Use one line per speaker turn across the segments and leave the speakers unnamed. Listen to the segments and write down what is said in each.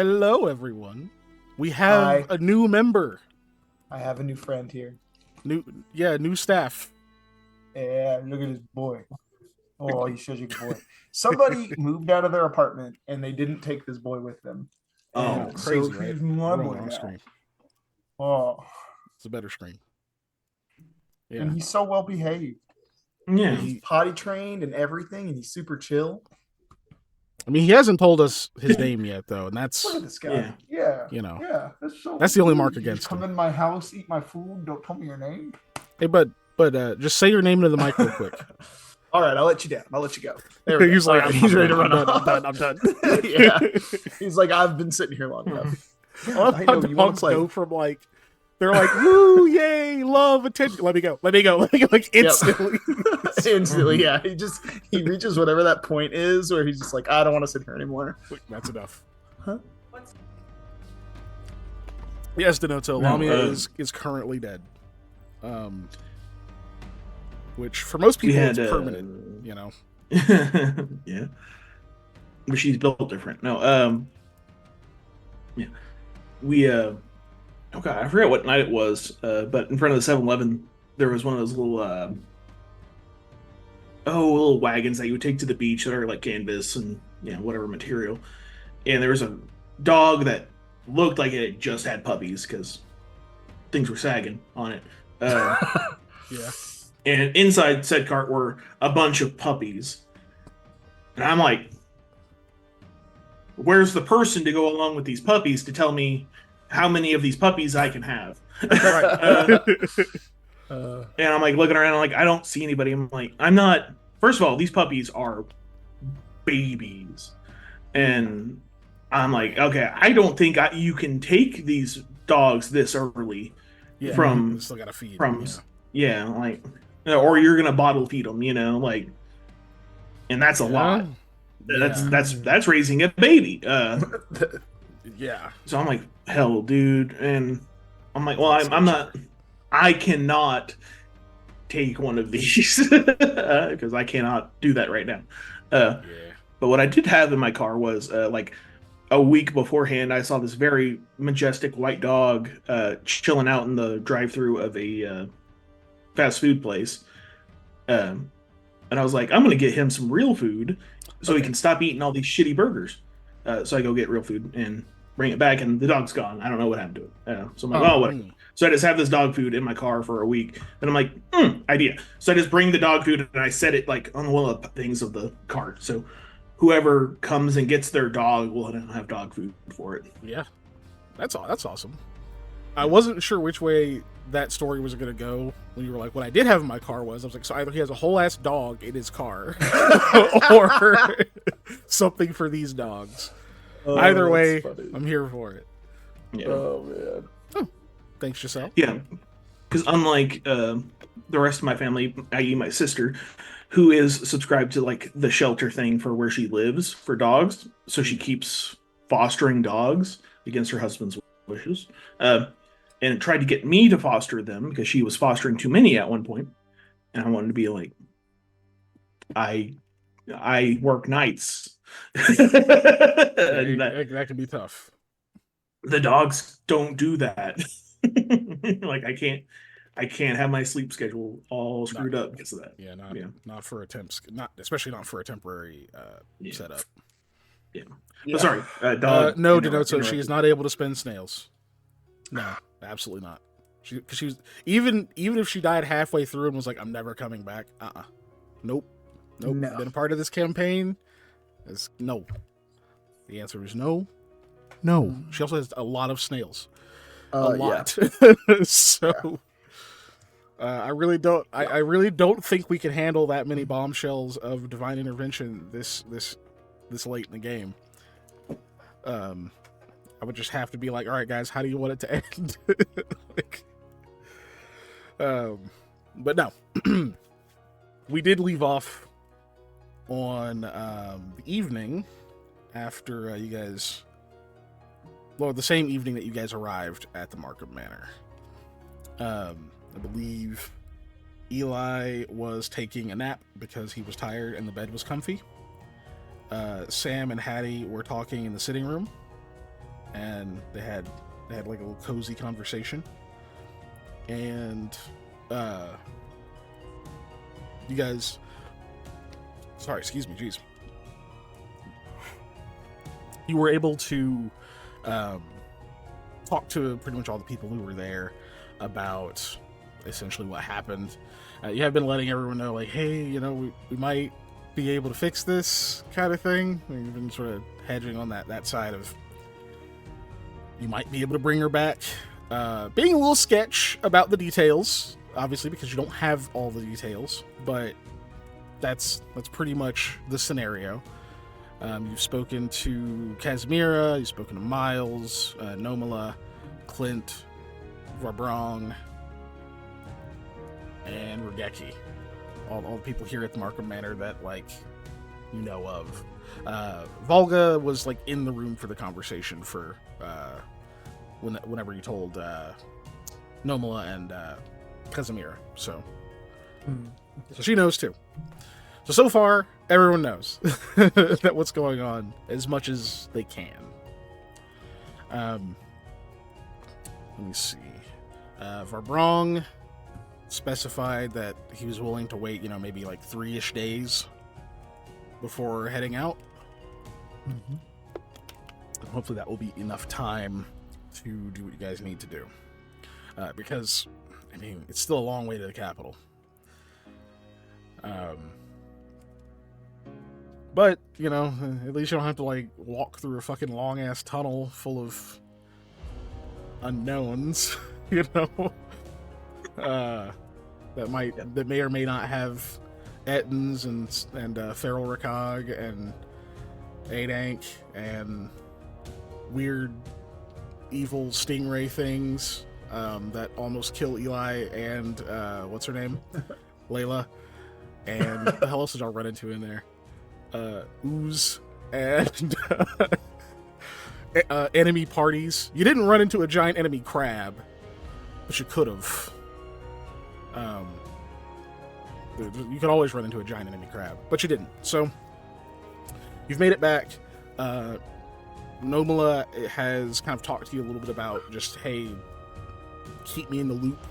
Hello, everyone. We
Hi.
have a new member.
I have a new friend here.
New staff.
Yeah, look at this boy. Oh, he's such a good boy. Somebody moved out of their apartment and they didn't take this boy with them.
Oh,
And
crazy,
so
right?
he's my
We're on the
boy
wrong
now.
screen.
Oh,
It's a better screen. Yeah.
and he's so well behaved.
Yeah.
He's potty trained and everything, and he's super chill.
I mean, he hasn't told us his name yet, though, and
Look at
that's
this guy. Yeah.
You know.
Yeah.
That's the only mark
You
against
just come
him.
in my house, eat my food, don't tell me your name.
hey, but just say your name into the mic real quick.
All right, I'll let you down. I'll let you go. There we go.
He's like,
All right,
I'm
he's ready to
done,
run off.
I'm done.
Yeah. He's like, I've been sitting here long enough.
All
I know
the
you want
dogs
to play.
go from like they're like, woo, yay, love, attention. Let me go, like instantly.
Instantly, yeah. He reaches whatever that point is where he's just like, I don't want to sit here anymore.
That's enough.
Huh?
Yes, Denoto,
No,
Lamia is currently dead. Which for most people
had,
it's permanent, you know.
Yeah. But she's built different. No, yeah. We oh god, I forgot what night it was, but in front of the 7-Eleven there was one of those little little wagons that you would take to the beach that are like canvas and whatever material. And there was a dog that looked like it had just had puppies because things were sagging on it.
Yeah.
And inside said cart were a bunch of puppies. And I'm like, where's the person to go along with these puppies to tell me how many of these puppies I can have?
Right.
And I'm like looking around, I'm like, I don't see anybody. I'm like, I'm not. First of all, these puppies are babies. And I'm like, okay, I don't think you can take these dogs this early
Yeah,
from
you still gotta feed.
like, or you're gonna bottle feed them, like, and that's a lot. That's raising a baby.
Yeah.
So I'm like, hell, dude, and I'm like, well, I'm not. I cannot take one of these because I cannot do that right now.
Yeah.
But what I did have in my car was like a week beforehand, I saw this very majestic white dog chilling out in the drive-through of a fast food place. And I was like, I'm going to get him some real food so he can stop eating all these shitty burgers. So I go get real food and bring it back, and the dog's gone. I don't know what happened to it. So I'm like, whatever. So I just have this dog food in my car for a week. And I'm like, idea. So I just bring the dog food and I set it like on one of the things of the cart. So whoever comes and gets their dog will have dog food for it.
Yeah. That's awesome. I wasn't sure which way that story was going to go when you were like, what I did have in my car was, I was like, so either he has a whole ass dog in his car or something for these dogs. Either way, funny. I'm here for it.
Yeah.
Oh, man.
Oh, thanks, Giselle.
Yeah. Because unlike the rest of my family, i.e. my sister, who is subscribed to like the shelter thing for where she lives for dogs, so she keeps fostering dogs against her husband's wishes, and tried to get me to foster them because she was fostering too many at one point, and I wanted to be like, I work nights.
That can be tough.
The dogs don't do that. Like I can't have my sleep schedule all screwed up because of that.
Yeah, not for attempts, especially not for a temporary setup.
Yeah. But sorry, dog.
No, Denoto, she is not able to spin snails. No, absolutely not. She was even if she died halfway through and was like, I'm never coming back. Nope.
No.
Been a part of this campaign. No. The answer is no. No. She also has a lot of snails. A lot. Yeah. So I really don't think we can handle that many bombshells of divine intervention this late in the game. I would just have to be like, all right, guys, how do you want it to end? But no, we did leave off on the evening after you guys. Well, the same evening that you guys arrived at the Markham Manor. I believe Eli was taking a nap because he was tired and the bed was comfy. Sam and Hattie were talking in the sitting room. and they had like a little cozy conversation. And you guys, sorry, excuse me, jeez. You were able to talk to pretty much all the people who were there about essentially what happened. You have been letting everyone know, like, hey, you know, we might be able to fix this kind of thing. You've been sort of hedging on that side of you might be able to bring her back. Being a little sketch about the details, obviously, because you don't have all the details, but that's pretty much the scenario. You've spoken to Casimira, you've spoken to Miles, Nomala, Clint, Varbrong, and Regeki. All the people here at the Markham Manor that, like, you know of. Volga was, like, in the room for the conversation for whenever you told Nomala and Casimira. So she knows too. So far, everyone knows that what's going on as much as they can. Let me see. Varbrong specified that he was willing to wait, maybe like 3-ish days before heading out.
Mm-hmm.
Hopefully that will be enough time to do what you guys need to do. Because, I mean, it's still a long way to the capital. But, at least you don't have to, like, walk through a fucking long-ass tunnel full of unknowns, that may or may not have Ettins and Feral Rakag and Adank and weird evil stingray things that almost kill Eli and what's her name? Layla. And what the hell else did y'all run into in there? Ooze and enemy parties. You didn't run into a giant enemy crab, but you could have. You could always run into a giant enemy crab, but you didn't. So you've made it back. Nomala has kind of talked to you a little bit about just, hey, keep me in the loop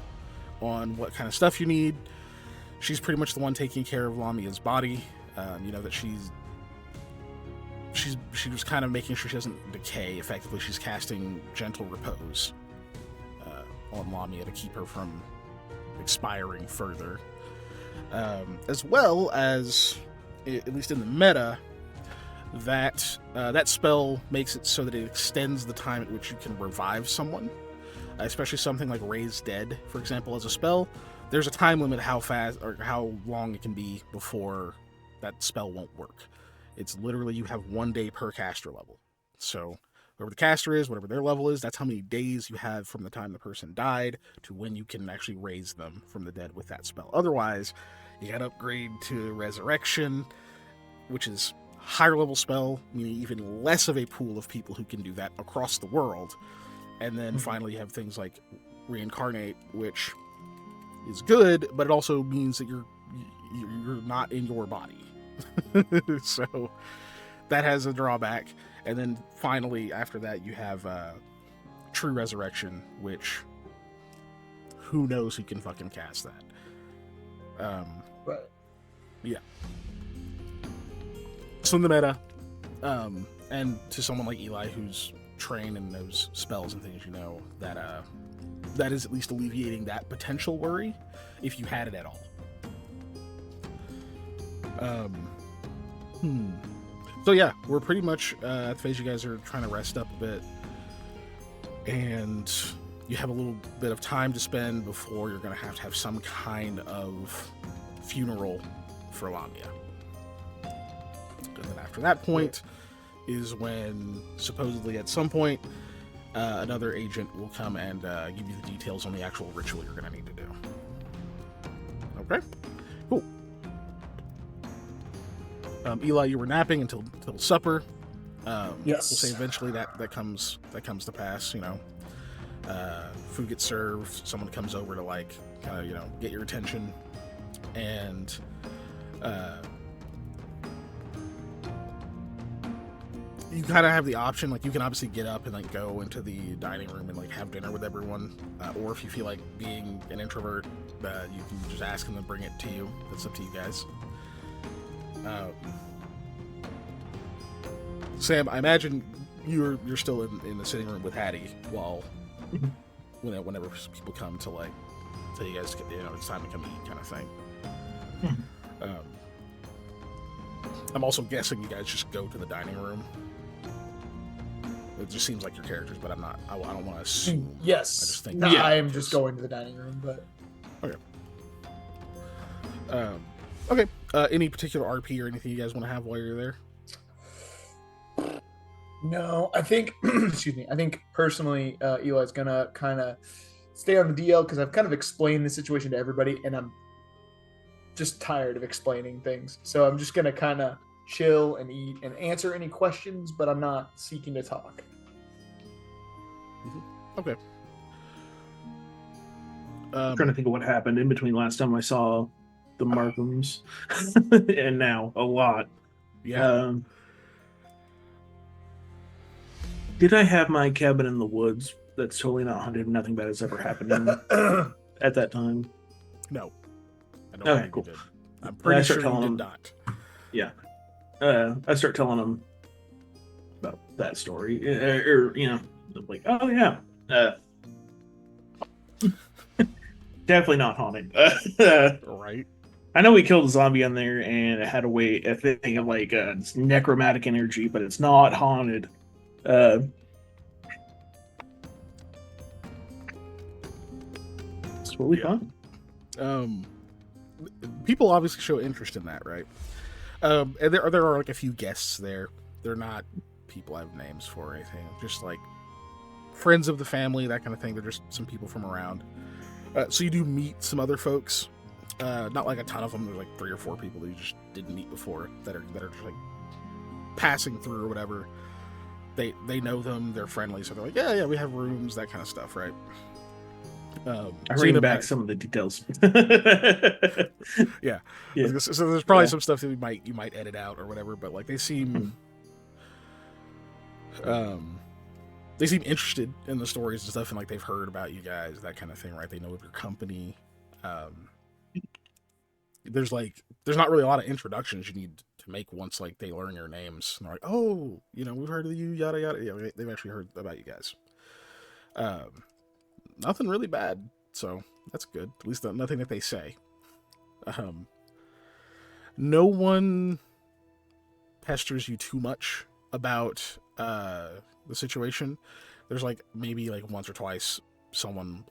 on what kind of stuff you need. She's pretty much the one taking care of Lamia's body. That she was kind of making sure she doesn't decay. Effectively, she's casting gentle repose on Lamia to keep her from expiring further. As well as, at least in the meta, that spell makes it so that it extends the time at which you can revive someone, especially something like Raise Dead, for example, as a spell. There's a time limit how fast or how long it can be before that spell won't work. It's literally you have 1 day per caster level. So whoever the caster is, whatever their level is, that's how many days you have from the time the person died to when you can actually raise them from the dead with that spell. Otherwise, you gotta upgrade to Resurrection, which is a higher level spell, meaning even less of a pool of people who can do that across the world. And then finally you have things like Reincarnate, which is good, but it also means that you're not in your body. So that has a drawback. And then finally, after that, you have True Resurrection, which who knows who can fucking cast that.
Right.
Yeah. So in the meta, and to someone like Eli who's trained and knows spells and things, that is at least alleviating that potential worry, if you had it at all. So yeah, we're pretty much at the phase you guys are trying to rest up a bit, and you have a little bit of time to spend before you're going to have some kind of funeral for Lamia. And then after that point is when, supposedly at some point, another agent will come and give you the details on the actual ritual you're going to need to do. Okay? Cool. Eli, you were napping until supper.
Yes.
We'll say eventually that comes to pass. Food gets served. Someone comes over to get your attention, and you kind of have the option, like you can obviously get up and like go into the dining room and like have dinner with everyone, or if you feel like being an introvert, you can just ask them to bring it to you. That's up to you guys. Sam, I imagine you're still in the sitting room with Hattie while whenever people come to like tell you guys, it's time to come eat, kind of thing. I'm also guessing you guys just go to the dining room. It just seems like your characters, but I'm not. I don't want to assume.
Yes.
I just think.
No, I am just going to the dining room, but.
Okay. Okay. Any particular RP or anything you guys want to have while you're there?
No, I think. Excuse me. I think personally, Eli's gonna kind of stay on the DL because I've kind of explained the situation to everybody, and I'm just tired of explaining things. So I'm just gonna kind of chill and eat and answer any questions, but I'm not seeking to talk.
Okay.
I'm trying to think of what happened in between last time I saw the Markhams and now a lot.
Yeah.
Did I have my cabin in the woods that's totally not haunted? Nothing bad has ever happened at that time.
No. I don't
Okay,
think
cool.
you did. I'm pretty sure you did
him,
not.
Yeah. I start telling them about that story, or like, oh yeah, definitely not haunted.
Right.
I know we killed a zombie on there, and it had a thing of like it's necromantic energy, but it's not haunted. It's totally fun.
People obviously show interest in that, right? And there are like a few guests there. They're not people I have names for or anything. Just like friends of the family, that kind of thing. They're just some people from around. So you do meet some other folks. Not like a ton of them. There's like 3 or 4 people that you just didn't meet before that are just like passing through or whatever. They know them. They're friendly, so they're like, yeah, we have rooms, that kind of stuff, right?
I bring back some of the details.
Yeah. So there's probably some stuff that you might edit out or whatever, but like they seem interested in the stories and stuff, and like they've heard about you guys, that kind of thing, right? They know of your company. There's not really a lot of introductions you need to make once like they learn your names. And they're like, oh, we've heard of you, yada yada. Yeah, they've actually heard about you guys. Nothing really bad, so that's good. At least nothing that they say. No one pesters you too much about the situation. There's like maybe like once or twice someone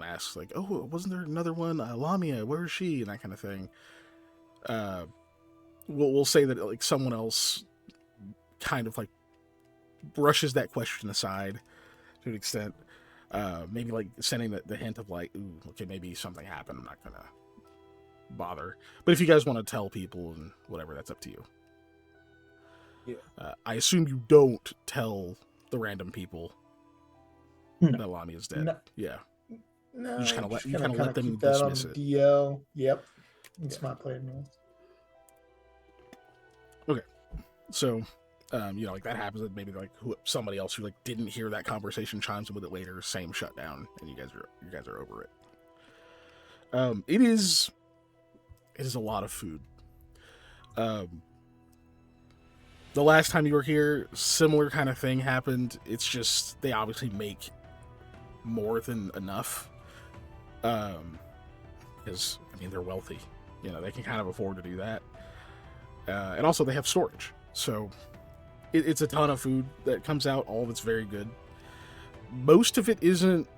asks like, oh, wasn't there another one, Lamia, where is she, and that kind of thing. We'll say that like someone else kind of like brushes that question aside to an extent. Maybe like sending the hint of like, ooh, okay, maybe something happened, I'm not gonna bother. But if you guys want to tell people and whatever, that's up to you.
Yeah.
I assume you don't tell the random people that Lami is dead.
No.
Yeah.
No,
You just kind of let them
keep that
dismiss
on
it.
DL. Yep. It's my plan now.
Okay. So, like that happens, and maybe like somebody else who like didn't hear that conversation chimes in with it later, same shutdown, and you guys are over it. It is a lot of food. The last time you were here, similar kind of thing happened. It's just they obviously make more than enough. Because they're wealthy. They can kind of afford to do that. And also they have storage. So it's a ton of food that comes out. All of it's very good. Most of it isn't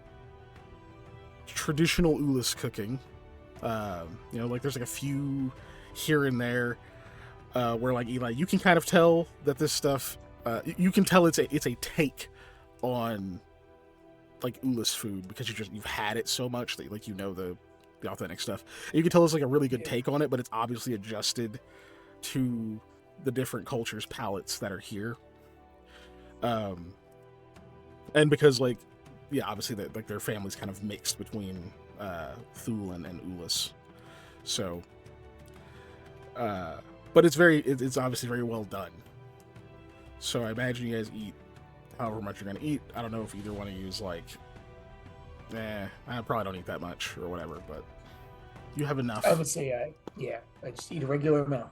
traditional Ulis cooking. Like there's like a few here and there where like Eli, you can kind of tell that this stuff, you can tell it's a take on like Ulis food because you've had it so much that like the authentic stuff. And you can tell it's like a really good take on it, but it's obviously adjusted to the different cultures' palates that are here. And because like obviously that like their family's kind of mixed between Thule and Ulis. So but it's obviously very well done. So I imagine you guys eat however much you're gonna eat. I don't know if either want to use like, I probably don't eat that much or whatever, but you have enough.
I would say, I just eat a regular amount.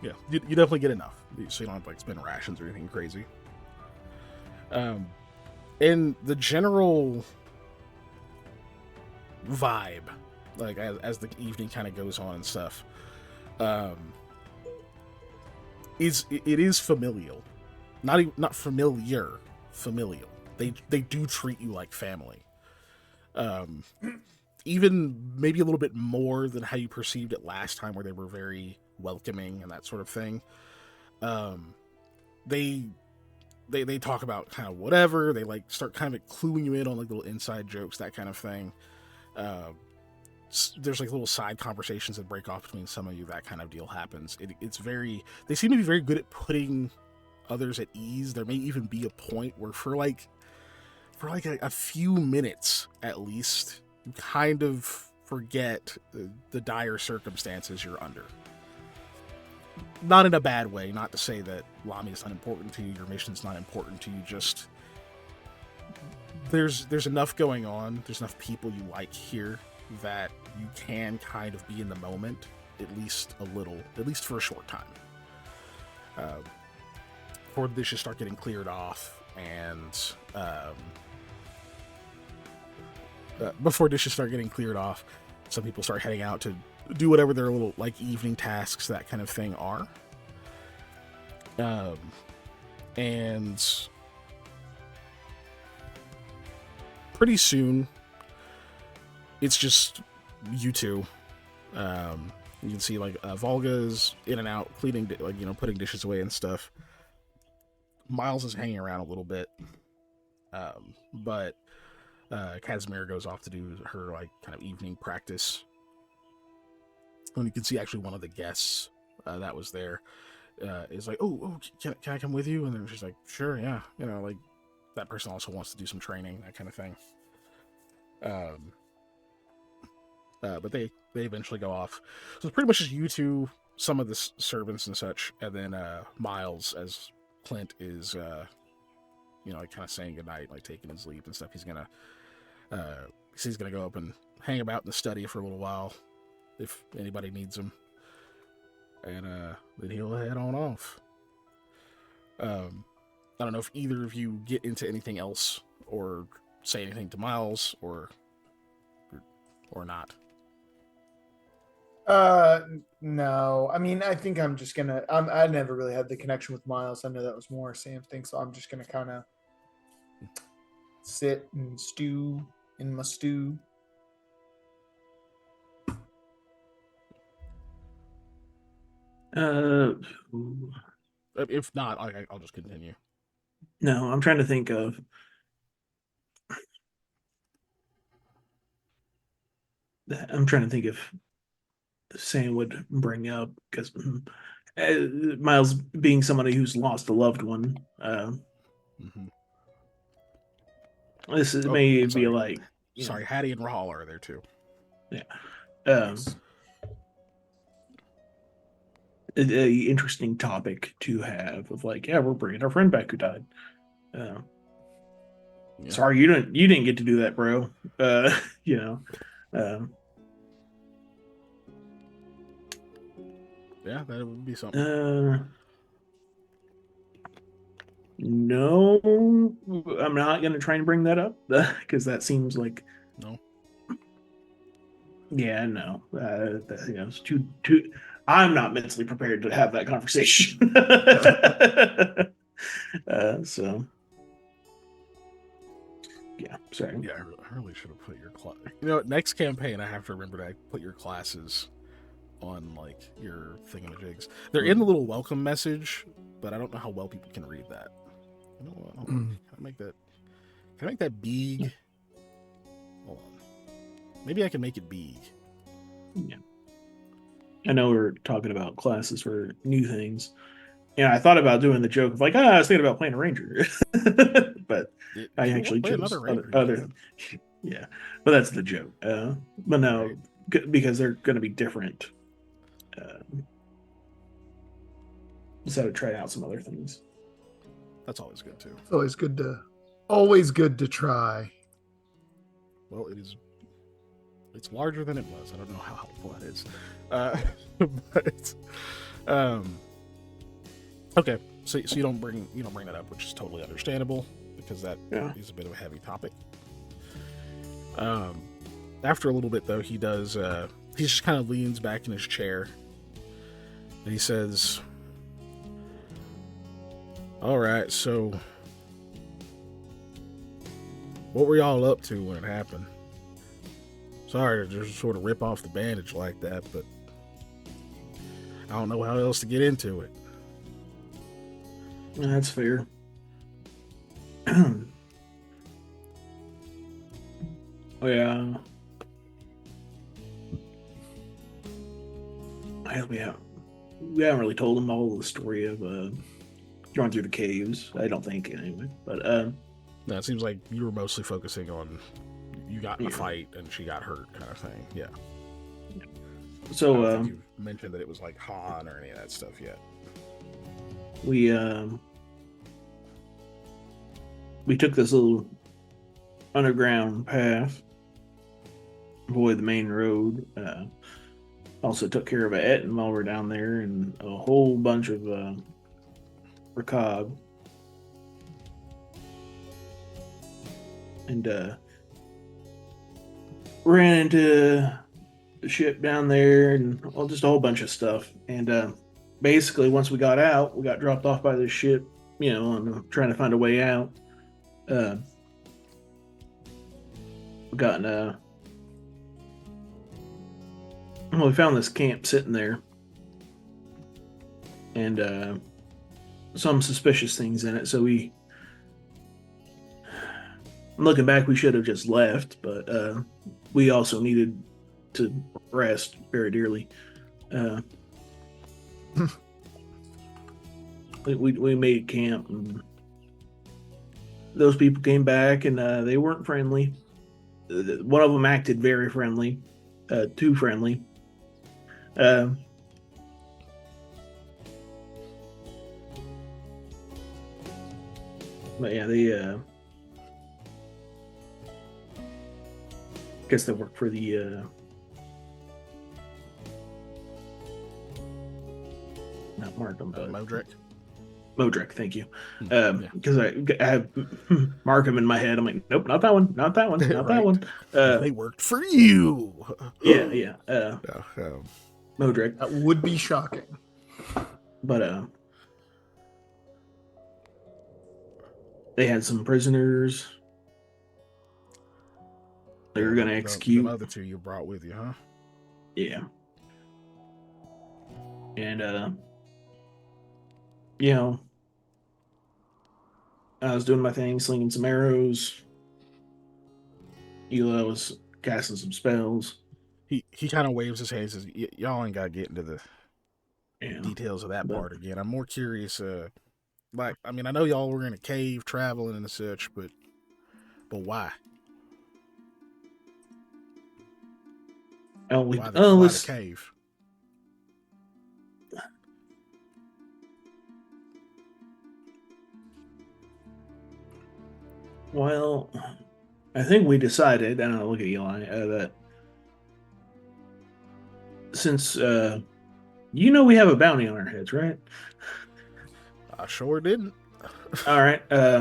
Yeah, you definitely get enough, so you don't have to like spend rations or anything crazy. And the general vibe, like as the evening kind of goes on and stuff, it is familial, not familiar, familial. They do treat you like family, even maybe a little bit more than how you perceived it last time, where they were very welcoming and that sort of thing. They talk about kind of whatever. They like start kind of cluing you in on like little inside jokes, that kind of thing. There's like little side conversations that break off between some of you. That kind of deal happens. It's very. They seem to be very good at putting others at ease. There may even be a point where for a few minutes at least, you kind of forget the dire circumstances you're under. Not in a bad way, not to say that Lami is unimportant to you, your mission's not important to you, just there's enough going on, there's enough people you like here that you can kind of be in the moment, at least a little, at least for a short time. Before the dishes start getting cleared off, and some people start heading out to do whatever their little like evening tasks, that kind of thing are. And pretty soon it's just you two. You can see like Volga's in and out cleaning, like, you know, putting dishes away and stuff. Miles is hanging around a little bit, but Casimir goes off to do her like kind of evening practice. And you can see actually one of the guests that was there is like, oh, can I come with you? And then she's like, sure, yeah. You know, like that person also wants to do some training, that kind of thing. But they eventually go off. So it's pretty much just you two, some of the servants and such, and then Miles, as Clint is, you know, like kind of saying goodnight, like taking his leave and stuff. He's gonna go up and hang about in the study for a little while, if anybody needs him, and then he'll head on off. I don't know if either of you get into anything else or say anything to Miles or not.
No. I mean, I think I'm just gonna. I never really had the connection with Miles. I know that was more Sam's thing, so I'm just gonna kind of sit and stew in my stew.
If not, I'll just continue.
No, I'm trying to think of. I'm trying to think if Sam would bring up, because Miles being somebody who's lost a loved one. This may be like.
Sorry, Hattie and Rahal are there too.
Yeah. An interesting topic to have of like, yeah, we're bringing our friend back who died. Yeah. Sorry, you didn't get to do that, bro. You know.
Yeah, that would be something.
No, I'm not going to try and bring that up because that seems like
no.
Yeah, no. You know, it's too. I'm not mentally prepared to have that conversation. So. Yeah, sorry.
Yeah, I really should have put your class. You know, next campaign I have to remember to put your classes on like your thingamajigs. They're in the little welcome message, but I don't know how well people can read that. You know what? Can I make that big? Hold on. Maybe I can make it big.
Yeah. I know we're talking about classes for new things. And I thought about doing the joke of like, I was thinking about playing a ranger. But I actually chose other. Yeah. But that's the joke. But no, because they're going to be different. decided to try out some other things.
That's always good too.
It's always good to try.
Well, it's larger than it was. I don't know how helpful that is. But okay. So you don't bring that up, which is totally understandable because that is a bit of a heavy topic. After a little bit though, he does he just kind of leans back in his chair and he says, all right, so what were y'all up to when it happened? Sorry to just sort of rip off the bandage like that, but I don't know how else to get into it.
That's fair. Oh, yeah. We haven't really told him all the story of going through the caves. I don't think, anyway. But
no, it seems like you were mostly focusing on you got in a fight and she got hurt, kind of thing. Yeah.
So
I don't think you mentioned that it was like Han or any of that stuff yet.
We took this little underground path, avoid the main road. Also took care of Etten while we're down there, and a whole bunch of recog. And ran into the ship down there, and just a whole bunch of stuff. And basically, once we got out, we got dropped off by the ship, and trying to find a way out. We found this camp sitting there, and some suspicious things in it. So looking back, we should have just left, but we also needed to rest very dearly. We made camp, and those people came back, and they weren't friendly. One of them acted very friendly, too friendly. But yeah, they guess they work for the not Markham, but Modric, thank you. Because I have Markham in my head. I'm like, nope, not that one, not that one, not that one.
They worked for you.
Yeah. Modric.
That would be shocking.
But they had some prisoners they were going to execute.
The other two you brought with you, huh?
Yeah. And I was doing my thing, slinging some arrows. Eli was casting some spells.
He kind of waves his hand and says, y'all ain't got to get into the details of that part again. I'm more curious, I know y'all were in a cave traveling and such, but why? Why the cave?
Well, I think we decided, and I'll look at Eli, that since we have a bounty on our heads, right?
I sure didn't.
All right.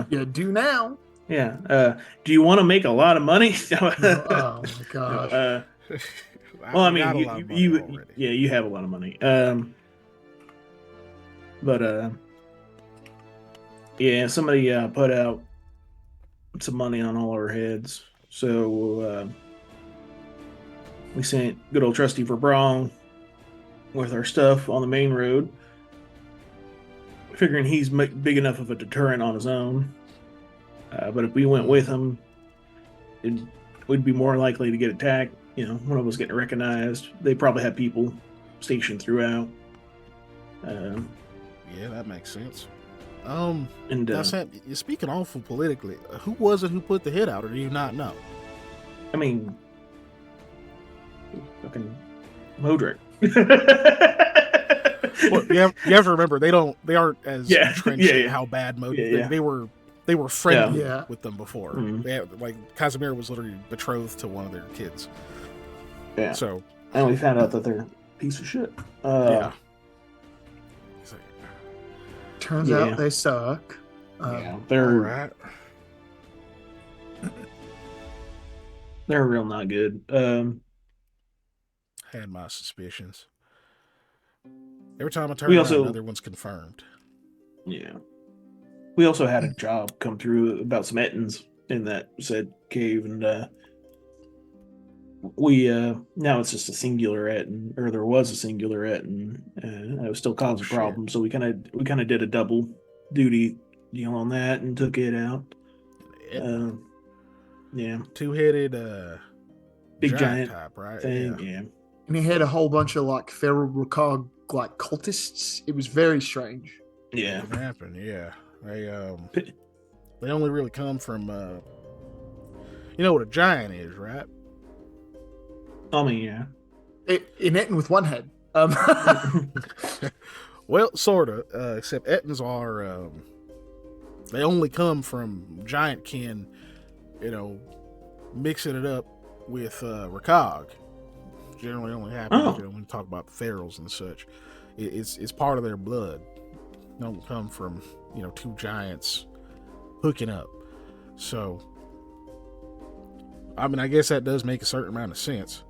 You do now.
Yeah. Do you want to make a lot of money?
Oh my gosh.
Well, I mean, you have a lot of money. Somebody put out some money on all our heads, so we sent good old trusty Verbrong with our stuff on the main road, figuring he's big enough of a deterrent on his own. But if we went with him, we'd be more likely to get attacked. One of us getting recognized. They probably have people stationed throughout.
Yeah, that makes sense.
And
Sam, you're speaking awful politically. Who was it who put the hit out, or do you not know?
I mean, fucking Modric.
Well, you have to remember they aren't as entrenched in how bad mode. They were friendly
Yeah.
with them before.
Mhm.
They had, like Casimir was literally betrothed to one of their kids.
Yeah.
So
And we found out that they're a piece of shit.
yeah.
Turns
Yeah.
out they suck.
Yeah,
All
they're
right.
they're real not good.
Had my suspicions. Every time I turn
We
around,
also-
another one's confirmed.
Yeah. We also had a job come through about some ettins in that said cave, and we now it's just a singular ettin, or there was a singular ettin, and it was still causing
shit.
problems. So we kind of did a double duty deal on that and took it out. Yeah,
Two-headed
big giant
type, right?
thing. Yeah.
And he had a whole bunch of like feral recog like cultists. It was very strange.
Yeah.
It can happen. Yeah, they only really come from you know what a giant is, right?
I mean, yeah.
In Eton with one head.
Well, sorta. Except Ettins are they only come from giant kin, you know, mixing it up with recog. Generally only happens when you talk about the ferals and such. It's part of their blood. They don't come from, two giants hooking up. So I mean, I guess that does make a certain amount of sense.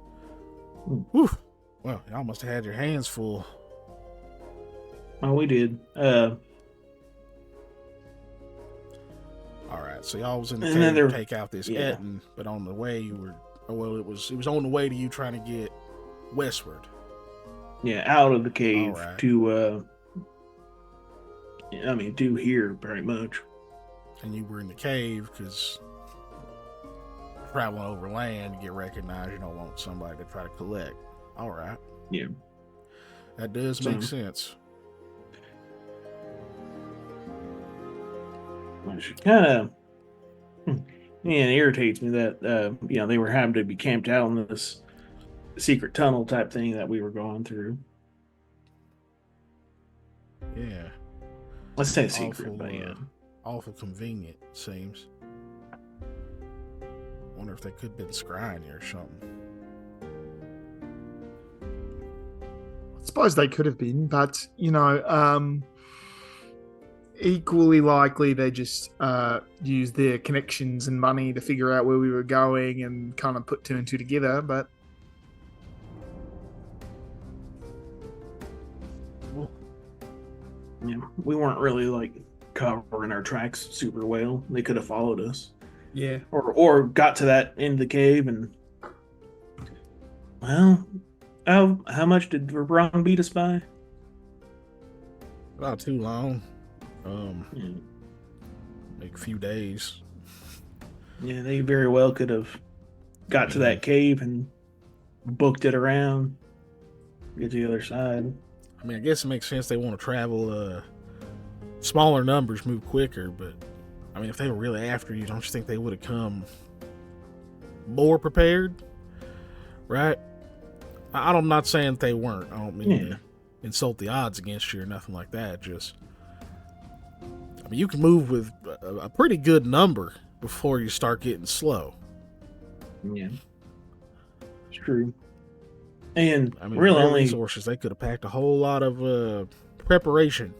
Whew. Well, y'all must have had your hands full.
Oh, we did.
All right, so y'all was in the
And
cave
then
to take out this
yeah.
Etten, but on the way you were. Well, it was on the way to you trying to get westward.
Yeah, out of the cave
Alright.
to to here pretty much.
And you were in the cave because traveling over land to get recognized, you don't want somebody to try to collect. All right.
Yeah.
That does make sense.
Which kind of it irritates me that they were having to be camped out in this secret tunnel type thing that we were going through.
Yeah.
Let's say secret,
Awful,
but yeah.
Awful convenient, seems. Wonder if they could have been scrying you or something.
I suppose they could have been, but equally likely they just used their connections and money to figure out where we were going and kind of put two and two together. But
Yeah, we weren't really like covering our tracks super well. They could have followed us,
yeah,
or got to that end of the cave and how much did Ron beat us by?
Not too long.
Yeah.
Like a few days.
Yeah, they very well could have got to that cave and booked it around, get to the other side.
I mean, I guess it makes sense they want to travel smaller numbers, move quicker, but I mean, if they were really after you, don't you think they would have come more prepared? Right? I'm not saying they weren't. I don't mean to insult the odds against you or nothing like that. Just, I mean, you can move with a pretty good number before you start getting slow.
Yeah, it's true. And
I mean,
really
real
only
resources, they could have packed a whole lot of preparation.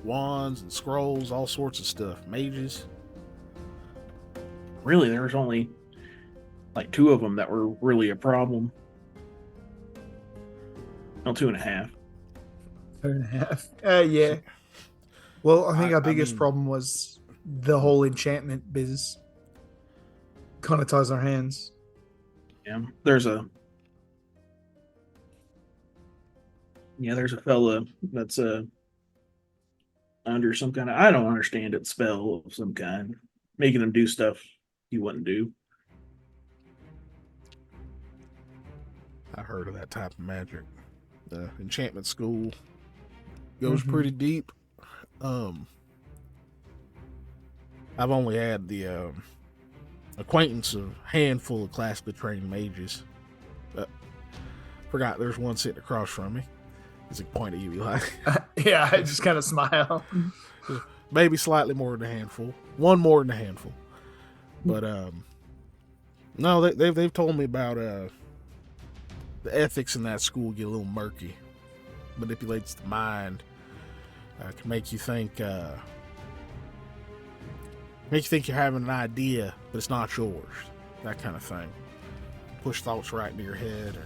Wands and scrolls, all sorts of stuff. Mages.
really there was only like 2 of them that were really a problem. No, 2.5.
2.5. Yeah. Well, I think our biggest
mean-
problem was the whole enchantment biz. Kind of ties our hands.
Yeah, there's a fella that's under some kind of, I don't understand it, spell of some kind, making him do stuff he wouldn't do.
I heard of that type of magic. The enchantment school goes
Mhm.
pretty deep. I've only had the acquaintance of a handful of classically trained mages. Forgot there's one sitting across from me. He's like, point at you, Eli.
Yeah, I just kind of smile.
Maybe slightly more than a handful. One more than a handful. But no, they've told me about the ethics in that school get a little murky. Manipulates the mind. Can make you think you're having an idea, but it's not yours. That kind of thing. Push thoughts right into your head, or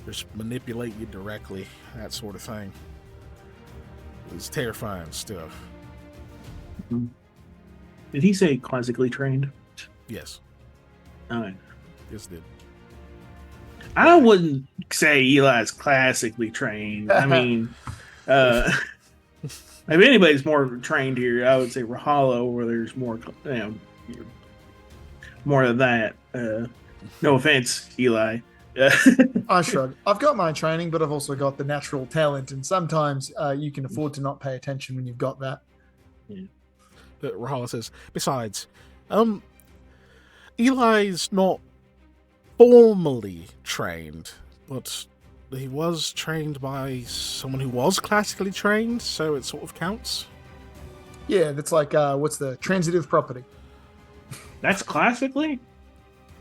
just manipulate you directly. That sort of thing. It's terrifying stuff.
Did he say classically trained?
Yes.
Okay.
Yes, did.
I wouldn't say Eli's classically trained. I mean, if anybody's more trained here, I would say Rahalo, where there's more, more of that. No offense, Eli.
I shrug. I've got my training, but I've also got the natural talent, and sometimes you can afford to not pay attention when you've got that.
Yeah.
Rahalo says, besides, Eli's not formally trained, but he was trained by someone who was classically trained, so it sort of counts.
Yeah, that's like, what's the transitive property?
That's classically?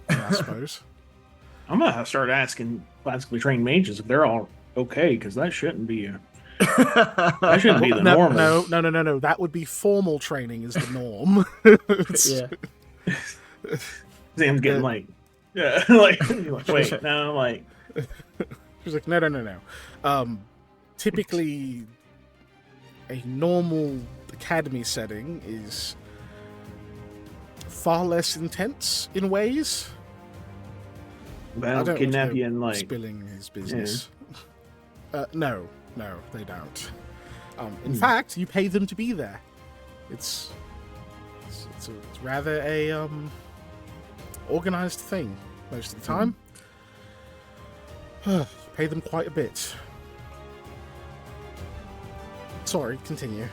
I suppose.
I'm going to start asking classically trained mages if they're all okay, because that shouldn't be that shouldn't be the normal.
No. That would be formal training is the norm.
Yeah.
Sam's getting like wait, no, like.
She's like, no. Typically, a normal academy setting is far less intense in ways.
Well, kidnap you and like
spilling his business. Yeah. No, they don't. In fact, you pay them to be there. It's rather a organized thing most of the time. Pay them quite a bit. Sorry, continue.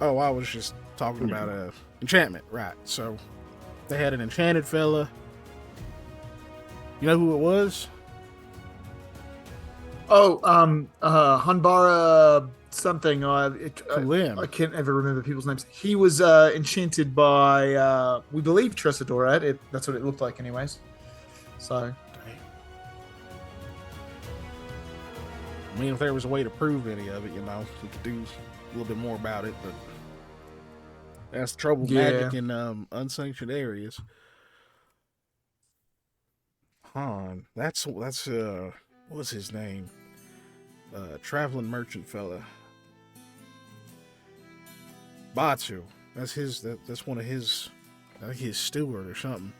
I was just talking about enchantment, right? So they had an enchanted fella. You know who it was?
Oh, Hanbara something. I can't ever remember people's names. He was enchanted by, we believe, Tressadora. That's what it looked like, anyways. So,
I mean, if there was a way to prove any of it, we could do a little bit more about it. But that's the trouble with magic in unsanctioned areas. Han, that's what's his name? Traveling merchant fella. Batu. That's one of his. I think he's steward or something.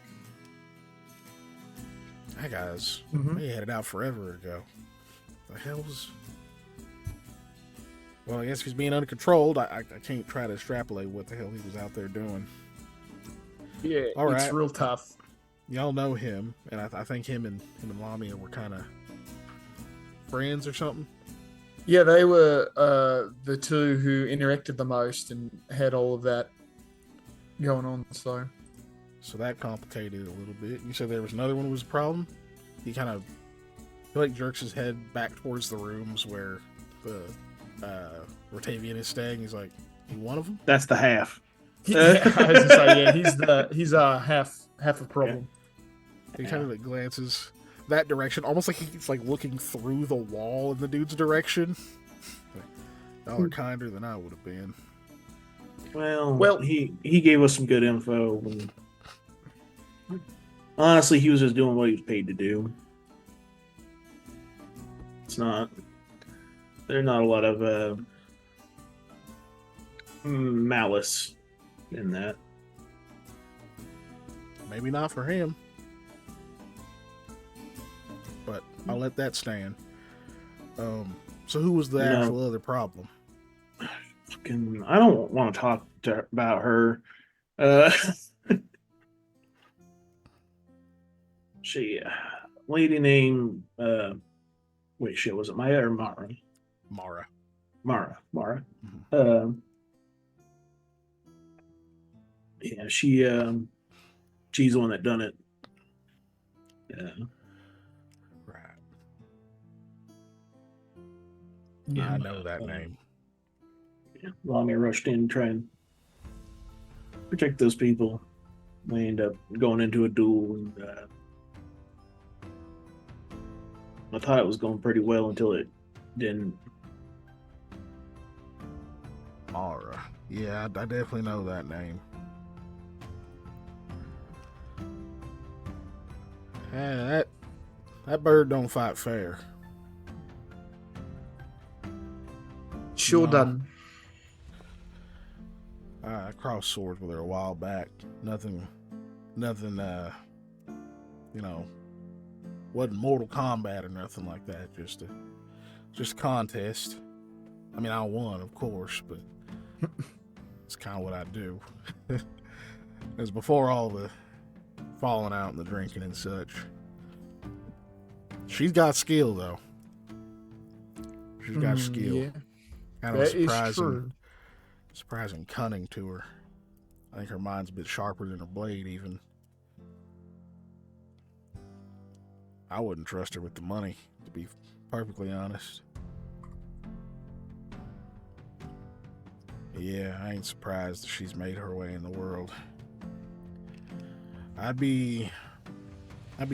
That guy's he had it out forever ago. The hell was? Well, I guess if he's being uncontrolled, I can't try to extrapolate what the hell he was out there doing.
Yeah,
all right.
It's real tough.
Y'all know him, and I think him and Lamia were kind of friends or something.
Yeah, they were the two who interacted the most and had all of that going on.
So that complicated it a little bit. You said there was another one who was a problem? He kind of jerks his head back towards the rooms where the Rotavian is staying. He's like, you one of them?
That's the half.
I was gonna say, he's half a problem.
He kind of glances that direction, almost like he's like looking through the wall in the dude's direction. Y'all are kinder than I would have been.
Well, he gave us some good info. Honestly, he was just doing what he was paid to do. There's not a lot of malice in that.
Maybe not for him. But I'll let that stand. So who was the actual other problem?
I don't want to talk about her. She, lady named, was it Maya or Mara? Mara.
Mm-hmm.
Yeah, she's the one that done it. Yeah.
Right.
Yeah,
I know that name.
Lonnie rushed in to try and protect those people. They end up going into a duel, and I thought it was going pretty well until it didn't.
Mara. Yeah, I definitely know that name. That bird don't fight fair.
Sure
No.
done.
I crossed swords with her a while back. Nothing, you know, wasn't Mortal Kombat or nothing like that. Just a contest. I mean, I won, of course, but it's kind of what I do. It was before all the falling out and the drinking and such. She's got skill, though. She's got skill.
Yeah,
Kind of
that
a
is true.
surprising cunning to her. I think her mind's a bit sharper than her blade, even. I wouldn't trust her with the money, to be perfectly honest. Yeah, I ain't surprised that she's made her way in the world. I'd be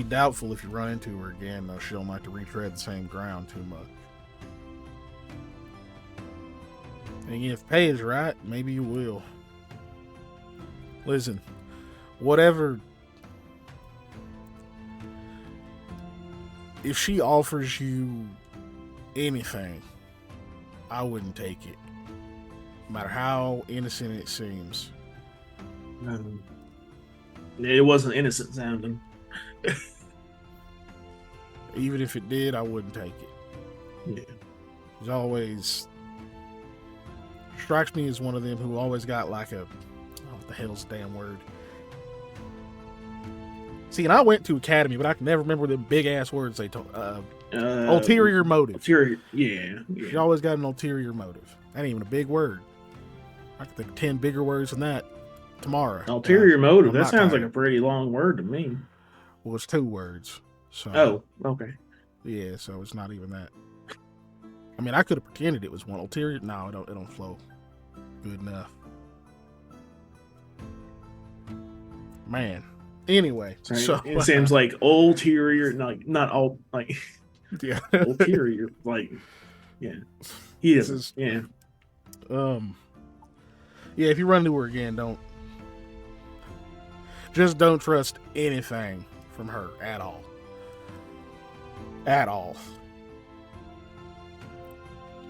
doubtful if you run into her again, though she don't like to retread the same ground too much. And again, if pay is right, maybe you will. Listen, whatever. If she offers you anything, I wouldn't take it. No matter how innocent it seems.
It wasn't innocent sounding.
Even if it did, I wouldn't take it.
Yeah.
She's always strikes me as one of them who always got like what the hell's the damn word? See, and I went to academy, but I can never remember them big ass words they told. Ulterior motive.
Ulterior, yeah.
She always got an ulterior motive. That ain't even a big word. I can think of 10 bigger words than that tomorrow.
Ulterior motive.
I'm
That
not
sounds
tired.
like a pretty long word to me.
Well, it's 2 words. So
Oh, okay.
yeah, so it's not even that. I mean, I could have pretended it was one. Ulterior. No, it don't flow good enough. Man. Anyway,
Right.
so
It seems like ulterior, like not all, like
yeah,
ulterior, like yeah, he
This
is,
is-
yeah.
yeah. If you run into her again, don't trust anything from her at all. At all.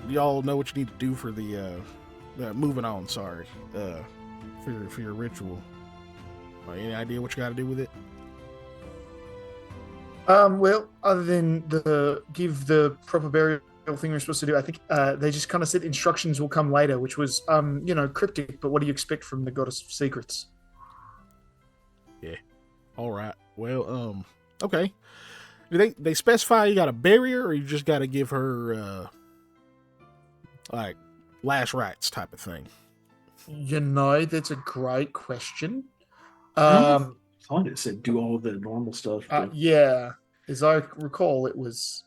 Y'all know what you need to do for the moving on. Sorry, for your ritual. Any idea what you got to do with it?
Well, other than give the proper burial thing we're supposed to do, I think they just kind of said instructions will come later, which was cryptic. But what do you expect from the goddess of secrets?
Yeah. All right. Well, okay. Do they specify you got to bury her, or you just got to give her like last rites type of thing?
That's a great question.
I thought it said do all the normal stuff. But
Yeah, as I recall, it was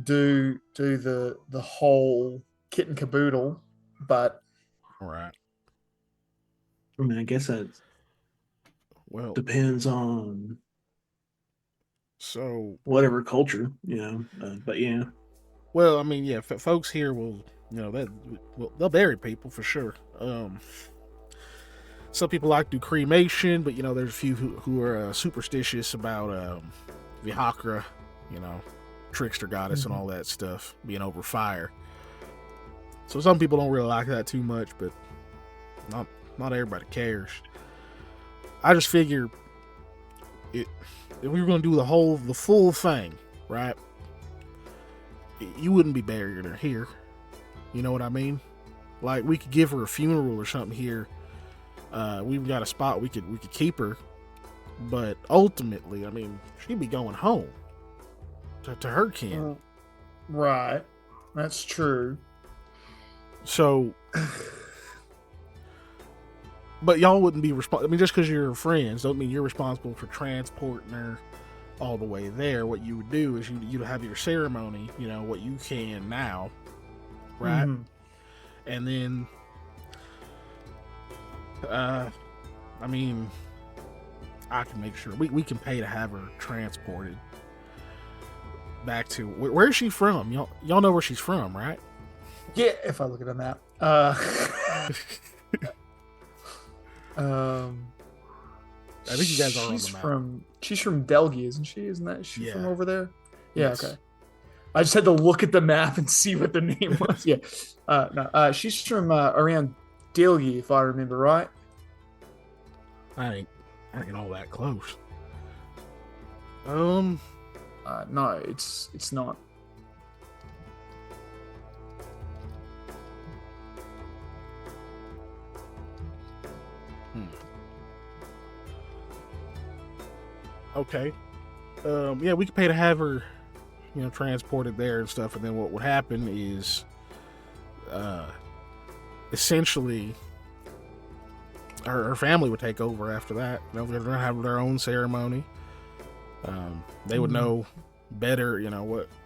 do the whole kit and caboodle, but
All right.
I mean, I guess that
Well,
depends on
so
whatever culture, but yeah,
well, I mean, yeah, folks here will, they'll bury people for sure. Some people like to do cremation, but there's a few who are superstitious about Vihakra, trickster goddess and all that stuff being over fire. So some people don't really like that too much, but not everybody cares. I just figure if we were going to do the full thing, right? You wouldn't be burying her here. You know what I mean? Like, we could give her a funeral or something here. We've got a spot we could keep her, but ultimately, I mean, she'd be going home to her kin.
Right, that's true.
So, but y'all wouldn't be responsible. I mean, just because you're friends, don't mean you're responsible for transporting her all the way there. What you would do is you'd have your ceremony, what you can now, right?
Mhm.
And then, I mean, I can make sure we can pay to have her transported back to where's she from? Y'all know where she's from, right?
Yeah, if I look at a map. Um,
I think you guys are on the map.
She's from Delgi, isn't she? Isn't she from
Yeah.
over there? Yeah.
Yes.
Okay. I just had to look at the map and see what the name was. Yeah. No. She's from around Delgi, if I remember right.
I ain't all that close.
No, it's not.
Okay. Yeah, we could pay to have her, transported there and stuff. And then what would happen is, essentially, her family would take over after that. They're gonna have their own ceremony. They would know better,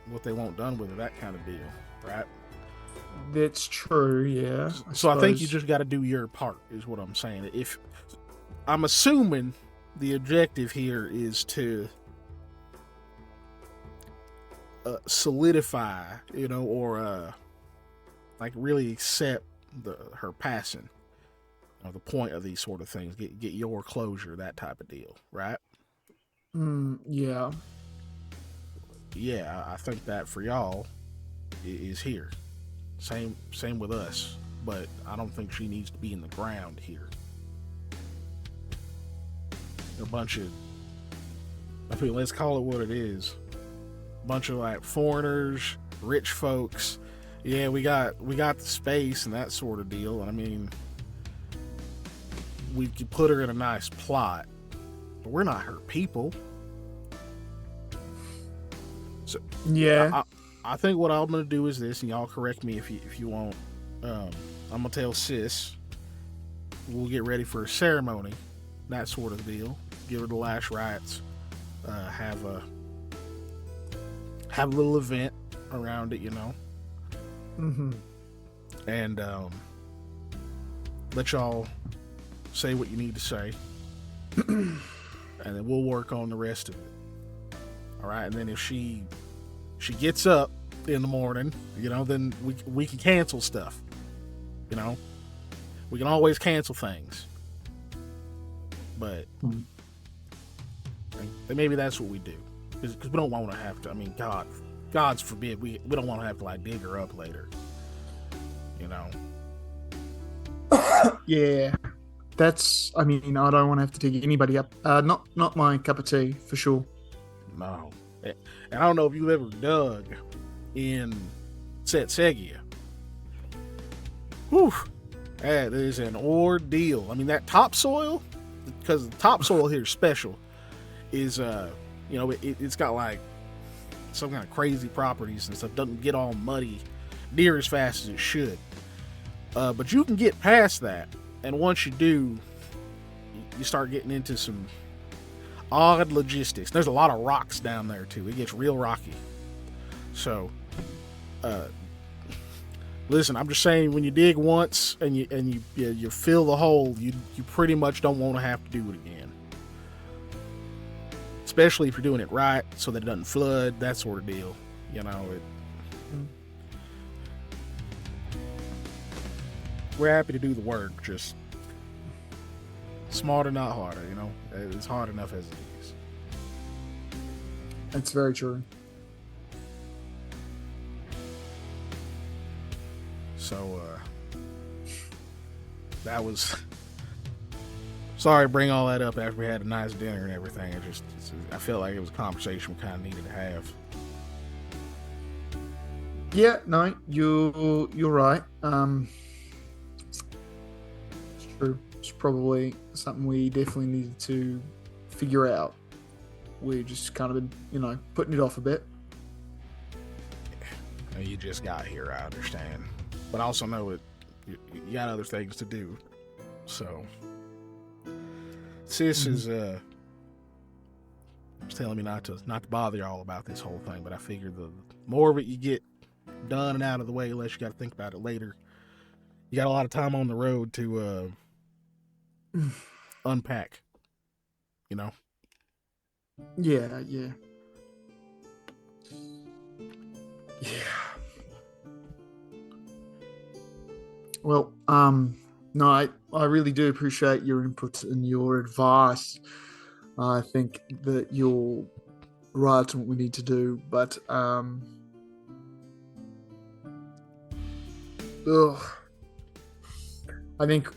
what they want done with it, that kind of deal, right?
That's true. Yeah.
So I think you just got to do your part, is what I'm saying. If I'm assuming the objective here is to solidify, or like really accept her passing. The point of these sort of things, get your closure, that type of deal, right?
Yeah.
Yeah, I think that for y'all is here. Same with us, but I don't think she needs to be in the ground here. A bunch of, let's call it what it is. A bunch of like foreigners, rich folks. Yeah, we got the space and that sort of deal. And I mean, we could put her in a nice plot, but we're not her people. So
yeah,
I think what I'm gonna do is this, and y'all correct me if you want. I'm gonna tell Sis we'll get ready for a ceremony, that sort of deal. Give her the last rites. Have a little event around it, and let y'all say what you need to say, and then we'll work on the rest of it. All right, and then if she gets up in the morning, then we can cancel stuff. We can always cancel things, but maybe that's what we do, because we don't want to have to. I mean, God's forbid, we don't want to have to like dig her up later.
Yeah. I mean, I don't want to have to dig anybody up. Not my cup of tea, for sure.
No. And I don't know if you've ever dug in Setsegia. Whew. That is an ordeal. I mean, that topsoil, because the topsoil here is special, is, it's got like some kind of crazy properties and stuff. Doesn't get all muddy near as fast as it should. But you can get past that. And once you do, you start getting into some odd logistics. There's a lot of rocks down there too. It gets real rocky. So, listen, I'm just saying, when you dig once and you fill the hole, you pretty much don't want to have to do it again. Especially if you're doing it right, so that it doesn't flood, that sort of deal. We're happy to do the work, just smarter, not harder. It's hard enough as it is.
That's very true.
So that was, sorry to bring all that up after we had a nice dinner and everything. I felt like it was a conversation we kind of needed to have.
Yeah, no, you're right. It's true. It's probably something we definitely needed to figure out. We've just kind of been, putting it off a bit.
You just got here, I understand, but I also know you got other things to do. So Sis is telling me not to bother y'all about this whole thing, but I figured the more of it you get, done and out of the way, unless you got to think about it later. You got a lot of time on the road to unpack. You know.
Yeah. Well, no, I really do appreciate your input and your advice. I think that you're right on what we need to do, but I think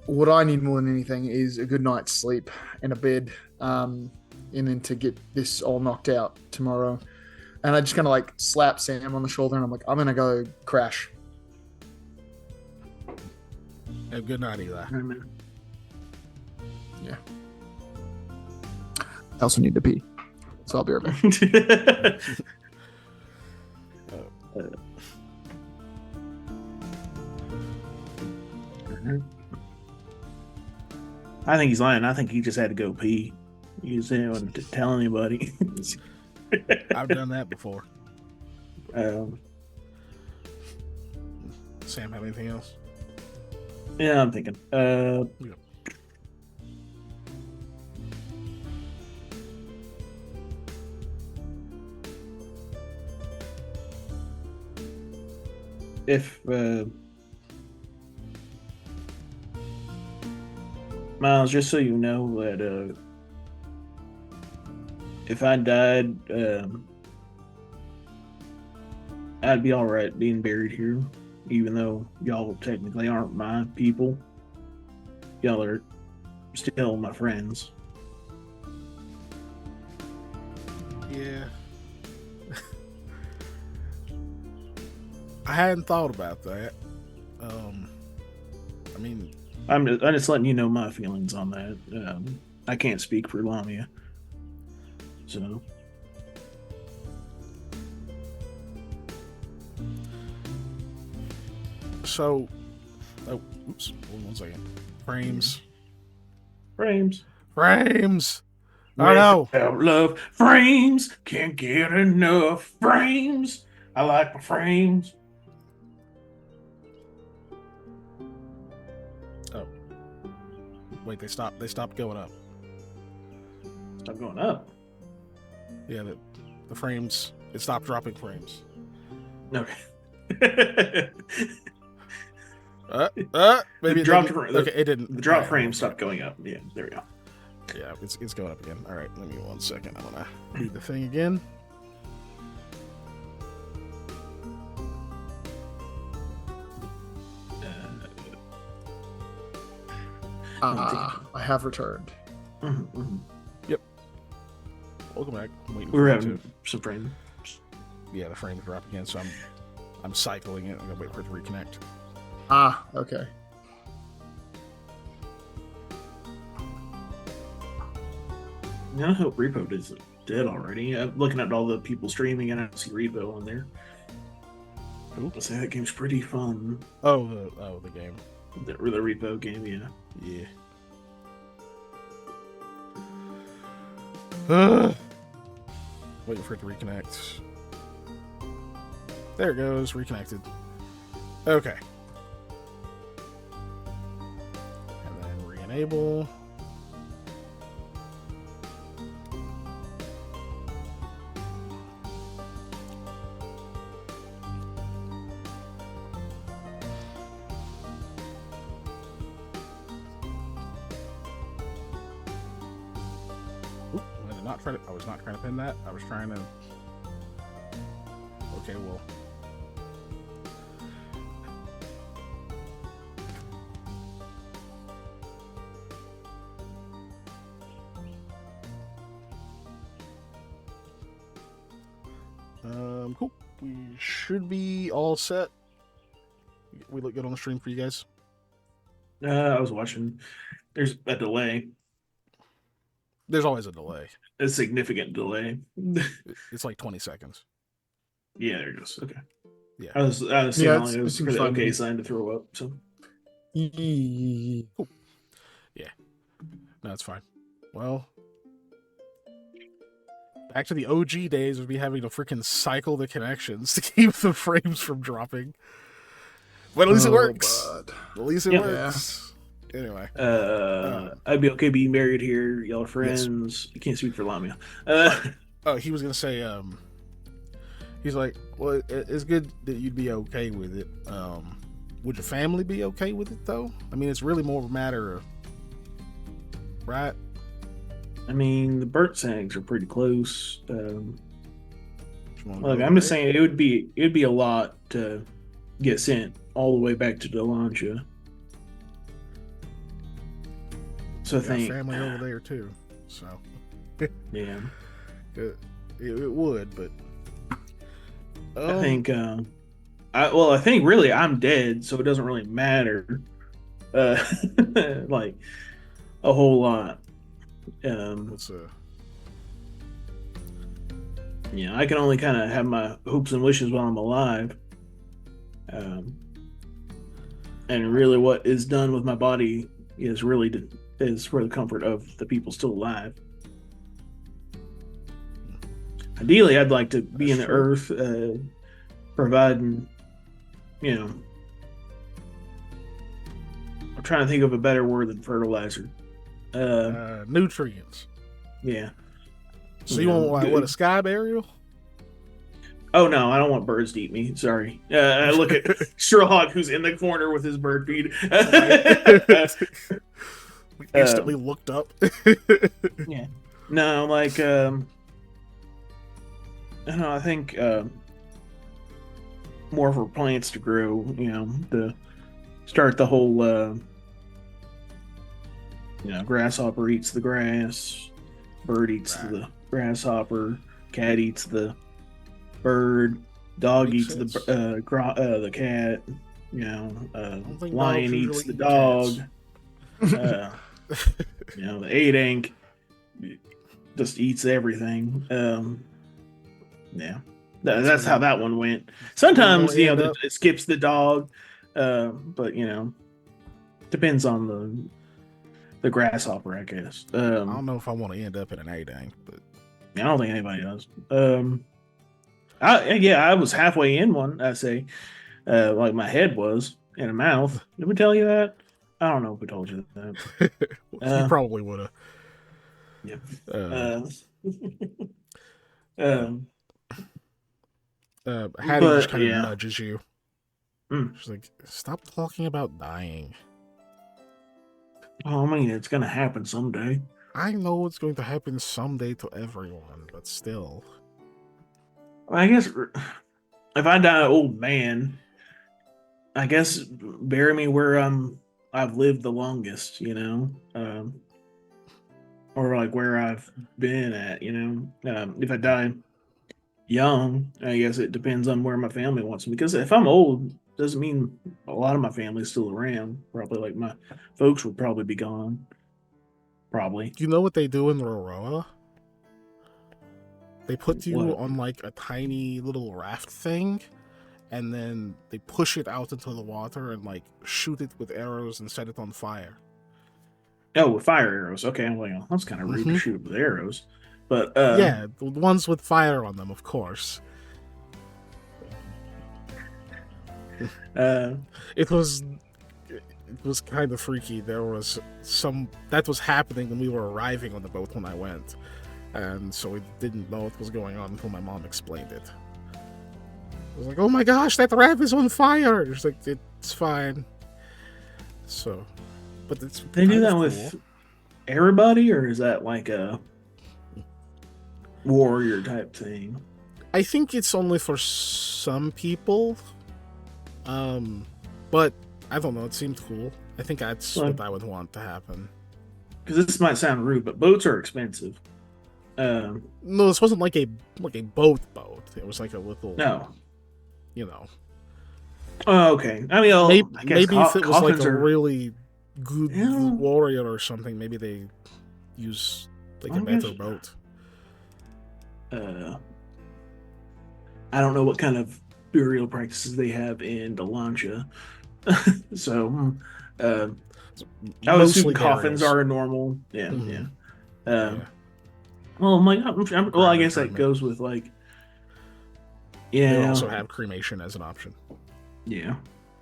what I need more than anything is a good night's sleep and a bed, and then to get this all knocked out tomorrow. And I just kind of like slap Sam on the shoulder, and I'm like, I'm gonna go crash.
Have a good night, Eli.
Yeah. I also need to pee, so I'll be right back.
I think he's lying. I think he just had to go pee. He just didn't want to tell anybody.
I've done that before. Sam, have anything else?
Yeah, I'm thinking. If Miles, just so you know that if I died, I'd be all right being buried here, even though y'all technically aren't my people. Y'all are still my friends.
Yeah. I hadn't thought about that. I mean,
I'm just letting you know my feelings on that. I can't speak for Lamia, so.
So, oh, oops, hold on 1 second. Frames. I know.
Without love, frames can't get enough frames. I like my frames.
Oh, wait, they stopped going up.
Stop going up.
Yeah, the frames. It stopped dropping frames.
Okay.
Maybe okay, it didn't.
The drop
right,
frame stopped going up. Yeah, there we go.
Yeah, it's going up again. All right, let me 1 second. I want to read the thing again.
I have returned.
Mm-hmm.
Yep. Welcome back.
We're having some frames.
Yeah, the frames drop again, so I'm cycling it. I'm gonna wait for it to reconnect.
Okay.
I hope Repo is dead already. I'm looking at all the people streaming and I see Repo on there. I say that game's pretty fun.
The game.
The Repo game, yeah.
Yeah. Waiting for it to reconnect. There it goes, reconnected. Okay. And then re-enable. I was not trying to pin that. I was trying to. Okay, well. Cool. We should be all set. We look good on the stream for you guys.
I was watching. There's a delay.
There's always a delay.
A significant delay.
It's like 20 seconds.
Yeah, there it goes. Okay.
Yeah.
I was seeing all it was for the okay sign to throw up. So.
Cool. Yeah. No, it's fine. Well, Back to the OG days of me having to freaking cycle the connections to keep the frames from dropping. But at least it works.
God.
At least it
Yeah.
works. Anyway.
I'd be okay being married here. Y'all are friends.
Yes.
You can't speak for Lamia.
He was gonna say, he's like, well, it's good that you'd be okay with it. Would your family be okay with it though? I mean, it's really more of a matter of, right?
I mean, the burnt sags are pretty close. Look,
Go
I'm just
there?
saying it'd be a lot to get sent all the way back to Delancha. So I
Got
think
family over there too, so
yeah,
it would, but
I think I think really I'm dead, so it doesn't really matter, like a whole lot.
Let's
I can only kind of have my hopes and wishes while I'm alive. And really what is done with my body is for the comfort of the people still alive. Ideally, I'd like to be in the earth, providing, I'm trying to think of a better word than fertilizer.
nutrients.
Yeah.
So you want what, a sky burial?
Oh no, I don't want birds to eat me. Sorry. I look at Sherlock, who's in the corner with his bird feed.
We instantly looked up.
Yeah. No, like I don't know. I think more for plants to grow. To start the whole. Grasshopper eats the grass, bird eats the grasshopper, cat eats the bird, dog
Makes
eats
sense.
the cat,
think
lion
dogs
eats
usually
the
eat
dog.
cats.
The eight ink just eats everything. That's how that one went. Sometimes
Where we'll end
it skips the dog, but depends on the grasshopper, I guess.
I don't know if I want to end up in an A-Dang, but
I don't think anybody does. I was halfway in one, I say. Like my head was in a mouth. Did we tell you that? I don't know if we told you that.
you probably would have.
Yeah.
Hattie just
but,
kind of
yeah.
nudges you. She's like, "Stop talking about dying."
Oh, I mean, it's gonna happen someday.
I know it's going to happen someday to everyone, but still.
I guess if I die an old man, I guess bury me where I've lived the longest, or like where I've been at, if I die young, I guess it depends on where my family wants me. Because if I'm old, doesn't mean a lot of my family's still around. Probably like my folks would probably be gone. Probably.
You know what they do in Roroa? They put you
What?
on like a tiny little raft thing, and then they push it out into the water and like shoot it with arrows and set it on fire.
Oh, with fire arrows. Okay, I'm like, that's kind of rude to shoot with arrows. But
yeah, the ones with fire on them, of course. It was kind of freaky. There was that was happening when we were arriving on the boat when I went, and so we didn't know what was going on until my mom explained it. I was like, "Oh my gosh, that raft is on fire!" It's like, it's fine. So, but it's
they do
kind
that
of
with
cool.
everybody, or is that like a warrior type thing?
I think it's only for some people. But I don't know. It seemed cool. I think that's what I would want to happen.
Because this might sound rude, but boats are expensive.
No, this wasn't like a boat. It was like a little.
No.
Oh,
okay. I mean,
maybe if it was like a
are...
really good warrior or something, maybe they use like a better boat.
I don't know what kind of burial practices they have in Delancha. So, I would assume coffins are normal. Yeah, yeah. Well, I'm like, well, I guess that
Cremate.
goes with like,
They
yeah,
also have cremation as an option.
yeah.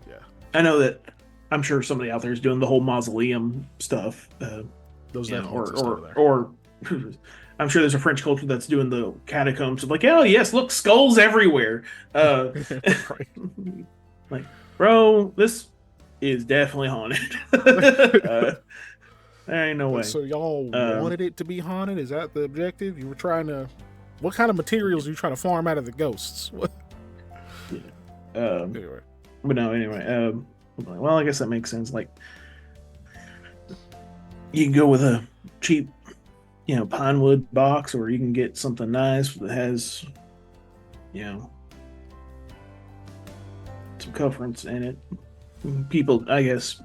Yeah,
I know that. I'm sure somebody out there is doing the whole mausoleum stuff.
those
You know,
definitely exist over there.
or I'm sure there's a French culture that's doing the catacombs of like, oh yes, look, skulls everywhere. Uh,
Right.
like, bro, this is definitely haunted. There ain't no way.
So y'all
Um,
wanted it to be haunted? Is that the objective? You were trying to. What kind of materials are you trying to farm out of the ghosts? What? Anyway,
but no, anyway. Well, I guess that makes sense. Like, you can go with a cheap, pine wood box, or you can get something nice that has, you know, some comforts in it. People, I guess,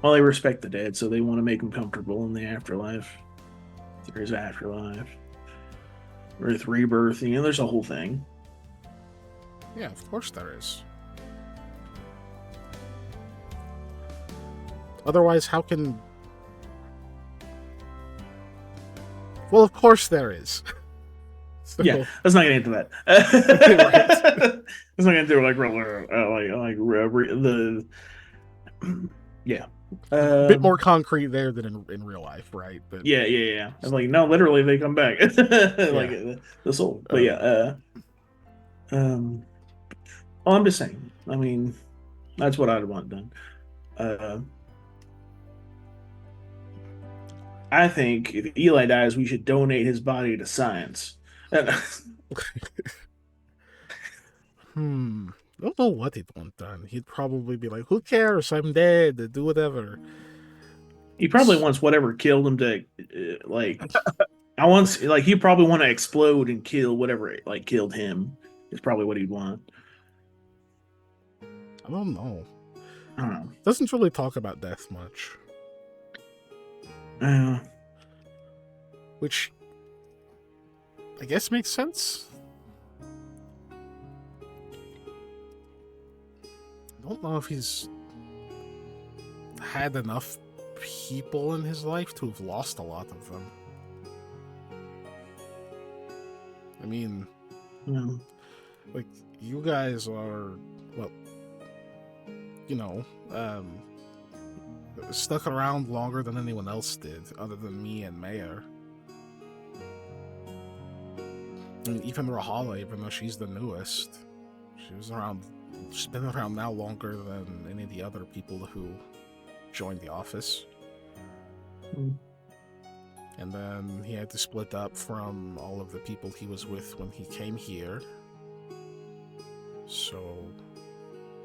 well, they respect the dead, so they want to make them comfortable in the afterlife. There's afterlife, with rebirth. There's a whole thing.
yeah, of course there is. Otherwise, how can? Well, of course there is. So,
Yeah, let's not get into that. Let's not get into the yeah.
a bit more concrete there than in real life, right? But
Yeah. I'm like, no, literally, they come back. Like the soul. But yeah. Well, I'm just saying. I mean, that's what I'd want done. I think if Eli dies, we should donate his body to science.
I don't know what he'd want done. He'd probably be like, "Who cares? I'm dead. Do whatever."
He probably wants whatever killed him to, like. He probably want to explode and kill whatever like killed him. Is probably what he'd want.
I don't know.
I don't know.
Doesn't really talk about death much. Which I guess makes sense. I don't know if he's had enough people in his life to have lost a lot of them. I mean, like, you guys are, well, stuck around longer than anyone else did, other than me and Mayor. I mean, even Rahala, even though she's the newest, she's been around now longer than any of the other people who joined the office. And then he had to split up from all of the people he was with when he came here. So,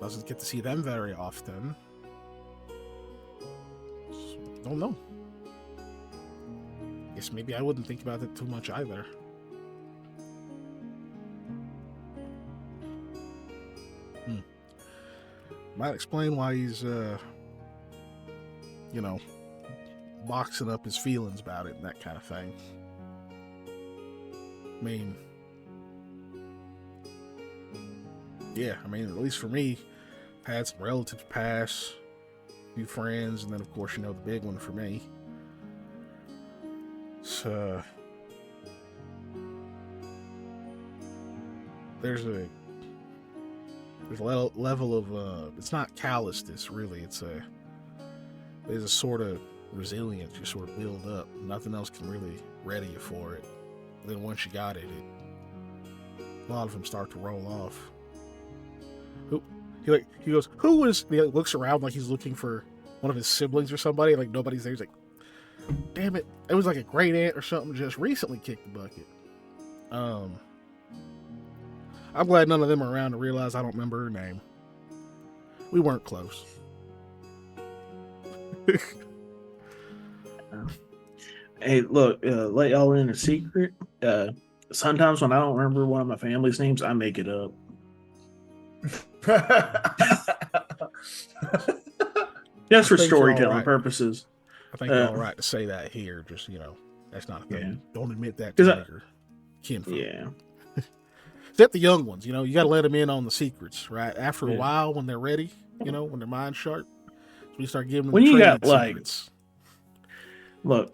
doesn't get to see them very often. So, don't know. Guess maybe I wouldn't think about it too much either. Might explain why he's, boxing up his feelings about it and that kind of thing. I mean, at least for me, I had some relatives pass, a few friends, and then of course, the big one for me. So, there's a level of, it's not callousness, really, there's a sort of resilience you sort of build up. Nothing else can really ready you for it. And then once you got it, a lot of them start to roll off. He goes, who was? He looks around like he's looking for one of his siblings or somebody. Like nobody's there. He's like, damn it! It was like a great aunt or something just recently kicked the bucket. I'm glad none of them are around to realize I don't remember her name. We weren't close.
Hey, look, let y'all in a secret. Sometimes when I don't remember one of my family's names, I make it up. Just for storytelling purposes.
I think you're all right to say that here. Just, that's not a thing.
Yeah.
Don't admit that to your kinfolk.
Yeah.
Except the young ones, you got to let them in on the secrets, right? After a while, when they're ready, when their mind's sharp, so we start giving them
when you got
secrets.
Look,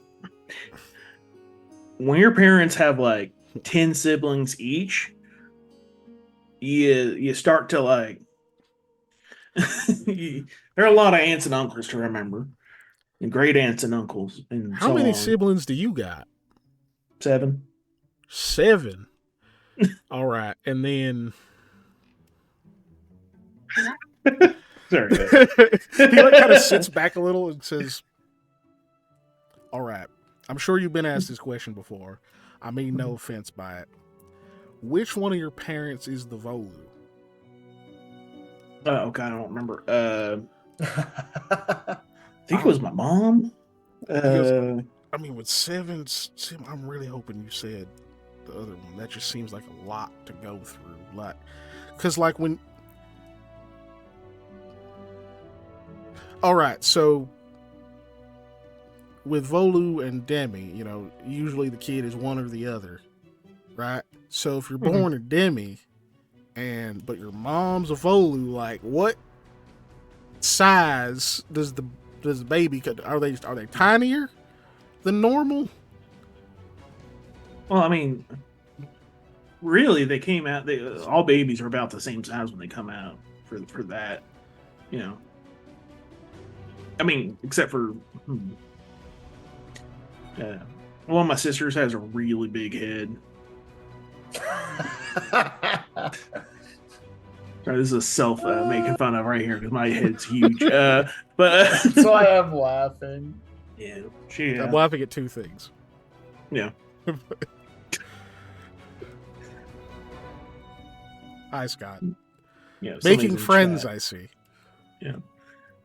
when your parents have like 10 siblings each, you start to like there are a lot of aunts and uncles to remember, and great aunts and uncles, and
How
so
many
on.
siblings do you got?
7.
7. All right, and then
Sorry.
he like kind of sits back a little and says, "All right, I'm sure you've been asked this question before. I mean, no offense by it. Which one of your parents is the Volu?"
Oh God, I don't remember. I think it
Um,
was my mom.
he goes,
Uh,
I mean, with 7, I'm really hoping you said the other one. That just seems like a lot to go through. Like, because like when, all right, so with Volu and Demi, usually the kid is one or the other, right? So if you're
Mhm.
born a Demi, but your mom's a Volu, like what size does the baby? Are they tinier than normal?
well, I mean, really, they came out. They all babies are about the same size when they come out for that. You know, I mean, except for uh, one of my sisters has a really big head. Sorry, this is a self making fun of right here because my head's huge. But
So I am laughing.
yeah,
I'm laughing at two things.
yeah.
Hi, Scott.
Yeah,
Making friends, I see.
Yeah.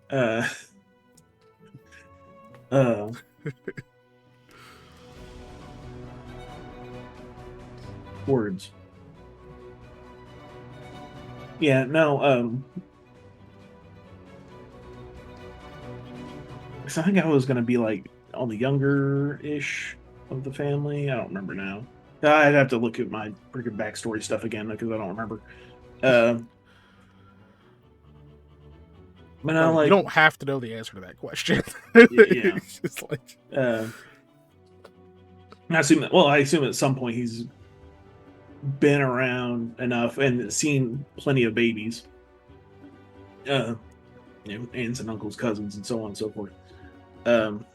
Uh, uh, words. Yeah, no, so I think I was gonna be like on the younger ish of the family. I don't remember now. I'd have to look at my freaking backstory stuff again because I don't remember. Uh, but I
You
like,
don't have to know the answer to that question.
yeah.
It's like,
Uh, I assume at some point he's been around enough and seen plenty of babies. Uh, aunts and uncles, cousins, and so on and so forth. Um,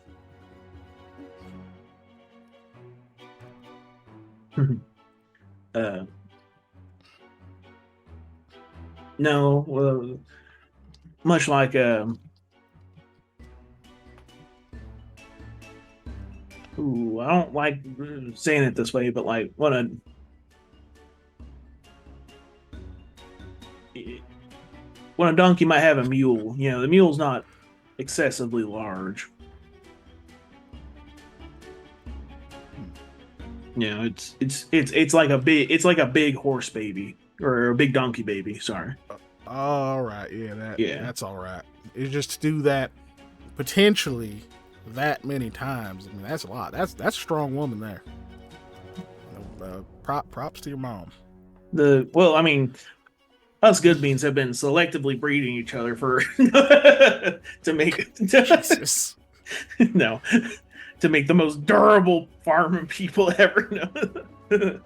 uh, no, well, much like ooh, I don't like saying it this way, but like when a donkey might have a mule, the mule's not excessively large. It's like a big horse baby or a big donkey baby. Sorry.
all right, yeah,
Yeah.
that's all right. It's just to do that potentially that many times. I mean, that's a lot. That's a strong woman there. Props to your mom.
I mean, us good beans have been selectively breeding each other for to make
Jesus.
no to make the most durable farming people ever know.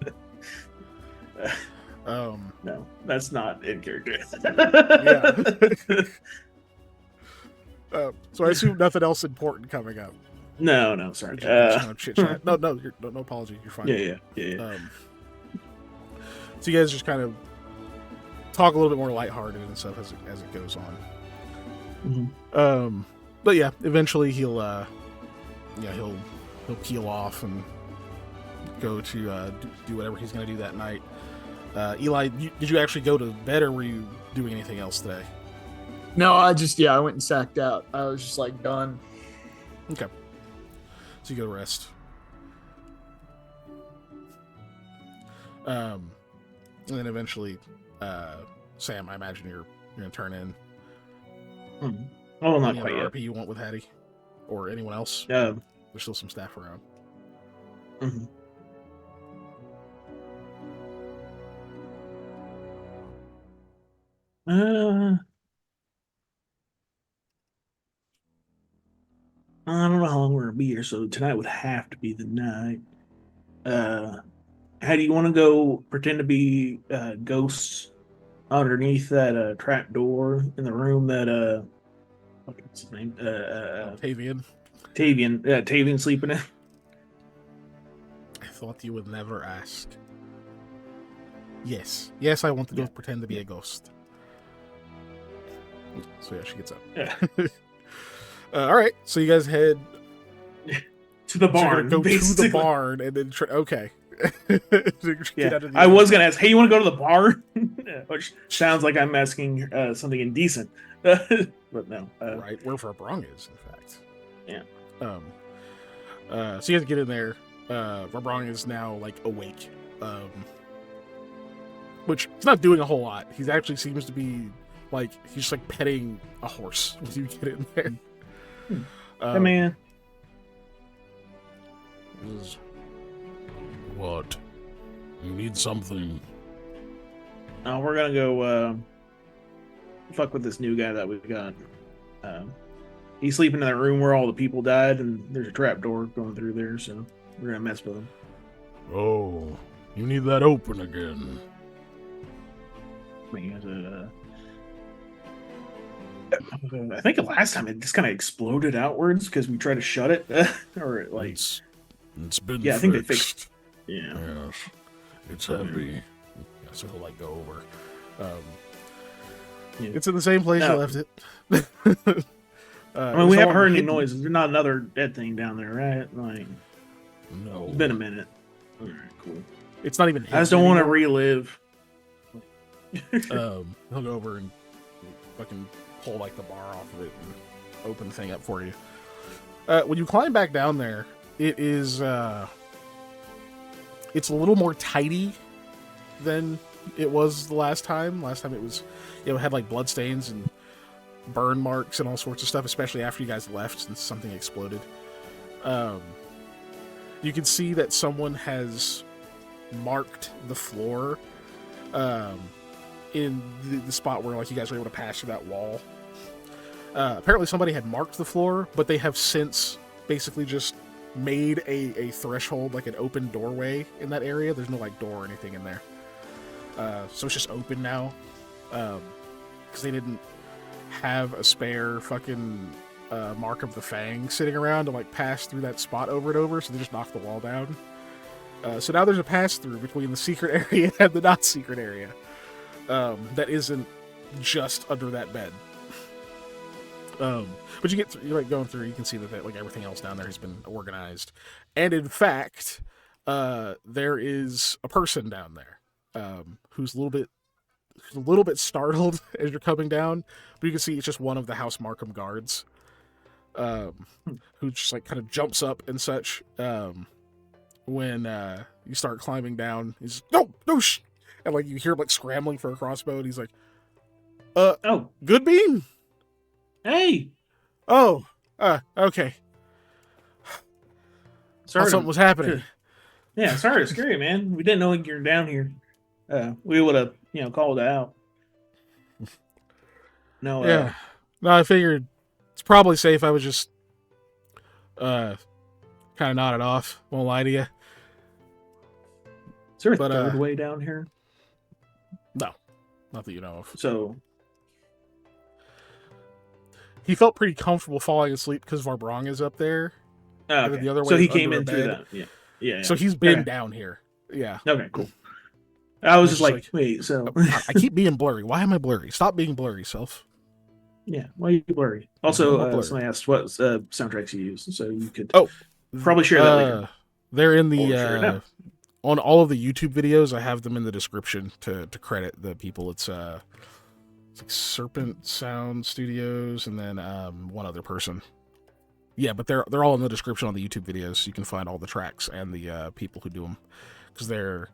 No, that's not in character.
Yeah. So I assume nothing else important coming up.
No, sorry.
No chit chat. No, no apology. You're fine.
Yeah.
So you guys just kind of talk a little bit more lighthearted and stuff as it goes on.
Mm-hmm.
But yeah, eventually he'll peel off and go to do whatever he's going to do that night. Eli, did you actually go to bed, or were you doing anything else today?
No, I went and sacked out. I was just like done.
Okay. So you go rest. And then eventually, Sam, I imagine you're gonna turn in.
Oh, not
any
quite
other
yet.
RP you want with Hattie, or anyone else? There's still some staff around.
Mm-hmm. I don't know how long we're gonna be here, so tonight would have to be the night. How do you want to go pretend to be ghosts underneath that trap door in the room that what's his name?
Tavian,
Tavian sleeping in?
I thought you would never ask. Yes, I want to go pretend to be a ghost. So yeah, she gets up.
Yeah.
All right, so you guys head
To the
so you're
barn.
gonna go
basically.
to the barn and then okay.
Yeah. I was gonna ask, hey, you want to go to the barn? Which sounds like I'm asking something indecent, but no.
Right where Verbrung is, in fact.
Yeah.
So you guys get in there. Verbrung is now like awake. Which he's not doing a whole lot. He actually seems to be like he's just like petting a horse when you get in there.
Hey, man.
What? You need something.
We're gonna go fuck with this new guy that we got. He's sleeping in that room where all the people died, and there's a trap door going through there, so we're gonna mess with him.
Oh, you need that open again.
I think the last time it just kind of exploded outwards because we tried to shut it, or like
It's been
I think they fixed. Yeah,
Yes, it's heavy. Yeah, so he'll like go over.
Yeah.
It's in the same place you
No.
left it.
I mean, we haven't heard any noise. There's not another dead thing down there, right? Like,
No,
it's been a minute. All right, cool.
it's not even.
I just don't want to relive.
He'll go over and fucking pull like the bar off of it and open the thing up for you. When you climb back down there, it is it's a little more tidy than it was the last time. Last time it was, it had like blood stains and burn marks and all sorts of stuff, especially after you guys left since something exploded. You can see that someone has marked the floor in the spot where like you guys were able to pass through that wall. Apparently somebody had marked the floor, but they have since basically just made a threshold, like an open doorway in that area. There's no like door or anything in there. So it's just open now. Because they didn't have a spare fucking Mark of the Fang sitting around to like pass through that spot over and over, so they just knocked the wall down. So now there's a pass through between the secret area and the not secret area. That isn't just under that bed. But you get through, you're like going through, you can see that like everything else down there has been organized. And in fact, there is a person down there who's a little bit startled as you're coming down, but you can see it's just one of the House Markham guards, who just like kind of jumps up and such. When you start climbing down, he's no, and like you hear him like scrambling for a crossbow, and he's like,
Oh,
good bean.
hey,
Oh, okay.
sorry,
Thought something was happening.
Yeah, sorry to scare you, man. We didn't know you're down here. We would have, called out. No,
Yeah. No, I figured it's probably safe. I was just kind of nodded off. Won't lie to you.
Is there a
but,
third way down here?
No, not that you know of.
So,
He felt pretty comfortable falling asleep because Varbrong is up there. And then the other way
so he
is
came
under a
in through
bed.
that. Yeah.
So he's been
Okay.
down here. Yeah.
Okay, cool. I was
It's
just
just
like, wait, so
I keep being blurry. Why am I blurry? Stop being blurry, self.
yeah, why are you blurry?
I'm
Also,
not blurry.
somebody asked what soundtracks you use, so you could
Oh,
probably share that later.
They're in the
Or share it now.
on all of the YouTube videos. I have them in the description to credit the people. It's like Serpent Sound Studios and then one other person. Yeah, but they're all in the description on the YouTube videos. You can find all the tracks and the people who do them because they're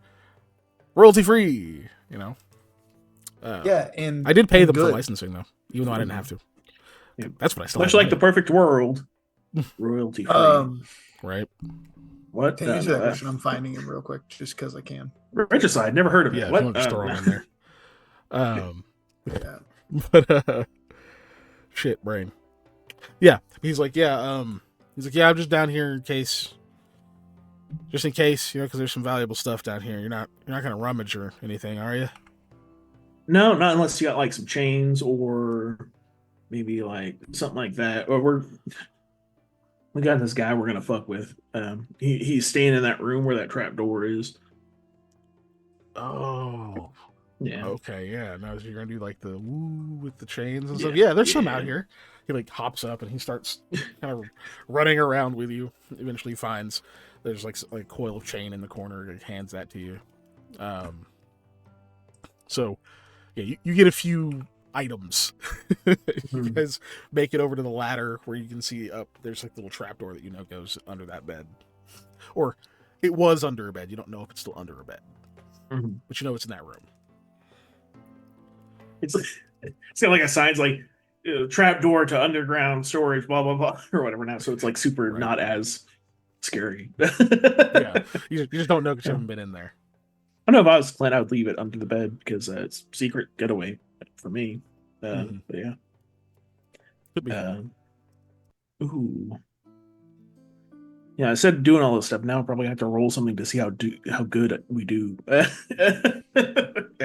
royalty free.
Yeah, and
I did pay
and
them for
good.
licensing though, even though I didn't have to.
Yeah.
That's what I still
Much
had
like
to
the perfect world, royalty free.
pay, right?
What?
To answer that question, I'm finding him real quick just because I can.
Regicide, never heard of it.
Yeah, if
What?
you want to just throw them in there.
Yeah.
But shit, brain. Yeah, he's like, yeah, I'm just down here in case Just in case, because there's some valuable stuff down here. You're not gonna rummage or anything, are you?
No, not unless you got like some chains or maybe like something like that. Or we got this guy we're gonna fuck with. He's staying in that room where that trap door is.
Oh,
Yeah,
okay, yeah. Now you're gonna do like the woo with the chains and stuff.
yeah,
Yeah, there's some out
yeah.
here. He like hops up and he starts kind of running around with you. Eventually finds there's like a coil of chain in the corner. He hands that to you. Um, so yeah, you get a few items. You
Mhm.
guys make it over to the ladder where you can see up. There's like the little trapdoor that goes under that bed, or it was under a bed. You don't know if it's still under a bed,
Mhm.
but you know it's in that room.
It's it's got like a signs like trap door to underground storage, blah blah blah, or whatever now. So it's like super
Right.
not as scary.
Yeah, you just don't know because you
Yeah.
haven't been in there.
I know if I was Clint, I would leave it under the bed because it's secret getaway for me.
Mm-hmm.
But yeah.
Could be fun.
Ooh. Yeah, I said doing all this stuff. Now I probably have to roll something to see how good we do at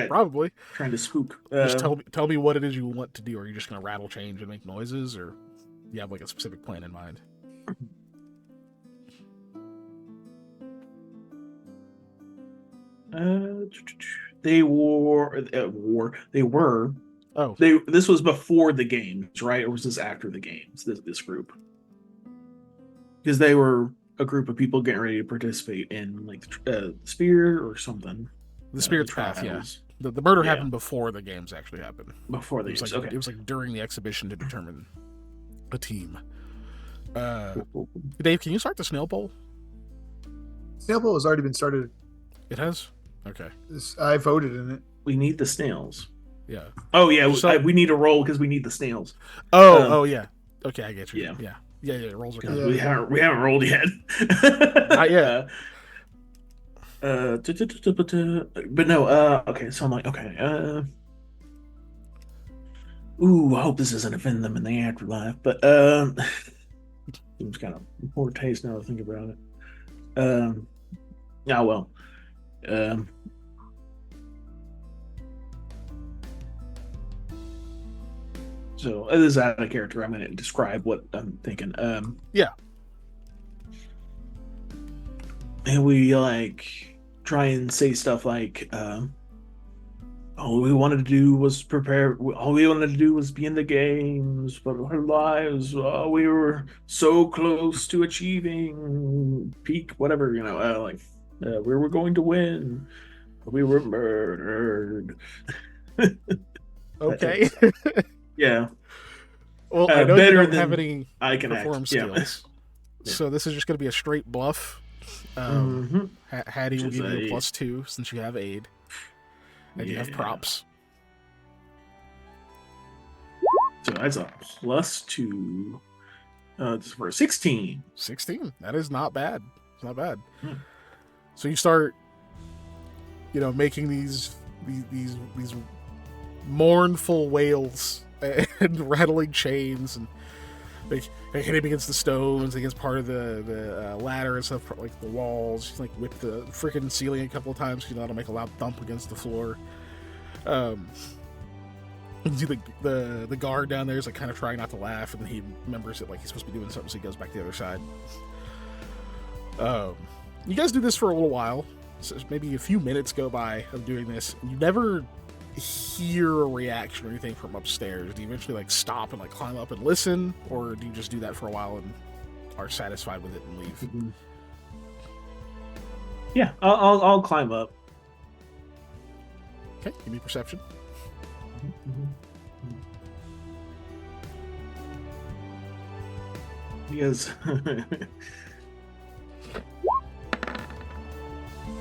Probably.
trying to spook.
Just tell me what it is you want to do. Are you just gonna rattle, change, and make noises, or you have like a specific plan in mind?
They were they were
Oh,
this was before the games, right? Or was this after the games? This group, because they were a group of people getting ready to participate in like the spear or something.
the
The
Spirit's Path. Yeah,
trials.
the murder
Yeah,
happened before the games actually happened.
before the games. Okay.
It was like during the exhibition to determine a team.
Cool, cool, cool.
Dave, can you start the snail bowl?
Snail Bowl has already been started.
It has. Okay.
I voted in it.
We need the snails.
Yeah.
Oh yeah,
So-
we need a roll because we need the snails.
Oh yeah. Okay, I get you.
Yeah.
Yeah. Rolls are
Because
coming.
Yeah.
we haven't rolled yet.
Not yet.
But no. Okay, so I'm like, okay. Ooh, I hope this doesn't offend them in the afterlife. But seems kind of poor taste now that I think about it. Yeah, well. So this is out of character. I'm going to describe what I'm thinking.
Yeah.
And we like try and say stuff like, all we wanted to do was prepare. All we wanted to do was be in the games, but our lives, we were so close to achieving peak, whatever, we were going to win, but we were murdered.
Okay.
Yeah,
Well, I know you
better
don't
than
have any
I can
perform
act. Yeah.
skills,
Yeah.
so this is just going to be a straight bluff.
Mhm.
Hattie will
Just
give you
a-
a +2 since you have aid, and you have
Yeah.
props.
So that's a +2. For 16.
16. That is not bad. It's not bad.
Hmm.
So you start, making these mournful wails and rattling chains and like hitting against the stones, against part of the ladder and stuff, like the walls. You like whip the freaking ceiling a couple of times. That'll make a loud thump against the floor. You see the guard down there is like kind of trying not to laugh, and he remembers that like he's supposed to be doing something, so he goes back to the other side. You guys do this for a little while. So maybe a few minutes go by of doing this. And you never hear a reaction or anything from upstairs. Do you eventually like stop and like climb up and listen, or do you just do that for a while and are satisfied with it and leave?
Mhm. Yeah, I'll climb up.
Okay, give me perception.
Because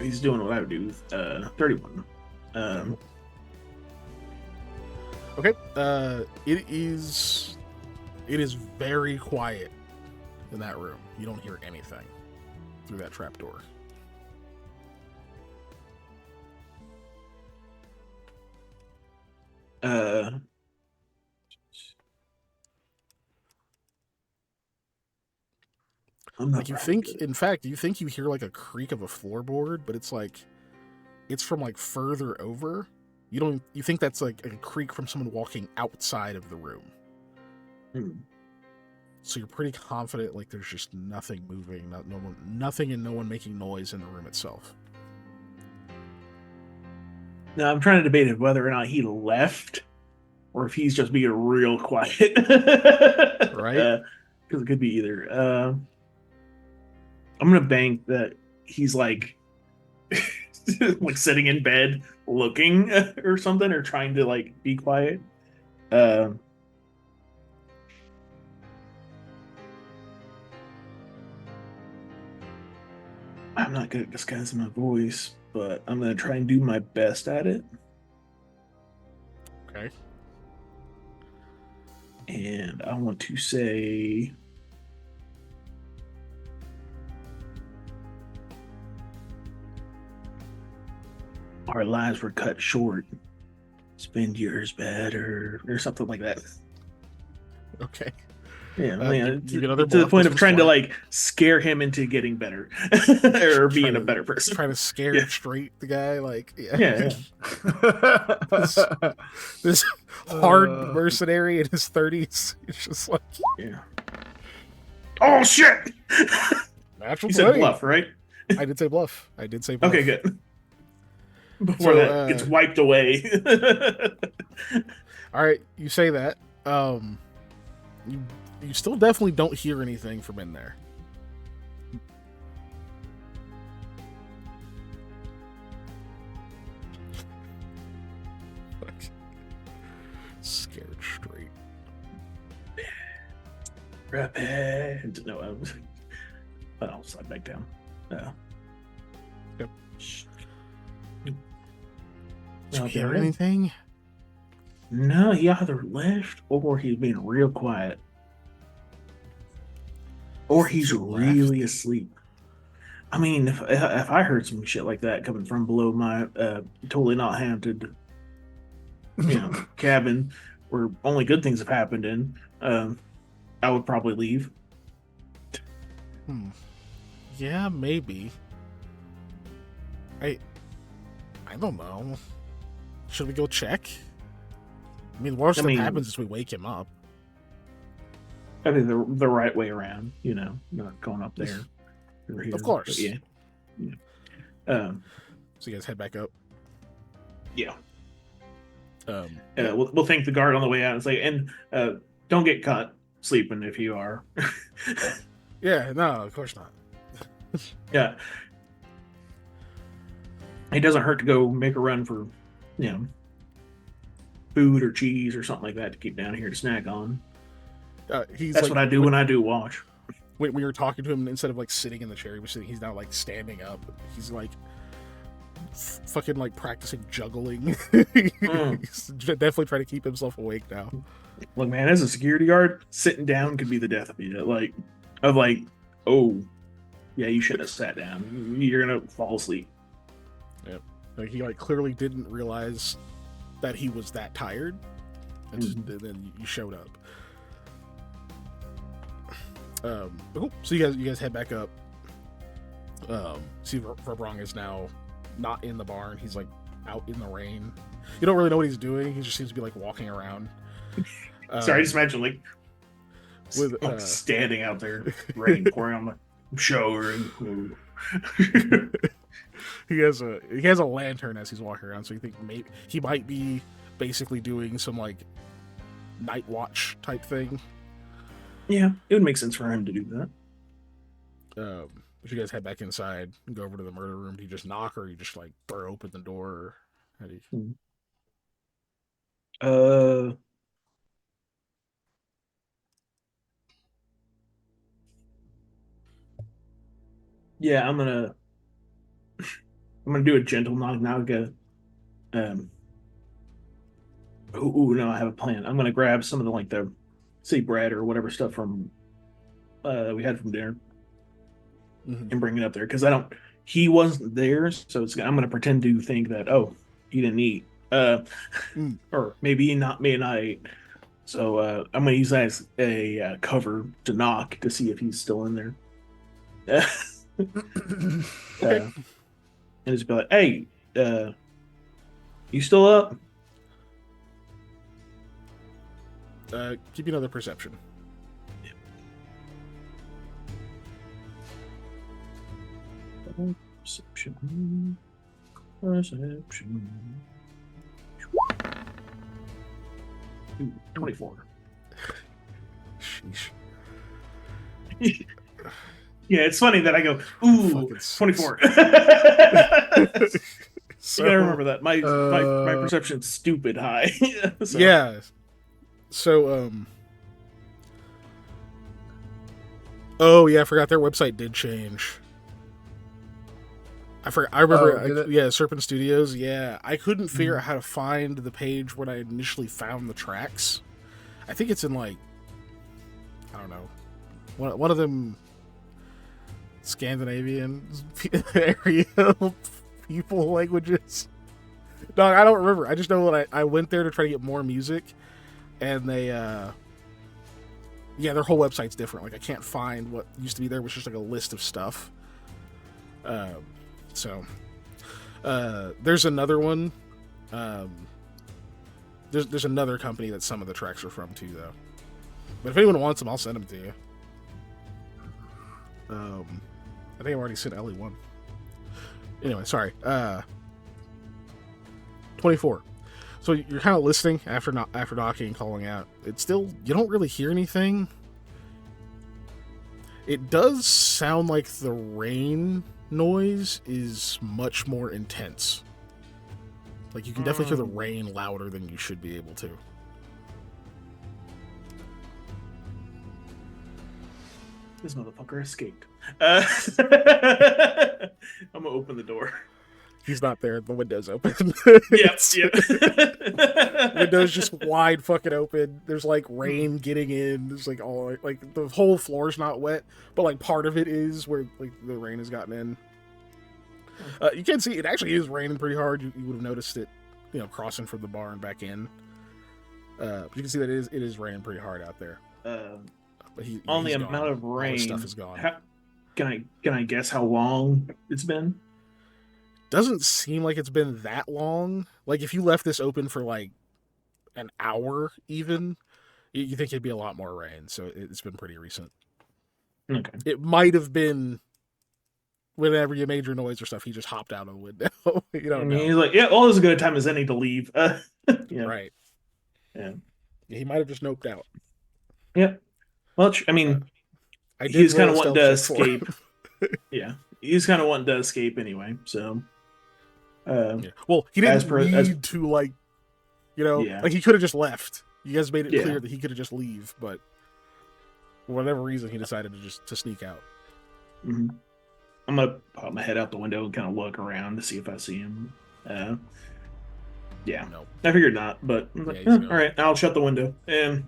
he's doing what I would do. 31.
Okay. It is very quiet in that room. You don't hear anything through that trapdoor.
I'm not
Like you
very
think,
good.
in fact, you think you hear like a creak of a floorboard, but it's like it's from like further over. You think that's like a creak from someone walking outside of the room.
Hmm.
So you're pretty confident like there's just nothing moving, nothing and no one making noise in the room itself.
Now I'm trying to debate whether or not he left or if he's just being real quiet.
Right?
Because it could be either. I'm gonna bank that he's like like sitting in bed looking or something or trying to like be quiet. Um I'm not good at disguising my voice, but I'm gonna try and do my best at it.
Okay.
And I want to say our lives were cut short. Spend yours better, or something like that.
Okay.
Yeah,
Give you another
to the
bluff.
point
This
of
was
trying to
fun.
like scare him into getting better or being a better person.
Trying to scare
Yeah.
straight the guy, like
Yeah,
this hard mercenary in his 30s. It's just like
yeah. Oh shit!
natural
You said
20.
bluff, right?
I did say bluff.
Okay, good. Before
So,
that gets wiped away.
All right, you say that. You still definitely don't hear anything from in there. Scared straight.
Rapid. No, I'll slide back down.
Yep. Did you
Okay.
hear anything?
No, he either left or he's being real quiet. Or he's
He
really
left?
asleep. I mean, if I heard some shit like that coming from below my totally not haunted, cabin where only good things have happened in, I would probably leave.
Yeah, maybe. I don't know. Should we go check? I mean, the worst that happens is we wake him up.
I think the right way around, not going up there. Or here,
Of course.
yeah.
So you guys head back up.
Yeah. We'll thank the guard on the way out and say, and don't get caught sleeping if you are.
Yeah, no, of course not.
Yeah. It doesn't hurt to go make a run for, food or cheese or something like that to keep down here to snack on. That's what I do when I do watch.
When we were talking to him, instead of like sitting in the chair he was sitting, he's now like standing up. He's like fucking like practicing juggling. He's definitely trying to keep himself awake now.
Look, man, as a security guard, sitting down could be the death of you. Oh, yeah, you shouldn't have sat down. You're gonna fall asleep.
Yep. Like he like clearly didn't realize that he was that tired, and then you showed up. Cool. So you guys head back up. See, Verbrong is now not in the barn. He's like out in the rain. You don't really know what he's doing. He just seems to be like walking around.
Sorry, I just imagine like
with
standing out there, rain pouring on my shower.
He has a lantern as he's walking around, so you think maybe he might be basically doing some like night watch type thing.
Yeah, it would make sense for him to do that.
If you guys head back inside and go over to the murder room, do you just knock or you just like throw open the door? Or how do you...
Yeah, I'm gonna do a gentle knock. No, I have a plan. I'm gonna grab some of the say bread or whatever stuff from we had from dinner and bring it up there because he wasn't there, so I'm gonna pretend to think that he didn't eat or maybe not ate. So I'm gonna use that as a cover to knock to see if he's still in there.
Okay.
And just be like, "Hey, you still up?"
Give me another perception.
Perception. 24.
Sheesh.
Yeah, it's funny that I go, ooh,
Fucking
24.
So,
You gotta remember that. My perception's stupid high. So,
yeah. So, oh yeah, I forgot their website did change. I remember.
Oh, did it?
Yeah, Serpent Studios. Yeah, I couldn't figure out how to find the page when I initially found the tracks. I think it's in like, I don't know, one of them Scandinavian area people languages. No, I don't remember. I just know that I went there to try to get more music, and they, yeah, their whole website's different. Like I can't find what used to be there, which was just like a list of stuff. So, there's another one. There's another company that some of the tracks are from too, though. But if anyone wants them, I'll send them to you. I think I've already sent Ellie one. Anyway, sorry. 24. So you're kind of listening after knocking and calling out. It's still, you don't really hear anything. It does sound like the rain noise is much more intense. Like you can definitely hear the rain louder than you should be able to.
this motherfucker escaped. I'm gonna open the door.
He's not there. The window's open.
Yep.
Window's just wide fucking open. There's like rain getting in. There's like all like the whole floor's not wet, but like part of it is where like the rain has gotten in. You can see it actually is raining pretty hard. You would have noticed it, you know, crossing from the bar and back in. But you can see that it is raining pretty hard out there. But
On the
he's
amount
gone.
of
All
rain,
his stuff is gone.
can I guess how long it's been?
Doesn't seem like it's been that long. Like if you left this open for like an hour, even, you think it'd be a lot more rain. So it's been pretty recent.
Okay.
It might have been whenever you made your noise or stuff. He just hopped out of the window. You don't know.
He's like, yeah, well, as good a time as any to leave. Yeah.
Right.
Yeah.
He might have just noped out.
Yeah. Well, I mean,
I did
he's kind of
roll a
wanting to
stealth check for
escape. Yeah. He's kind of wanting to escape anyway. So.
Yeah. Well, he didn't need to, like, you know,
Yeah.
like he could have just left. You guys made it
Yeah.
clear that he could have just leave, but for whatever reason, he decided to sneak out.
Mm-hmm. I'm gonna pop my head out the window and kind of look around to see if I see him. Yeah,
Nope.
I figured not, but I'm like,
Yeah, he's gone.
all right, I'll shut the window. And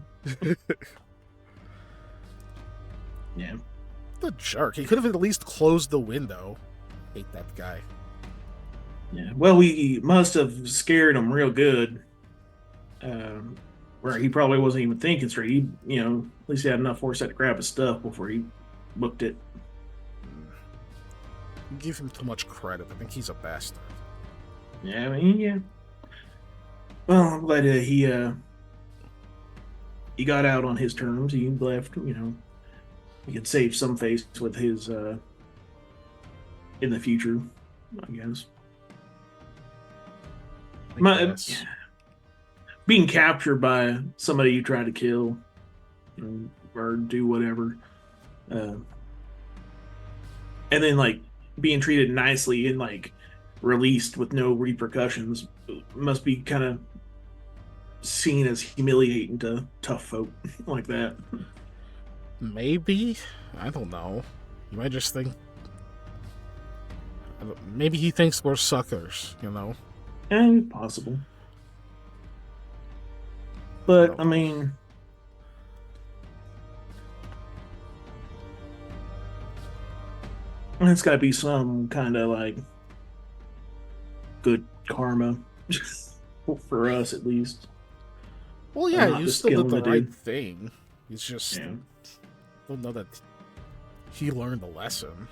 yeah,
The jerk. He could have at least closed the window. Hate that guy.
yeah. Well, we must have scared him real good. Where he probably wasn't even thinking straight. He, you know, at least he had enough foresight to grab his stuff before he booked it.
You give him too much credit. I think he's a bastard.
Yeah, I mean, yeah. Well, I'm glad he got out on his terms. He left, you know. He could save some face with his in the future, I guess.
Yes.
Being captured by somebody you try to kill, you know, or do whatever, and then like being treated nicely and like released with no repercussions must be kind of seen as humiliating to tough folk like that.
Maybe. I don't know. You might just think. Maybe he thinks we're suckers, you know?
Possible. But, I mean... it's gotta be some kind of, like, good karma. For us, at least.
Well, yeah,
not
you
the
still did
skill
the
of the
right
dude.
thing. It's just...
Yeah.
Don't know that... he learned a lesson.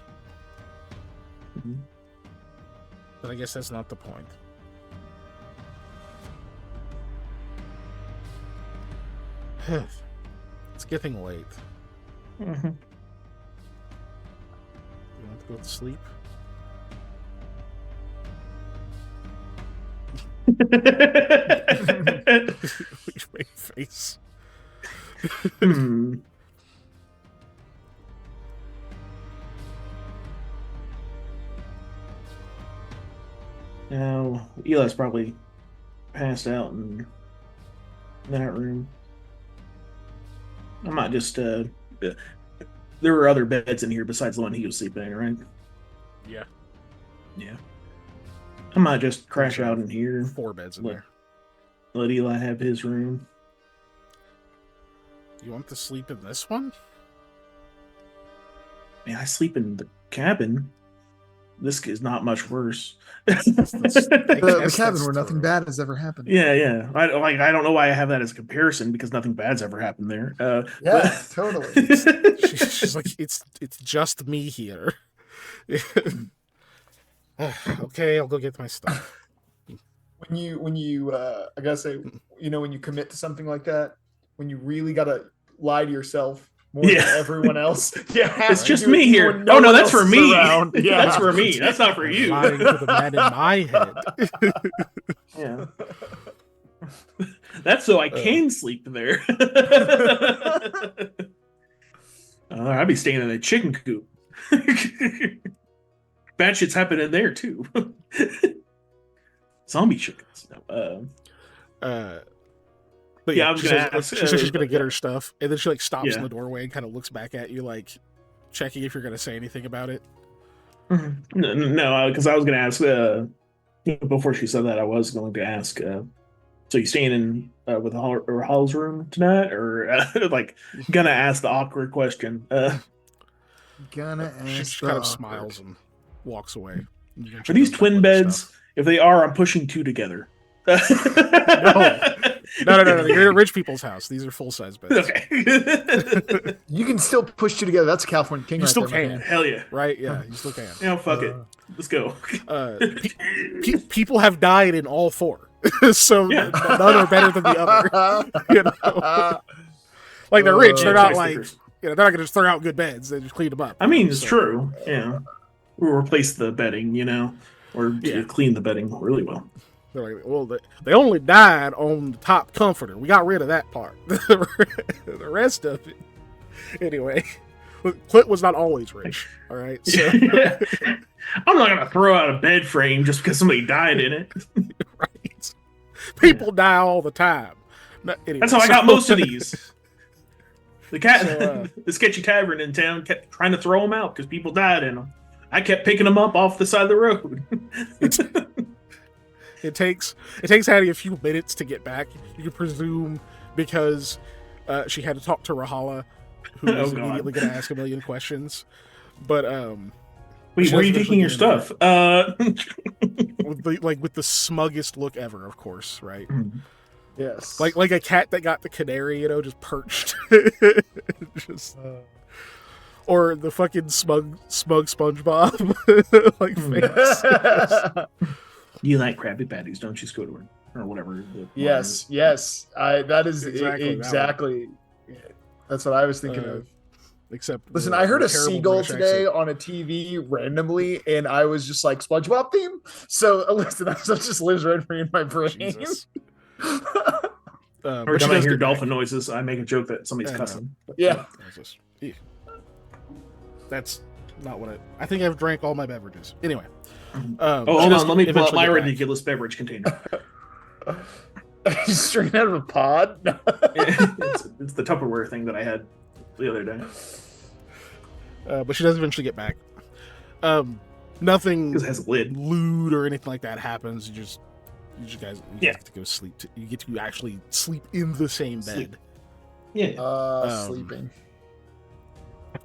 Mhm.
But I guess that's not the point. It's getting late.
Mm-hmm.
You want to go to sleep? Which make face.
Hmm. Now, Eli's probably passed out in that room. I might just there were other beds in here besides the one he was sleeping in, right?
Yeah.
Yeah. I might just crash out in here.
4 beds in there.
Let Eli have his room.
You want to sleep in this one?
Man, I sleep in the cabin. This is not much worse.
The cabin where nothing bad has ever happened.
Yeah. I don't know why I have that as a comparison because nothing bad's ever happened there.
Yeah, totally.
She's like, it's just me here. Okay, I'll go get my stuff.
When you I gotta say, when you commit to something like that, when you really gotta lie to yourself more than everyone else. Yeah,
it's just me here. Oh no, that's for me.
Yeah,
that's for me. That's not for you.
Lying to the man in my
Yeah.
head.
That's so I can sleep there. I'd be staying in a chicken coop. Bad shit's happening there too. Zombie chickens.
But
yeah, I was
she
gonna
says,
ask,
she says she's gonna get her stuff, and then she like stops
Yeah.
in the doorway and kind of looks back at you, like checking if you're gonna say anything about it.
No, because I was gonna ask before she said that. I was going to ask. So you staying in with Hall's room tonight, or like gonna ask the awkward question?
Gonna
She
ask.
kind of smiles and walks away.
Are these twin beds? If they are, I'm pushing 2 together.
No. You're at rich people's house. These are full size beds.
Okay.
You can still push 2 together. That's a California king.
You
right
still
there, my
can.
man.
Hell yeah.
Right? Yeah, you still can.
Fuck it. Let's go.
People have died in all 4, so
Yeah.
none are better than the other. You know? Like they're rich. They're not like they're not gonna just throw out good beds. They just clean them up.
I mean, it's true. Yeah. We'll replace the bedding, or
Yeah.
clean the bedding really well.
They're like, well, they only died on the top comforter. We got rid of that part. The rest of it, anyway. Clint was not always rich. All right, so
I'm not gonna throw out a bed frame just because somebody died in it.
right. People die all the time. Anyway,
That's how I got most of these. The
So,
the sketchy tavern in town kept trying to throw them out because people died in them. I kept picking them up off the side of the road.
It takes Hattie a few minutes to get back. You can presume because she had to talk to Rahala, who was immediately going to ask a million questions. But
wait, where are you taking your stuff?
with the smuggest look ever, of course, right?
Yes.
Like a cat that got the canary, just perched. Just or the fucking smug SpongeBob face.
You like Krabby Patties, don't you, Squidward? Or whatever.
Yes. That is
Exactly
that's what I was thinking of.
Except,
listen, I heard a
terrible
seagull
British
today
accent.
on a TV randomly, and I was just like, SpongeBob theme. So listen, that just lives rent free in my brain.
Jesus.
Every time I hear dolphin noises, I make a joke that somebody's cussing.
Yeah.
That's not what I think I've drank all my beverages. Anyway.
Hold on. Let me pull out my ridiculous beverage container.
You straight out of a pod?
it's the Tupperware thing that I had the other day.
But she does eventually get back. Nothing
Because it has a lid.
lewd or anything like that happens. You guys
Yeah.
get to go sleep. You get to actually sleep in the same bed.
Sleep. Yeah.
Sleeping.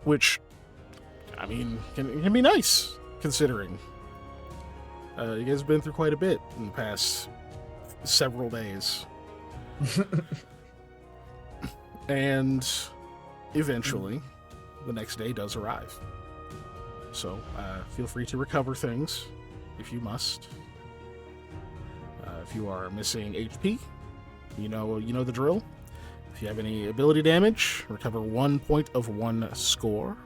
Which, I mean, can be nice, considering you guys have been through quite a bit in the past several days. And eventually, the next day does arrive. So feel free to recover things if you must. If you are missing HP, you know the drill. If you have any ability damage, recover 1 point of 1 score.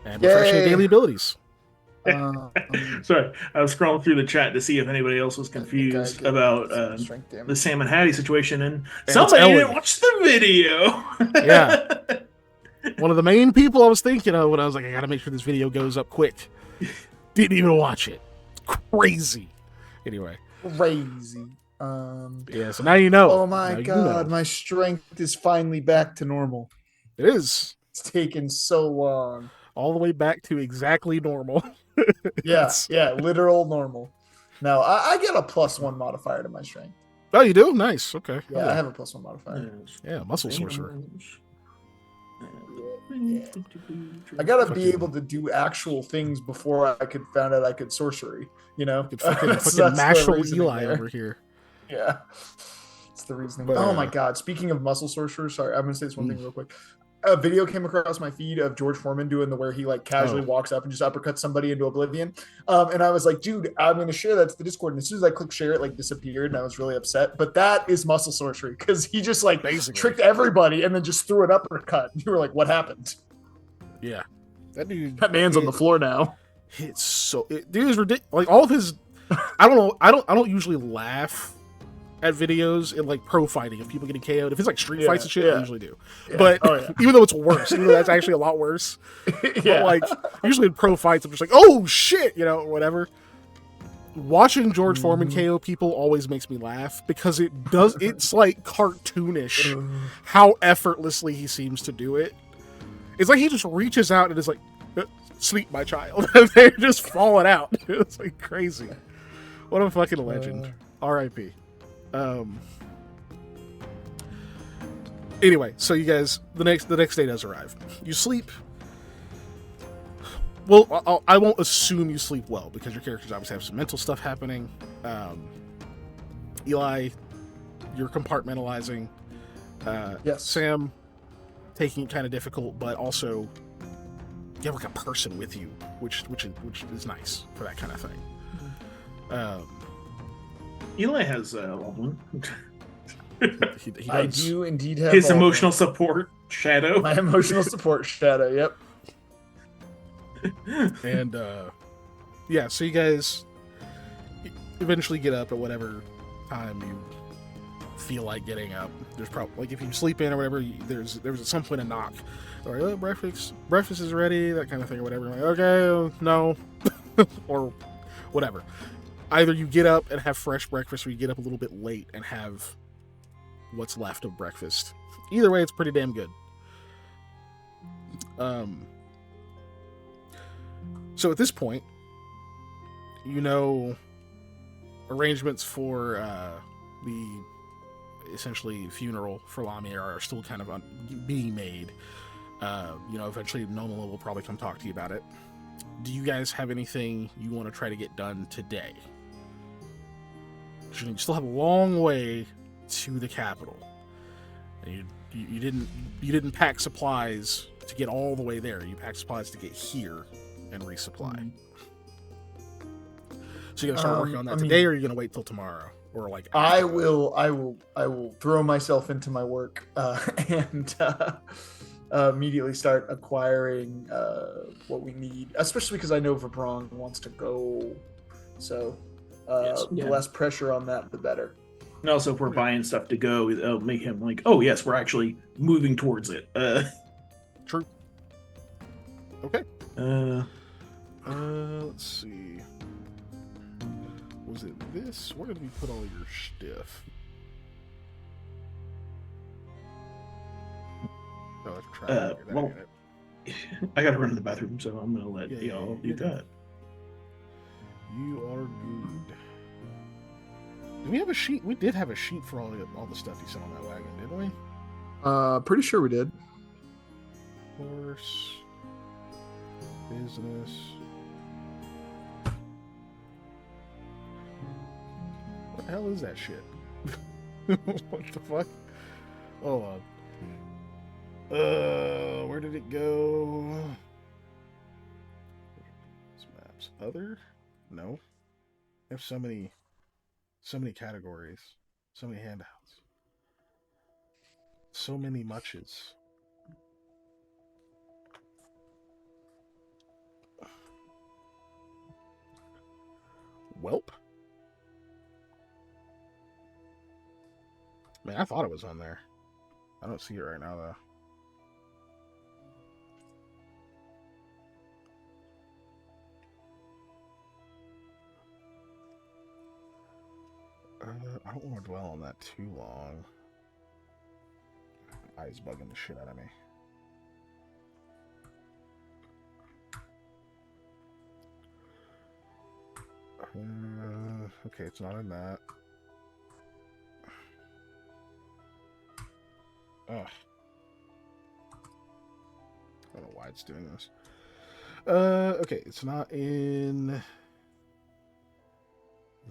And refresh any daily abilities.
Sorry, I was scrolling through the chat to see if anybody else was confused about the Sam and Hattie situation, and somebody didn't watch the video.
Yeah. One of the main people I was thinking of when I was like, I gotta make sure this video goes up quick. Didn't even watch it. Crazy. Anyway.
Crazy.
Yeah, so now you know.
Oh my god, my strength is finally back to normal.
It is.
It's taken so long.
All the way back to exactly normal.
Yeah, literal normal. Now, I get a +1 modifier to my strength.
Oh, you do? Nice. Okay.
Yeah, I have a +1 modifier.
Yeah, muscle sorcerer.
Yeah. I gotta be able to do actual things before I could found out I could sorcery. You know,
fucking Mashal Eli over here.
Yeah, it's the reasoning.
But,
oh my god! Speaking of muscle sorcerer, sorry, I'm gonna say this one thing real quick. A video came across my feed of George Foreman doing the where he like casually walks up and just uppercuts somebody into oblivion. And I was like, dude, I'm going to share that to the Discord. And as soon as I clicked share, it like disappeared and I was really upset. But that is muscle sorcery because he just like basically tricked everybody and then just threw an uppercut. You were like, what happened?
Yeah. That
man's on the floor now.
Dude is ridiculous. Like all of his, I don't know. I don't usually laugh at videos in like pro fighting of people getting KO'd. If it's like street fights and shit, I usually do. Yeah. But even though it's worse, even though that's actually a lot worse. But like usually in pro fights, I'm just like, oh shit, or whatever. Watching George Foreman KO people always makes me laugh because it's like cartoonish how effortlessly he seems to do it. It's like he just reaches out and is like, sleep my child. And they're just falling out. It's like crazy. What a fucking legend. R.I.P. Anyway, so you guys, the next day does arrive. You sleep. Well, I won't assume you sleep well because your characters obviously have some mental stuff happening. Eli, you're compartmentalizing.
Yes.
Sam, taking it kind of difficult, but also you have like a person with you, which is nice for that kind of thing.
Eli has a one.
He
I do indeed have
his emotional support shadow.
My emotional support shadow. Yep.
And so you guys eventually get up at whatever time you feel like getting up. There's probably like if you sleep in or whatever, there's at some point a knock. Or oh, breakfast is ready, that kind of thing or whatever. Like, okay, no, or whatever. Either you get up and have fresh breakfast, or you get up a little bit late and have what's left of breakfast. Either way, it's pretty damn good. So at this point, arrangements for the essentially funeral for Lamia are still kind of being made. Eventually Nolan will probably come talk to you about it. Do you guys have anything you want to try to get done today? You still have a long way to the capital, and you didn't pack supplies to get all the way there. You packed supplies to get here and resupply. So you gonna start working on that today, or are you gonna wait till tomorrow, or like?
I will throw myself into my work and immediately start acquiring what we need, especially because I know Verbrong wants to go, so. The less pressure on that, the better.
And also, if we're buying stuff to go, it'll make him like, oh yes, we're actually moving towards it.
True. Okay. Let's see. Was it this? Where did we put all your stuff? Oh, that's trying.
I gotta run to the bathroom, so I'm gonna let y'all do that.
You are good. Do we have a sheet? We did have a sheet for all the stuff you sent on that wagon, didn't we?
Pretty sure we did.
Horse. Business. What the hell is that shit? What the fuck? Hold on. Where did did it go? Maps. Other? No. I have so many categories, so many handouts, so many muches. Welp. Man, I thought it was on there. I don't see it right now though. I don't want to dwell on that too long. Eyes bugging the shit out of me. Okay, it's not in that. Ugh. I don't know why it's doing this. Okay, it's not in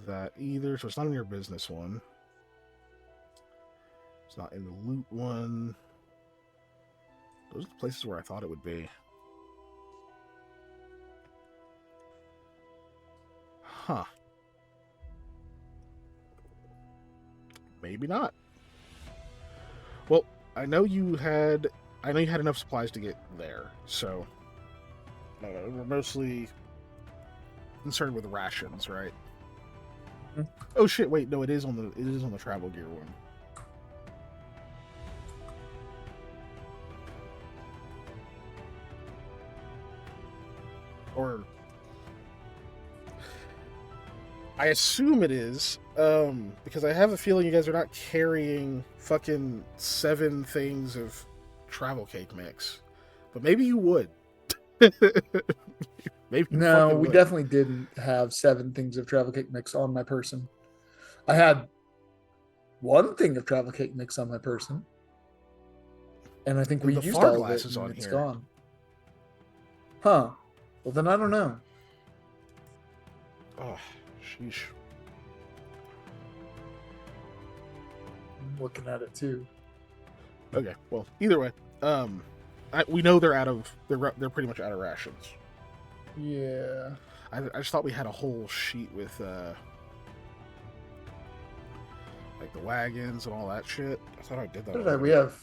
that either, so it's not in your business one. It's not in the loot one. Those are the places where I thought it would be. Huh. Maybe not. Well, I know you had enough supplies to get there, so we're mostly concerned with rations, right?
Mm-hmm.
Oh shit! Wait, no, it is on the travel gear one. Or I assume it is, because I have a feeling you guys are not carrying fucking 7 things of travel cake mix, but maybe you would. Maybe you
No,
fucking
we
would.
definitely didn't have 7 things of travel cake mix on my person. I had 1 thing of travel cake mix on my person, and I think we
The
used
far
all of
glass
it,
is
and
on
it's
here.
gone. Huh. Well, then I don't know.
Oh, sheesh.
I'm looking at it too.
Okay, well, either way, we know they're pretty much out of rations.
Yeah.
I just thought we had a whole sheet with like the wagons and all that shit. I thought I did that.
We have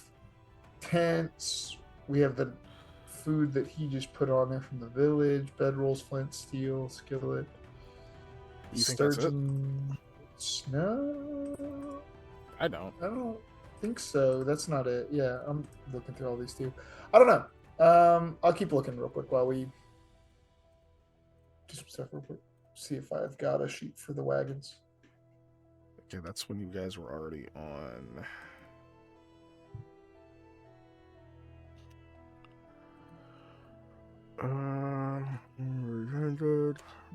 tents. We have the food that he just put on there from the village: bedrolls, flint, steel, skillet.
You think that's it?
No,
I don't.
I don't think so. That's not it. Yeah, I'm looking through all these too. I don't know. I'll keep looking real quick while we just stuff real quick. See if I've got a sheet for the wagons.
Okay, that's when you guys were already on.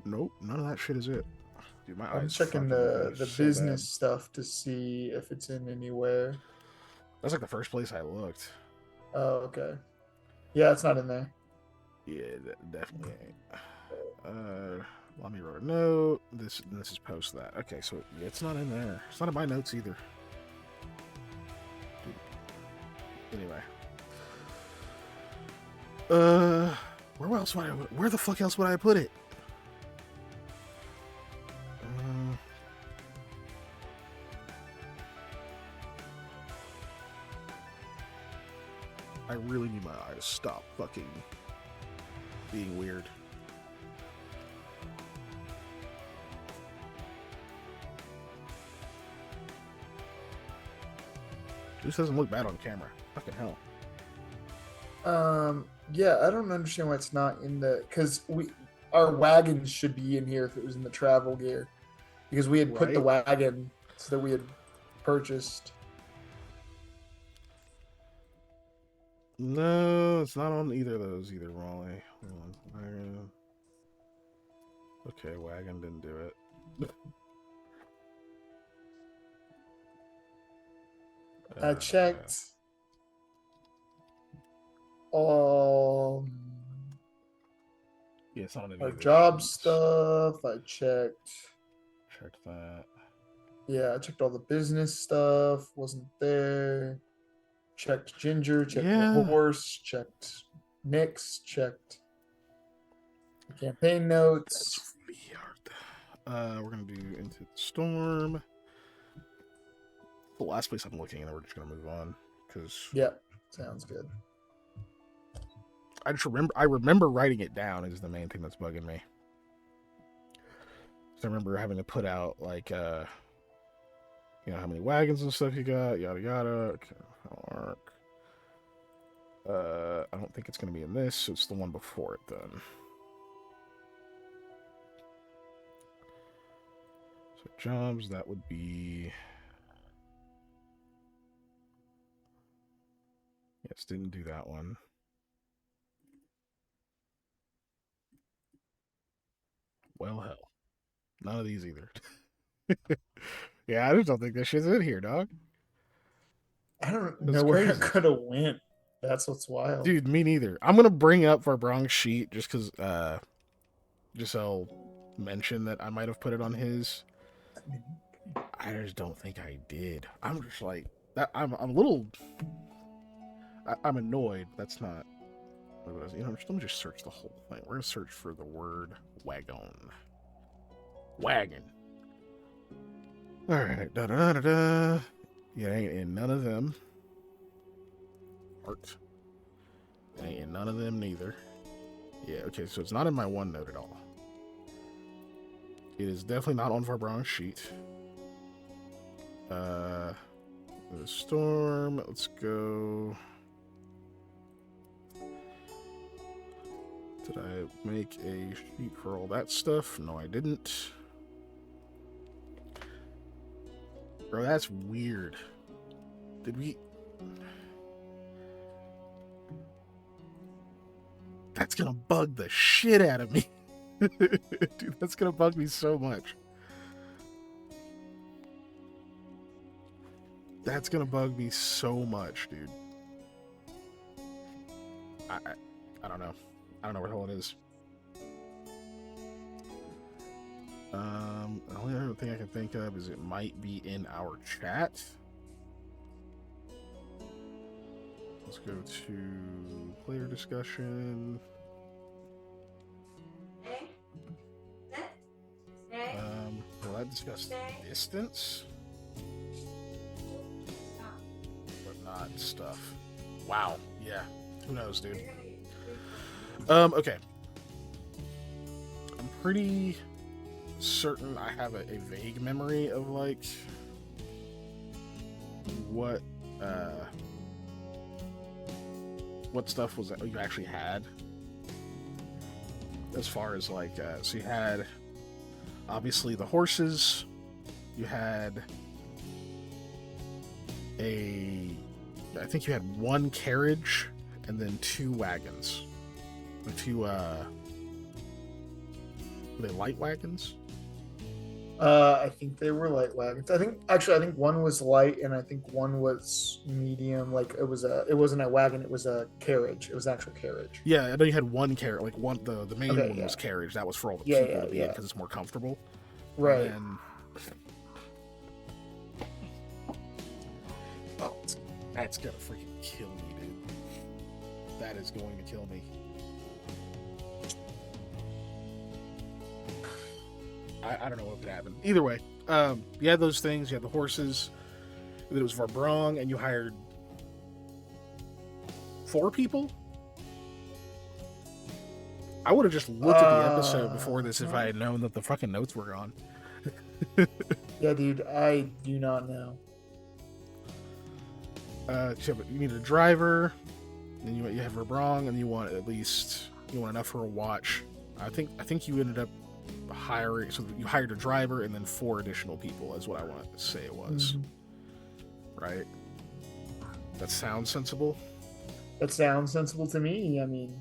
Nope, none of that shit is it. Dude, my
I'm
eyes
checking
fucking
the
so
business
bad.
stuff to see if it's in anywhere.
That's like the first place I looked.
Oh, okay. Yeah, it's not in there.
Yeah, definitely ain't. Let me write a note. This is post that. Okay, so yeah, it's not in there. It's not in my notes either. Dude. Anyway. Where the fuck else would I put it? I really need my eyes to stop fucking being weird. This doesn't look bad on camera. Fucking hell.
Yeah, I don't understand why it's not in because our wagons should be in here if it was in the travel gear, because we had put the wagon that we had purchased.
No, it's not on either of those either, Raleigh. Hold on. Wagon. Okay, wagon didn't do it.
I checked.
Yeah, it's not on
Our
any of the
job
sheets.
stuff. I checked.
Check that.
Yeah, I checked all the business stuff. Wasn't there. Checked Ginger. Checked the horse. Checked Nick's checked. Campaign notes.
We're gonna do Into the Storm. The last place I'm looking, and then we're just gonna move on because
Yep, sounds good.
I remember writing it down is the main thing that's bugging me. So I remember having to put out like how many wagons and stuff you got, yada yada. Okay, arc. I don't think it's gonna be in this, so it's the one before it then. So jobs, that would be. Yes, didn't do that one. Well, hell. None of these either. Yeah, I just don't think this shit's in here, dog.
I don't
That's
know where it
crazy.
could have went. That's what's wild.
Dude, me neither. I'm gonna bring up Varbron's sheet just because, just I'll mention that I might have put it on his. I just don't think I did. I'm just like that. I'm a little. I'm annoyed. That's not. Let me just search the whole thing. We're gonna search for the word wagon. Wagon. All right. Da da da da. Yeah, ain't in none of them. Art. It ain't in none of them neither. Yeah. Okay. So it's not in my OneNote at all. It is definitely not on Varbron's sheet. The storm. Let's go. Did I make a sheet for all that stuff? No, I didn't. Bro, that's weird. Did we... That's gonna bug the shit out of me. Dude, that's gonna bug me so much. That's gonna bug me so much, dude. I don't know. I don't know where the hell it is. The only other thing I can think of is it might be in our chat. Let's go to player discussion. Will I discuss distance? But not stuff. Wow. Yeah. Who knows, dude? Okay. I'm pretty certain I have a vague memory of like what stuff was that you actually had as far as like so you had obviously the horses, you had I think you had one carriage and then two wagons. The two were they light wagons?
I think they were light wagons. I think one was light and I think one was medium. Like it wasn't a wagon, it was a carriage. It was an actual carriage.
Yeah, I know you had one carriage, like one the main one was carriage. That was for all the people to be in because it's more comfortable.
Right.
And oh, that's gonna freaking kill me, dude. That is going to kill me. I don't know what could happen. Either way, you had those things. You had the horses. It was Varbron, and you hired 4 people. I would have just looked at the episode before this if I had known that the fucking notes were gone.
Yeah, dude, I do not know.
You need a driver, and you have Varbron, and you want enough for a watch. I think you ended up hiring, so you hired a driver and then 4 additional people is what I want to say it was. Right? That sounds sensible?
That sounds sensible to me. I mean,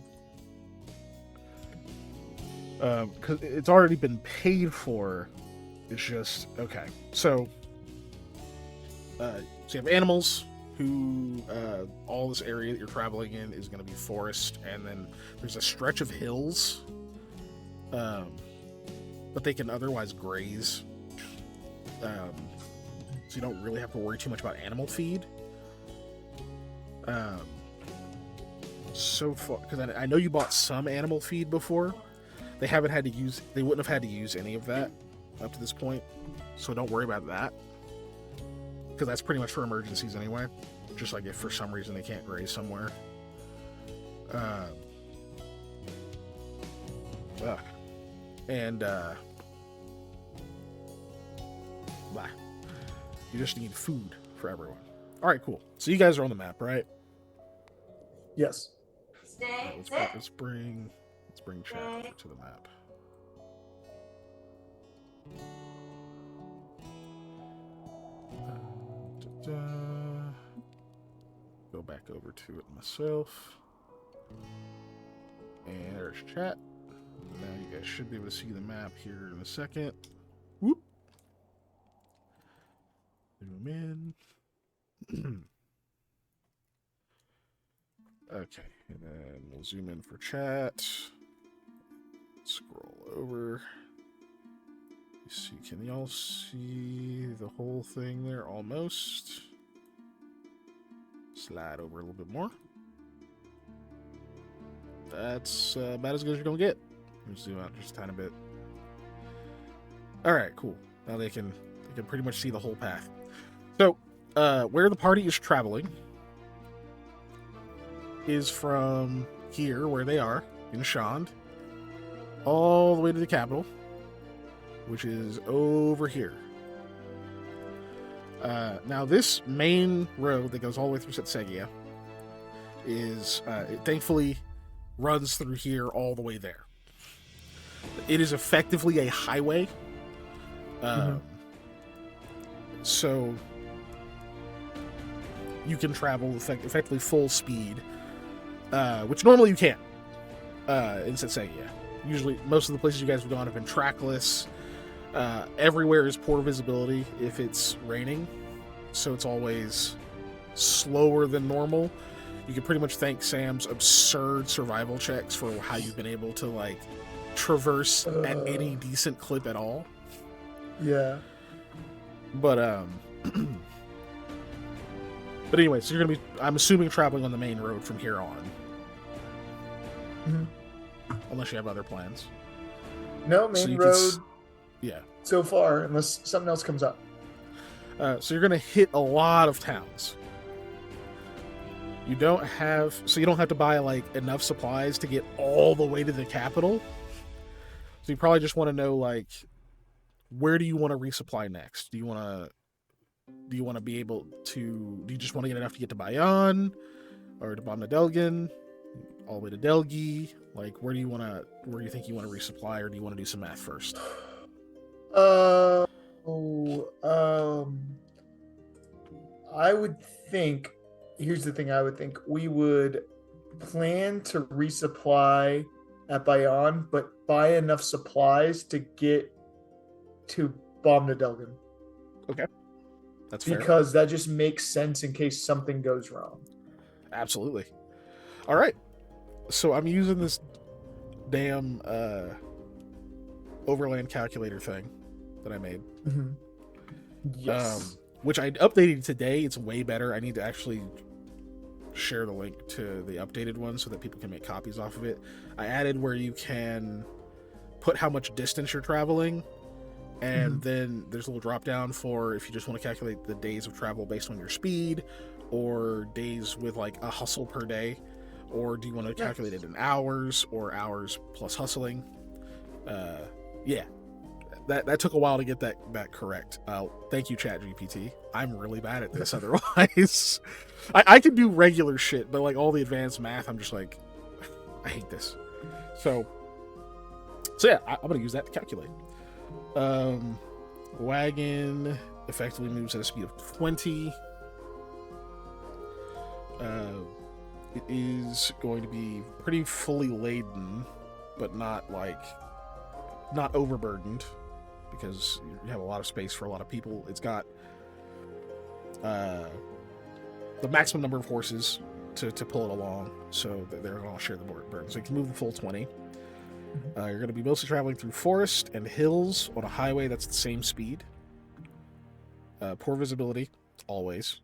because it's already been paid for. It's just okay. So you have animals who all this area that you're traveling in is going to be forest, and then there's a stretch of hills but they can otherwise graze, so you don't really have to worry too much about animal feed. so far, because I know you bought some animal feed before. They wouldn't have had to use any of that up to this point, so don't worry about that, because that's pretty much for emergencies anyway. Just like if for some reason they can't graze somewhere. Blah. You just need food for everyone. All right, cool. So you guys are on the map, right?
Yes.
Right, let's bring chat over to the map. Go back over to it myself. And there's chat. Now you guys should be able to see the map here in a second. Whoop. Zoom in. Okay, and then we'll zoom in for chat. Scroll over. Let's see, can y'all see the whole thing there? Almost. Slide over a little bit more. That's about as good as you're gonna get. Zoom out just a tiny bit. All right, cool. Now they can pretty much see the whole path. So, where the party is traveling is from here, where they are in Shand, all the way to the capital, which is over here. Now, this main road that goes all the way through Setsegia is, it thankfully runs through here all the way there. It is effectively a highway. So you can travel effectively full speed, which normally you can't in Setsegia. Usually, most of the places you guys have gone have been trackless. Everywhere is poor visibility if it's raining, so it's always slower than normal. You can pretty much thank Sam's absurd survival checks for how you've been able to like traverse at any decent clip at all.
Yeah.
But anyway, so you're gonna be, I'm assuming, traveling on the main road from here on. Unless you have other plans.
No, main road.
Yeah.
So far, unless something else comes up.
So you're gonna hit a lot of towns. You don't have to buy like enough supplies to get all the way to the capital. So you probably just want to know, like, where do you want to resupply next? Do you want to be able to? Do you just want to get enough to get to Bayan, or to Bomnadelgin, all the way to Delgi? Like, where do you think you want to resupply, or do you want to do some math first?
I would think. Here's the thing. I would think we would plan to resupply at Bayan, but buy enough supplies to get to Bomnadelgin.
Okay, that's fair.
Because that just makes sense in case something goes wrong.
Absolutely. All right. So I'm using this damn overland calculator thing that I made.
Yes.
Which I updated today. It's way better. I need to actually share the link to the updated one so that people can make copies off of it. I added where you can put how much distance you're traveling, and then there's a little drop down for if you just want to calculate the days of travel based on your speed, or days with like a hustle per day, or do you want to calculate it in hours or hours plus hustling. Yeah, that took a while to get that correct. Thank you, ChatGPT. I'm really bad at this otherwise. I can do regular shit, but like all the advanced math, I'm just like, I hate this. So yeah, I'm gonna use that to calculate. Wagon effectively moves at a speed of 20. It is going to be pretty fully laden, but not overburdened, because you have a lot of space for a lot of people. It's got the maximum number of horses to pull it along, so they're going to share the burden. So you can move the full 20. You're going to be mostly traveling through forest and hills on a highway that's the same speed. Poor visibility, always.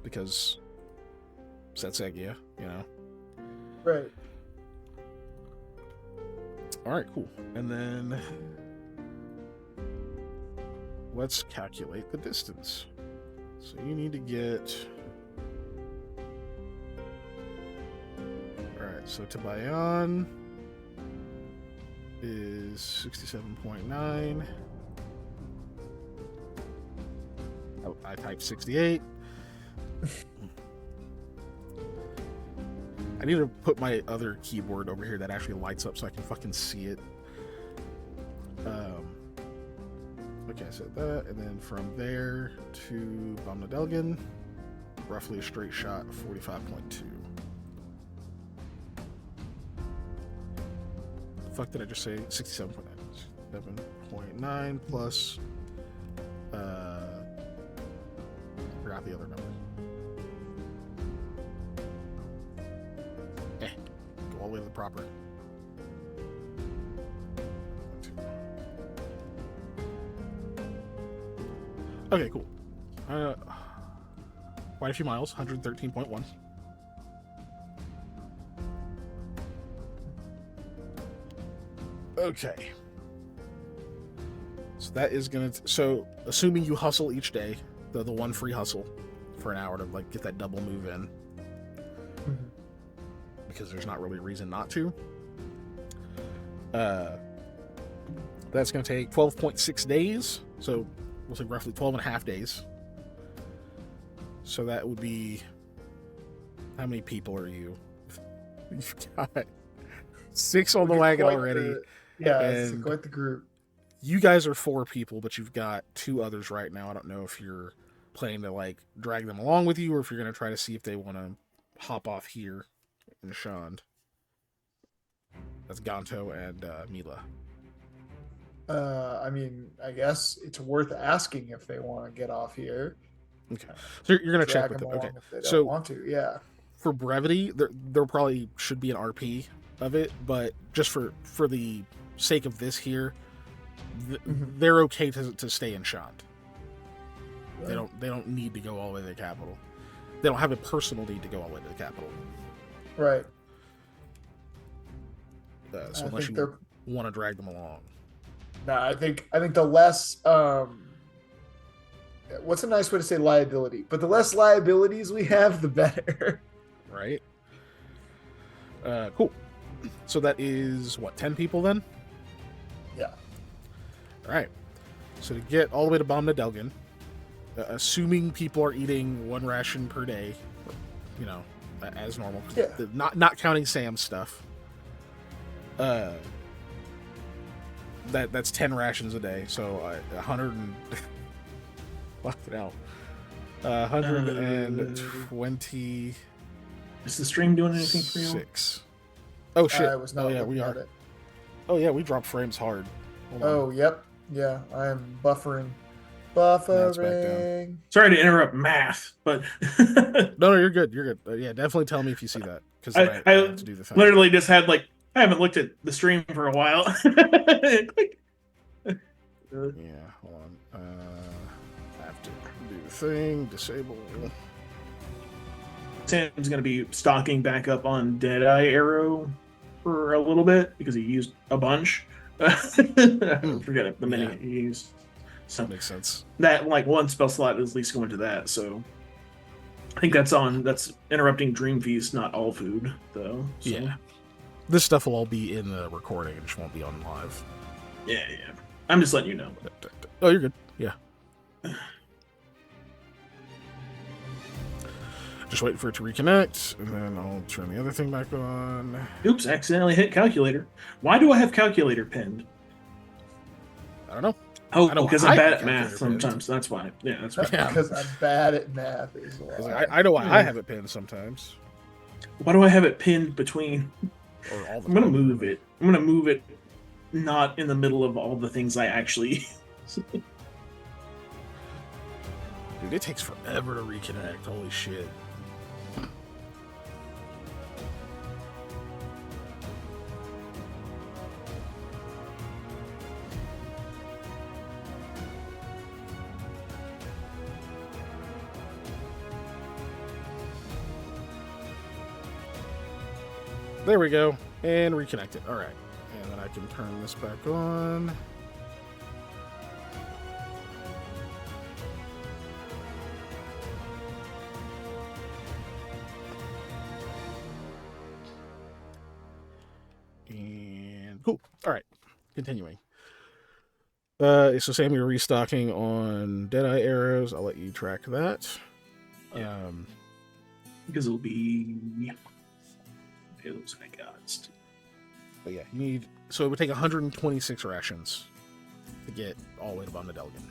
Because Setsegia, you know.
Right.
All right, cool. And then let's calculate the distance. So you need to get. All right, so to Bayan is 67.9. Oh, I typed 68. I need to put my other keyboard over here that actually lights up so I can fucking see it. Okay, I said that, and then from there to Bomnadelgan, roughly a straight shot of 45.2. The fuck did I just say? 67.9. 7.9 plus. Forgot the other number. Go all the way to the proper. Okay, cool. Quite a few miles, 113.1. Okay. So that is gonna. So assuming you hustle each day, the one free hustle for an hour to like get that double move in, because there's not really a reason not to. That's gonna take 12.6 days. So we'll say roughly 12 and a half days. So that would be, how many people are you? You've got 6 on the wagon already.
It's quite the group.
You guys are 4 people, but you've got 2 others right now. I don't know if you're planning to like drag them along with you, or if you're gonna try to see if they want to hop off here in Shand. That's Ganto and Mila.
I mean, I guess it's worth asking if they want to get off here.
Okay, so you're gonna check with them. Okay,
if they don't
so
want to, yeah.
For brevity, there probably should be an RP of it, but just for the sake of this here, they're okay to stay in Shand. They don't need to go all the way to the capital. They don't have a personal need to go all the way to the capital.
Right.
So unless you want to drag them along.
No, I think the less what's a nice way to say liability? But the less liabilities we have, the better.
Right. Cool. So that is what, 10 people then?
Yeah.
All right. So to get all the way to Bomnadelgan, assuming people are eating 1 ration per day, you know, as normal,
yeah.
Not counting Sam's stuff. That's 10 rations a day, so 100 and fuck it out. 120.
Is the stream doing anything for you?
6. Oh shit!
I was not
we are.
it.
Oh yeah, we dropped frames hard.
Oh yep, yeah. I am buffering.
Sorry to interrupt math, but
no, you're good. You're good. Yeah, definitely tell me if you see that, because I have to do the thing.
Literally just had I haven't looked at the stream for a while.
Yeah, hold on. I have to do the thing. Disable.
Sam's going to be stocking back up on Deadeye Arrow for a little bit because he used a bunch. Forget it, the minute he used. So
that makes sense.
That one spell slot is at least going to that. So I think that's interrupting Dream Feast, not all food though. So.
Yeah, this stuff will all be in the recording. It just won't be on live.
Yeah. I'm just letting you know.
Oh, you're good. Yeah. Just waiting for it to reconnect, and then I'll turn the other thing back on.
Oops, accidentally hit calculator. Why do I have calculator pinned?
I don't know.
Oh, because I'm bad at math sometimes. That's why. Yeah, that's right.
Yeah. Because I'm bad at math.
I know why I have it pinned sometimes.
Why do I have it pinned between?
I'm
going to move it. I'm going to move it not in the middle of all the things I actually...
Dude, it takes forever to reconnect. Holy shit. There we go. And reconnect it. All right. And then I can turn this back on. And cool. All right. Continuing. So Sam, you're restocking on Deadeye arrows. I'll let you track that.
Because it'll be those I got.
But yeah, you need. So it would take 126 rations to get all the way to Von Delgin.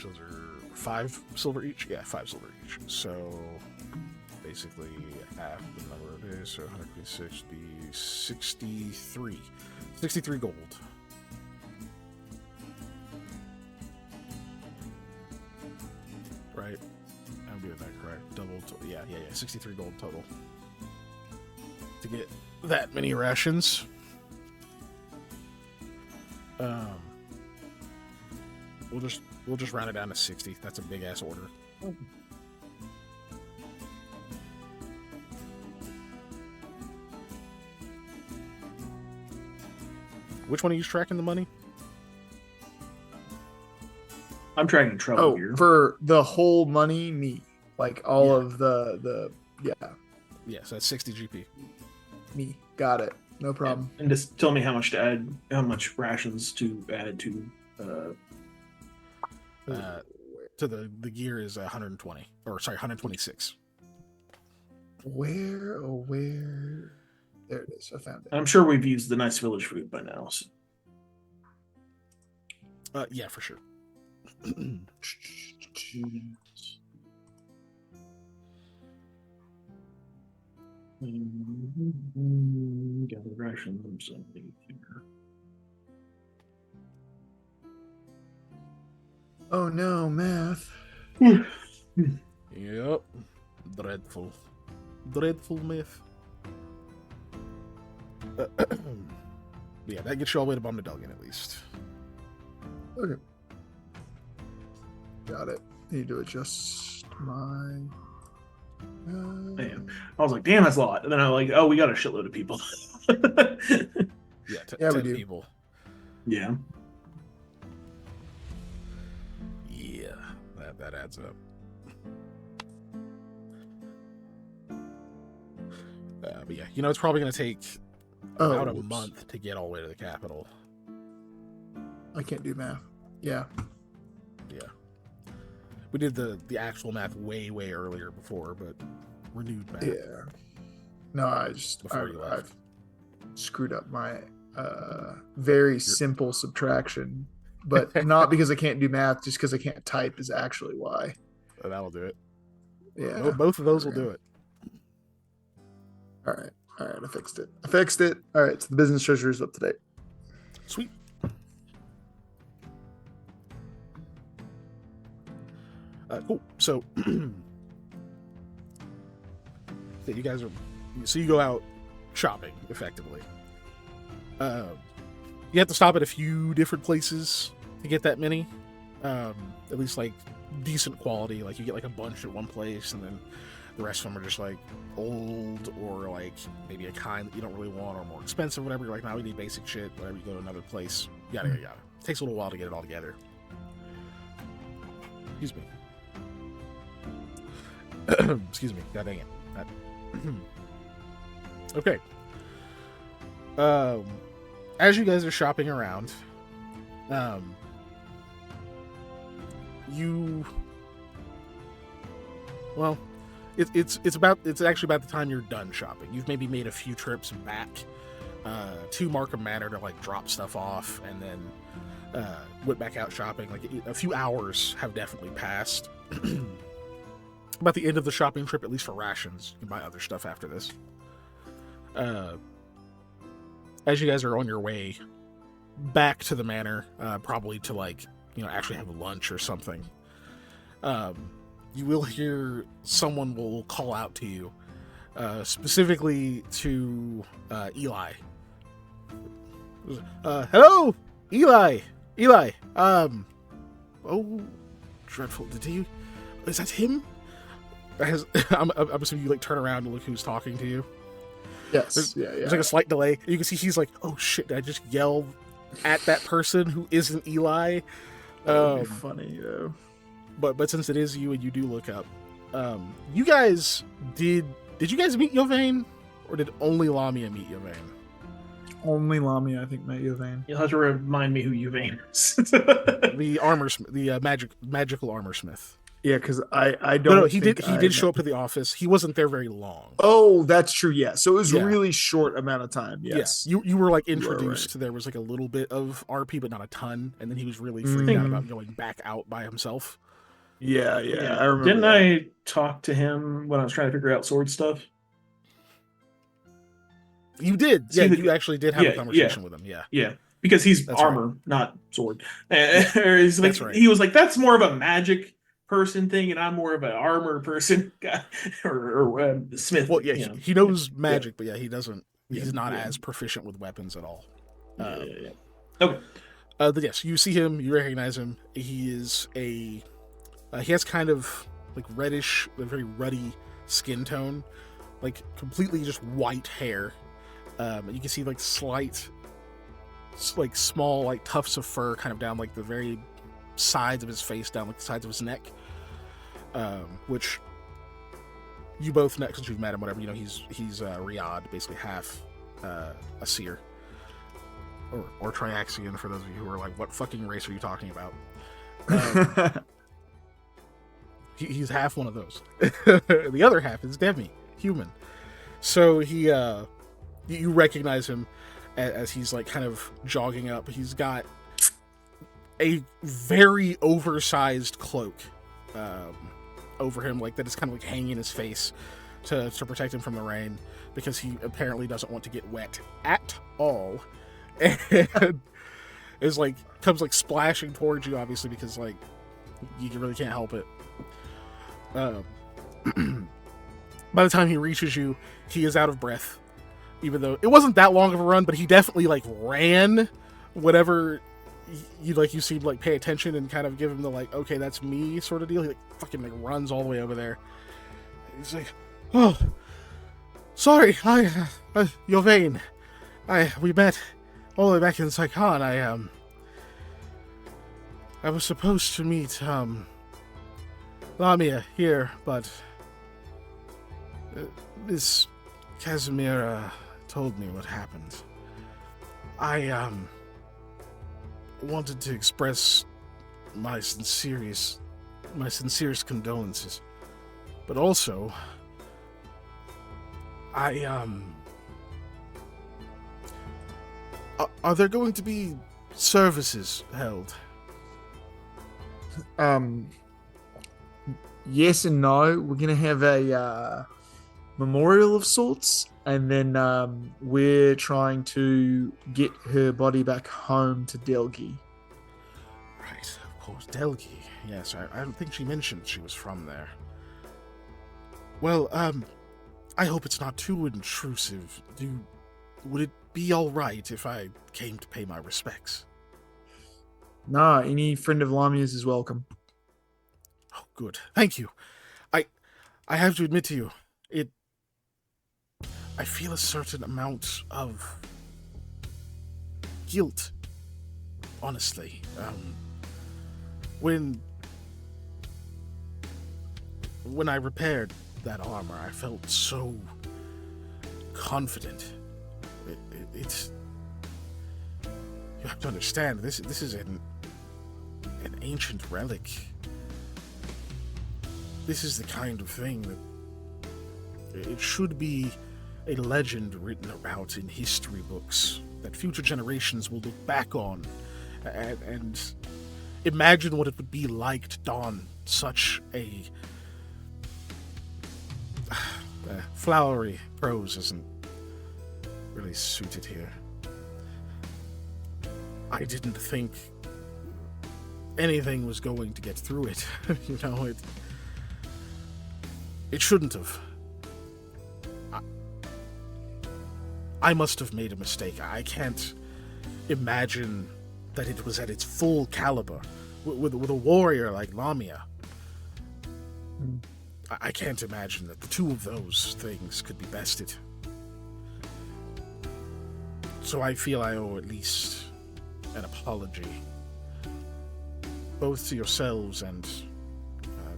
Those are 5 silver each? Yeah, 5 silver each. So basically half the number of days, so 160, 63. 63 gold. Right? I'm doing that correct. Double, yeah, 63 gold total. To get that many rations. We'll just round it down to 60. That's a big ass order. Which one are you tracking the money?
I'm tracking trouble here.
For the whole money, me. Like all of the yeah.
Yeah, so that's 60 GP.
Me. Got it. No problem.
And just tell me how much to add, how much rations to add to
the gear is 120. Or sorry, 126.
Where there it is. I found it.
I'm sure we've used the nice village food by now. So.
Yeah, for sure.
Gather rations and leave here.
Oh no, math.
Yep. Dreadful myth. Yeah, that gets you all the way to Bomb Delgin at least.
Okay. Got it. Need to adjust my.
Damn. I was like, damn, that's a lot. And then I'm like, oh, we got a shitload of people.
Yeah,
yeah,
10
we do.
people.
Yeah.
Yeah, that adds up. But yeah, you know, it's probably going to take about a month to get all the way to the capital.
I can't do math. Yeah.
Yeah. We did the actual math way earlier before, but renewed math.
Yeah. No, I've screwed up my very simple subtraction, but not because I can't do math, just because I can't type is actually why.
That'll do it.
Yeah.
Both of those will do it.
All right, I fixed it. All right, so the business treasury is up to date.
Sweet. Cool. So, you guys are. So you go out shopping effectively. You have to stop at a few different places to get that many. At least like decent quality. Like you get like a bunch at one place, and then the rest of them are just like old or like maybe a kind that you don't really want or more expensive, whatever. You're like, now we need basic shit. Whatever, you go to another place. Yada. It takes a little while to get it all together. Excuse me. Excuse me. God dang it. Okay. As you guys are shopping around, it's actually about the time you're done shopping. You've maybe made a few trips back to Markham Manor to like drop stuff off, and then went back out shopping. Like a few hours have definitely passed. About the end of the shopping trip, at least for rations. You can buy other stuff after this. As you guys are on your way back to the manor, probably to like, actually have lunch or something, You will hear someone will call out to you, specifically to Eli. Hello, Eli. Eli. Oh, dreadful. Did he? Is that him? I'm assuming you like turn around and look who's talking to you.
Yes.
There's like a slight delay. You can see he's like, "Oh shit! Did I just yell at that person who isn't Eli?"
That would be funny though.
But since it is you and you do look up, you guys did you guys meet Yovane, or did only Lamia meet Yovane?
Only Lamia, I think, met Yovane.
You'll have to remind me who Yuvane is.
The magical armor smith.
Yeah, because I don't.
No, he did show up to the office. He wasn't there very long.
Oh, that's true. Yeah, so it was a really short amount of time. Yes,
you were like introduced. Right. There was like a little bit of RP, but not a ton. And then he was really freaked out about going back out by himself.
Yeah. I remember.
Didn't I talk to him when I was trying to figure out sword stuff?
You did. Yeah, you actually did have a conversation with him.
Yeah. Because he's
that's
armor,
right.
Not sword. He's like,
that's right.
He was like, that's more of a magic person thing, and I'm more of an armor person or smith.
Well, yeah, he knows magic, but he doesn't. He's not as proficient with weapons at all.
Okay.
But yes, you see him. You recognize him. He is he has kind of like reddish, very ruddy skin tone, like completely just white hair. You can see like slight, like small, like tufts of fur kind of down like the very sides of his face, down like the sides of his neck. Which you both know since you've met him. Whatever, he's Riyadh, basically half a seer or Triaxian for those of you who are like, what fucking race are you talking about? He's half one of those. The other half is Demi, human. So you recognize him as he's like kind of jogging up. He's got a very oversized cloak over him, like that is kind of like hanging in his face to protect him from the rain, because he apparently doesn't want to get wet at all. And is like comes like splashing towards you, obviously, because like you really can't help it. By the time he reaches you, he is out of breath, even though it wasn't that long of a run, but he definitely like ran whatever you seem like pay attention and kind of give him the like, okay, that's me sort of deal. He like fucking like runs all the way over there. He's like, oh, sorry, Yovane, we met all the way back in Saikan. I was supposed to meet Lamia here, but Miss Casimir told me what happened. I wanted to express my sincerest condolences, but also are there going to be services held?
Yes and no. We're gonna have a memorial of sorts, and then we're trying to get her body back home to Delgi.
Right, of course, Delgi. Yes, I don't think she mentioned she was from there. Well, I hope it's not too intrusive. Would it be all right if I came to pay my respects?
Nah, any friend of Lamia's is welcome.
Oh, good. Thank you. I have to admit to you, I feel a certain amount of guilt, honestly. When I repaired that armor, I felt so confident. It's you have to understand, this is an ancient relic. This is the kind of thing that it should be a legend written about in history books that future generations will look back on and imagine what it would be like to don such a flowery prose isn't really suited here. I didn't think anything was going to get through it. It shouldn't have. I must have made a mistake. I can't imagine that it was at its full caliber with a warrior like Lamia. I can't imagine that the two of those things could be bested. So I feel I owe at least an apology, both to yourselves and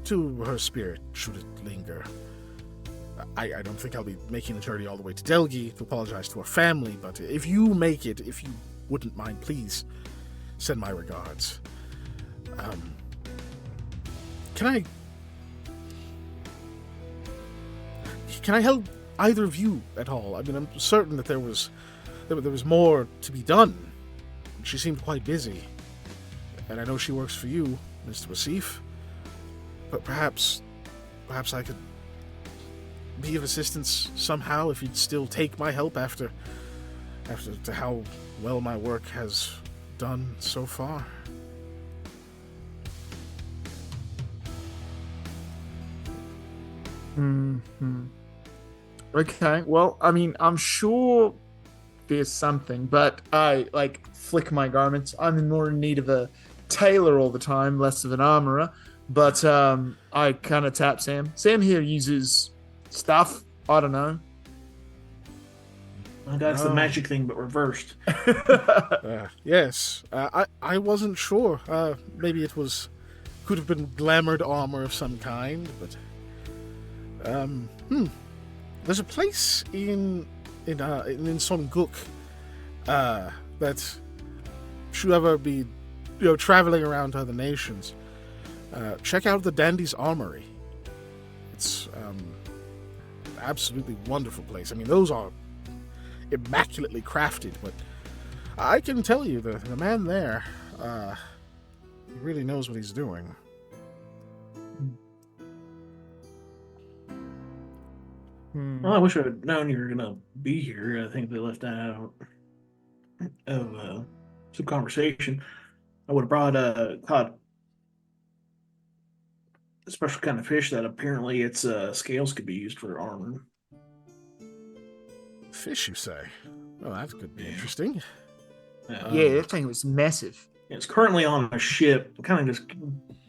to her spirit, should it linger. I don't think I'll be making the journey all the way to Delgi to apologize to her family, but if you make it, if you wouldn't mind, please send my regards. Can I help either of you at all? I mean, I'm certain that there was more to be done. She seemed quite busy, and I know she works for you, Mr. Wasif. But perhaps I could be of assistance somehow if you'd still take my help after to how well my work has done so far.
Okay, well, I mean, I'm sure there's something, but I, flick my garments. I'm more in need of a tailor all the time, less of an armorer. But I kind of tap Sam. Sam here uses stuff. I don't know.
That's the magic thing, but reversed.
Yes. I wasn't sure. Maybe it could have been glamored armor of some kind, but there's a place in Son Guk that should ever be traveling around to other nations. Check out the Dandy's Armory. It's absolutely wonderful place. I mean, those are immaculately crafted, but I can tell you the man there, he really knows what he's doing.
Well, I wish I had known you were gonna be here. I think they left that out of some conversation. I would have caught a special kind of fish that apparently its scales could be used for armor.
Fish, you say? Oh, that could be interesting.
Yeah, that thing was massive.
It's currently on a ship. Kind of just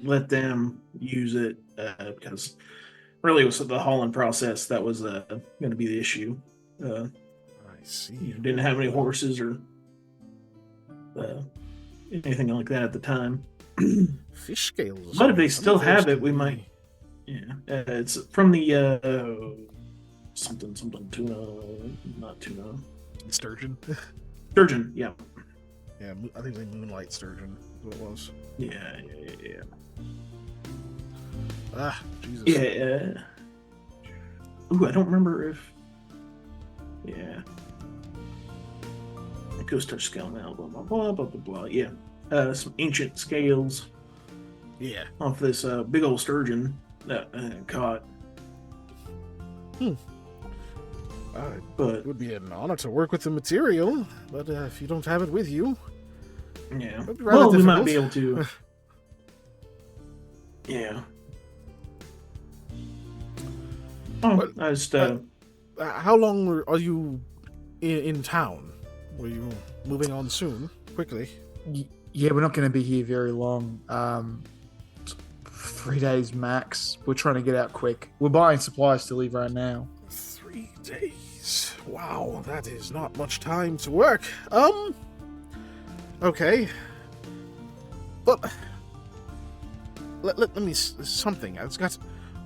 let them use it because really it was the hauling process that was going to be the issue.
I see.
Didn't have any horses or anything like that at the time.
Fish scales.
But if they still have it, we might. Yeah, it's from the something tuna, not tuna.
Sturgeon.
Sturgeon, yeah.
Yeah, I think it was moonlight sturgeon. Is what it was.
Yeah.
Jesus.
Yeah. Ooh, I don't remember if. Yeah. Ghost touch scale now. Blah blah blah blah blah blah. Yeah. Some ancient scales.
Yeah.
Off this big old sturgeon that I caught. But
it would be an honor to work with the material, but if you don't have it with you,
yeah.
Well,
we might be able to. Yeah. Oh,
but,
I just.
How long are you in town? Were you moving on soon? Quickly?
Yeah, we're not going to be here very long. 3 days max. We're trying to get out quick. We're buying supplies to leave right now.
3 days. Wow, that is not much time to work. Okay. But let me something. It's got.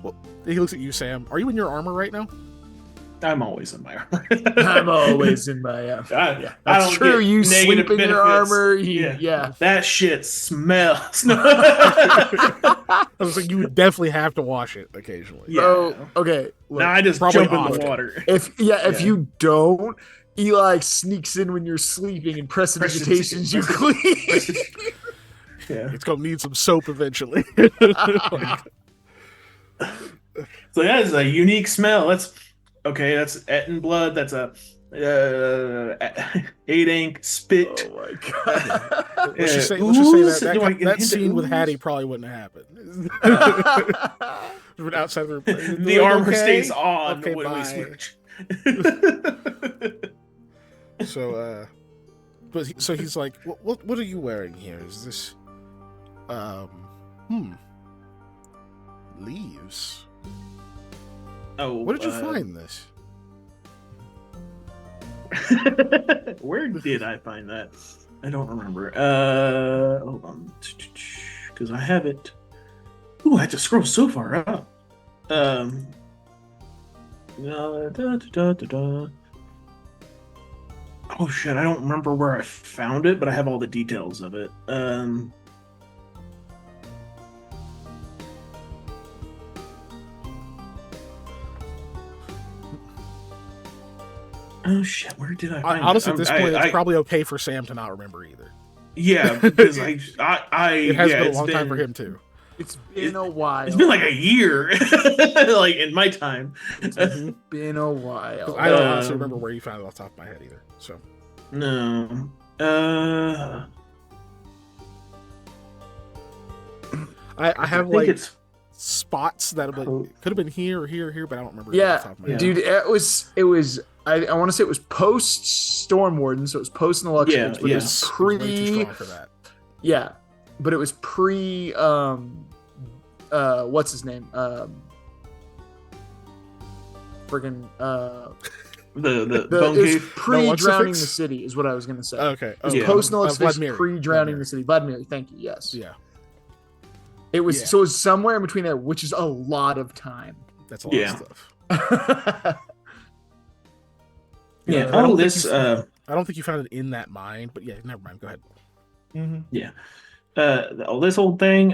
Well, he looks at you, Sam. Are you in your armor right now?
I'm always in my armor.
I'm always in my armor.
Yeah,
that's true. You sleep in your armor. Yeah.
That shit smells.
I was like, you would definitely have to wash it occasionally.
Yeah.
Oh, okay.
Look, now I just jump in the water.
If you don't, Eli sneaks in when you're sleeping and prestidigitations you clean.
Yeah.
It's gonna need some soap eventually.
So that is a unique smell. That's Etten blood. That's a Eight ink spit.
Oh my god.
Let's just say
Ooze?
that
Do I get
that
hint of
scene with
ooze?
Hattie probably wouldn't have happened. From outside the room.
The armor
Okay?
stays on
Okay,
when we
bye.
switch.
So, so he's like, what are you wearing here? Is this, leaves?
Oh,
Where did you find this?
Where did I find that? I don't remember. Hold on, because I have it. Ooh, I had to scroll so far up. Da, da, da, da, da. Oh shit, I don't remember where I found it, but I have all the details of it. Oh shit, where did I find
Honestly,
it?
at this point, it's probably okay for Sam to not remember either.
Yeah, because it
has been a long time for him too.
It's been a while.
It's been like a year, like in my time.
It's been a while.
I don't honestly remember where you found it off the top of my head either. So
no.
I have
think
like
it's
spots that could have been here or here or here, but I don't remember.
Yeah,
off the top of my head.
dude, it was. I want to say it was post Storm Warden, so it was post in the Lux Bridge, but it was
It was way too
pre.
strong for that.
Yeah, but it was pre. What's his name? Friggin'
the
it
bone
was
cave.
pre-drowning
Luxifix?
the city is what I was gonna say.
Okay.
It was
Yeah.
post Lux Fix,
Vladimir.
pre-drowning the city. Vladimir, thank you. Yes.
Yeah,
It was
Yeah.
so it was somewhere in between there, which is a lot of time.
that's a lot
Yeah.
of stuff.
Yeah,
I
all
don't
this.
think I don't think you found it in that mine, but yeah, never mind. Go ahead.
Mm-hmm.
Yeah. All this whole thing.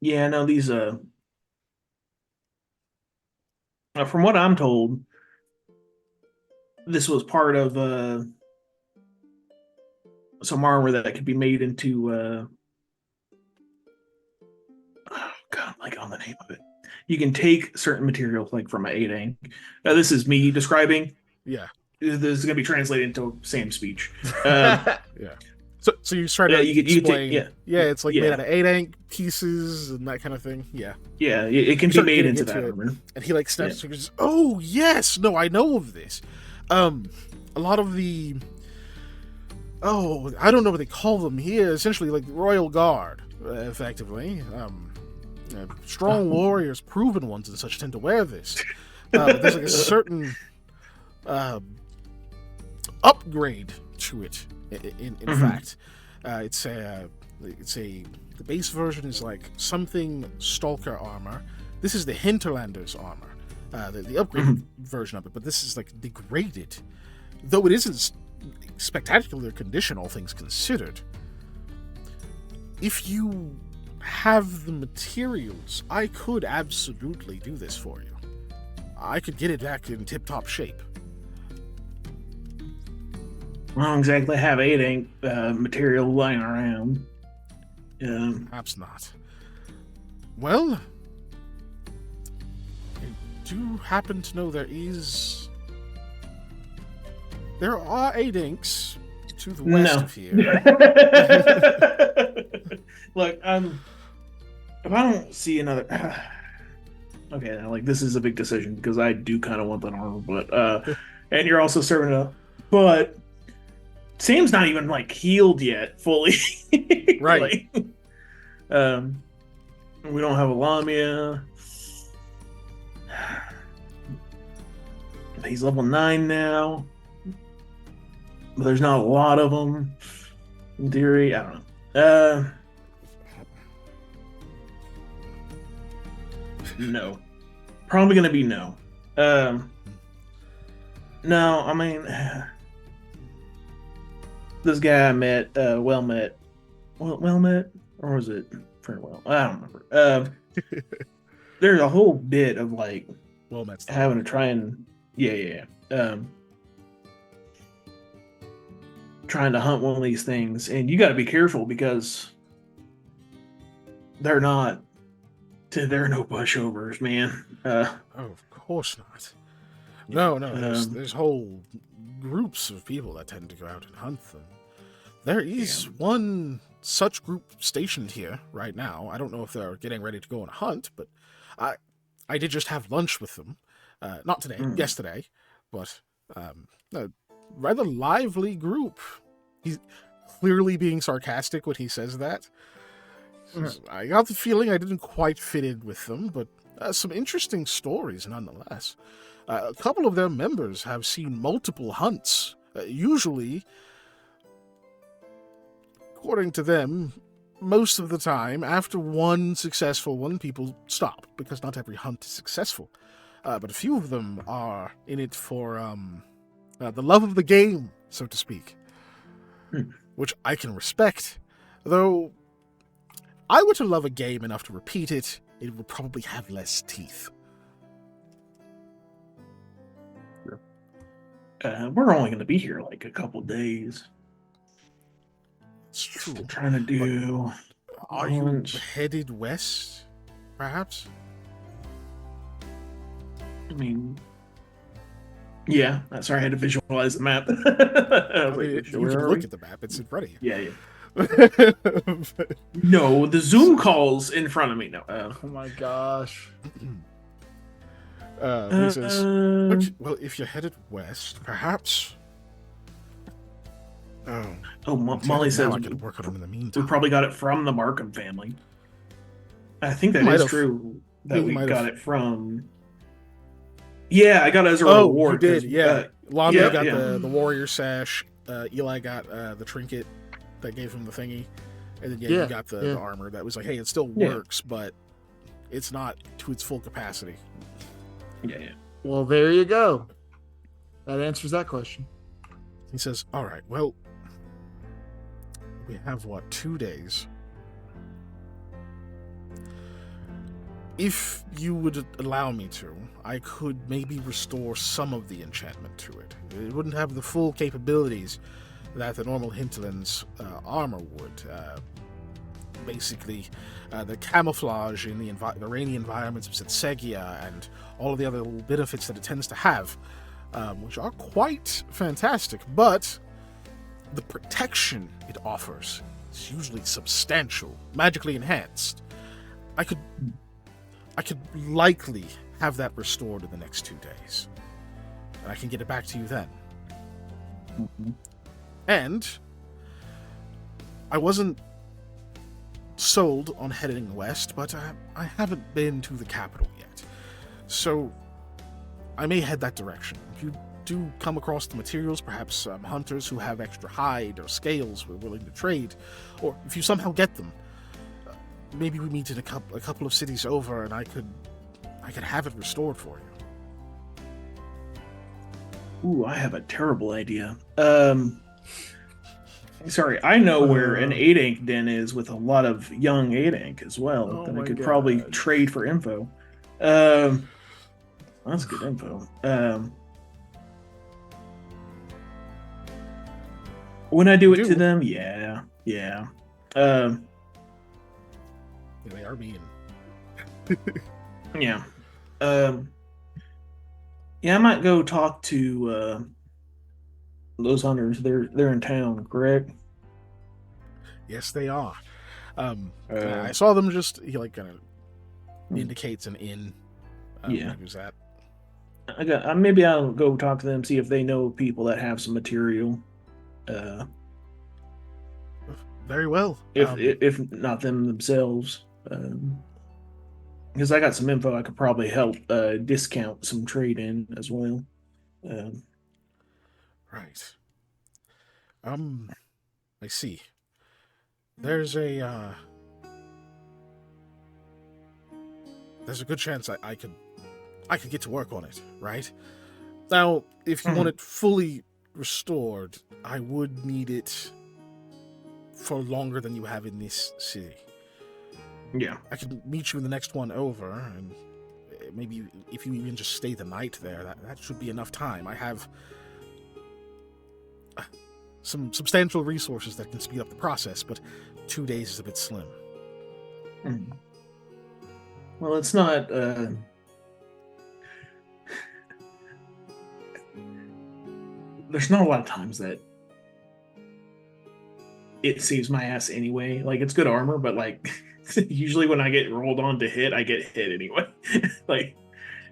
Yeah, no, these. From what I'm told, this was part of some armor that could be made into. Oh God, I'm like on the name of it. You can take certain materials, like from an 8 ink. This is me describing.
Yeah.
This is going to be translated into Sam's speech.
Yeah. So you try to
you could
explain.
take,
It's like made
Yeah.
out of 8 ink pieces and that kind of thing. Yeah.
Yeah, it can be
Start
made
getting
into
into
that
it.
armor.
And he like snaps and goes, "Oh yes, no, I know of this. A lot of the I don't know what they call them here. Essentially, like the Royal Guard, effectively. Strong warriors, proven ones, and such tend to wear this. There's like a certain upgrade to it. In fact, the base version is like something Stalker armor. This is the Hinterlanders armor, the upgraded version of it. But this is like degraded, though it isn't spectacular condition, all things considered. If you have the materials, I could absolutely do this for you. I could get it back in tip-top shape.
I don't exactly have 8 ink material lying around.
Perhaps not. Well, I do happen to know there are 8 inks to the west of here.
Look, if I don't see another, okay, now, like this is a big decision because I do kind of want that armor, but and you're also serving it up, but Sam's not even like healed yet fully,
Right?
Like, we don't have a Lamia. He's level 9 now, but there's not a lot of them. In theory, I don't know. No, probably gonna be no. No, I mean, this guy I met, well met, or was it farewell? I don't remember. There's a whole bit of like,
Well, that's
having to try and trying to hunt one of these things, and you got to be careful because they're not There are no pushovers, man.
Oh, of course not. No, there's whole groups of people that tend to go out and hunt them. There is one such group stationed here right now. I don't know if they're getting ready to go on a hunt, but I did just have lunch with them. Not today, yesterday, but a rather lively group. He's clearly being sarcastic when he says that. I got the feeling I didn't quite fit in with them, but some interesting stories nonetheless. A couple of their members have seen multiple hunts. Usually, according to them, most of the time, after one successful one, people stop, because not every hunt is successful. But a few of them are in it for the love of the game, so to speak, which I can respect. Though, I were to love a game enough to repeat it, it would probably have less teeth.
We're only going to be here like a couple days.
It's true.
I'm trying to do.
Are you headed west, perhaps?
I mean, yeah. Sorry, I had to visualize the map.
You can look at the map; it's in front of you.
Yeah. No, the Zoom call's in front of me. No.
Oh my gosh.
He says, "Look, well, if you're headed west, perhaps."
Molly says
I could work on them in the meantime.
we probably got it from the Markham family. I think that is true. That we got it from. Yeah, I got it as a reward.
You did, yeah. Lamia got the warrior sash. Eli got the trinket that gave him the thingy, and then you got the armor. That was like, hey, it still works, but it's not to its full capacity.
Yeah.
Well, there you go. That answers that question.
He says, all right, well, we have, 2 days? If you would allow me to, I could maybe restore some of the enchantment to it. It wouldn't have the full capabilities that the normal hinterland's armor would. Basically, the camouflage in the rainy environments of Setsegia and all of the other little benefits that it tends to have, which are quite fantastic, but the protection it offers is usually substantial, magically enhanced. I could likely have that restored in the next 2 days, and I can get it back to you then.
Mm-hmm.
And I wasn't sold on heading west, but I haven't been to the capital yet, so I may head that direction. If you do come across the materials, perhaps hunters who have extra hide or scales who are willing to trade, or if you somehow get them, maybe we meet in a couple of cities over, and I could have it restored for you.
Ooh, I have a terrible idea. Sorry, I know where an 8-Ink den is with a lot of young 8-Ink as well. That I could probably trade for info. That's good info. When I do it to them, yeah.
Yeah, they are mean.
Yeah. Yeah, I might go talk to those hunters. They're in town, correct?
Yes, they are. I saw them just, he kind of indicates an inn. Who's that?
Maybe I'll go talk to them, see if they know people that have some material.
Very well.
If not them themselves, because I got some info I could probably help discount some trade in as well.
Right. I see. There's a good chance I could get to work on it, right? Now, if you want it fully restored, I would need it for longer than you have in this city.
Yeah.
I could meet you in the next one over, and maybe if you even just stay the night there, that should be enough time. I have some substantial resources that can speed up the process, but 2 days is a bit slim.
Well, it's not. There's not a lot of times that it saves my ass anyway. Like it's good armor, but like usually when I get rolled on to hit, I get hit anyway. like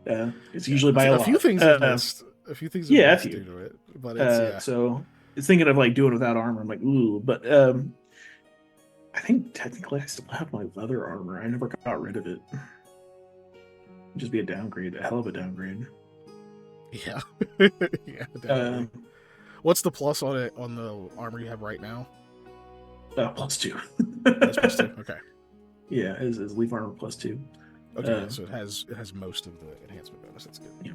it's usually by a
few
lot.
things have missed. A few things have
Yeah, a
missed
few.
due to it, but it's yeah.
So it's thinking of like doing without armor. I'm like, ooh, but I think technically I still have my leather armor. I never got rid of it. It'd just be a downgrade, a hell of a downgrade.
Yeah, yeah. Definitely. What's the plus on it on the armor you have right now?
+2.
That's +2. Okay.
Yeah, is leaf armor +2.
Okay, so it has most of the enhancement bonus. That's good.
Yeah.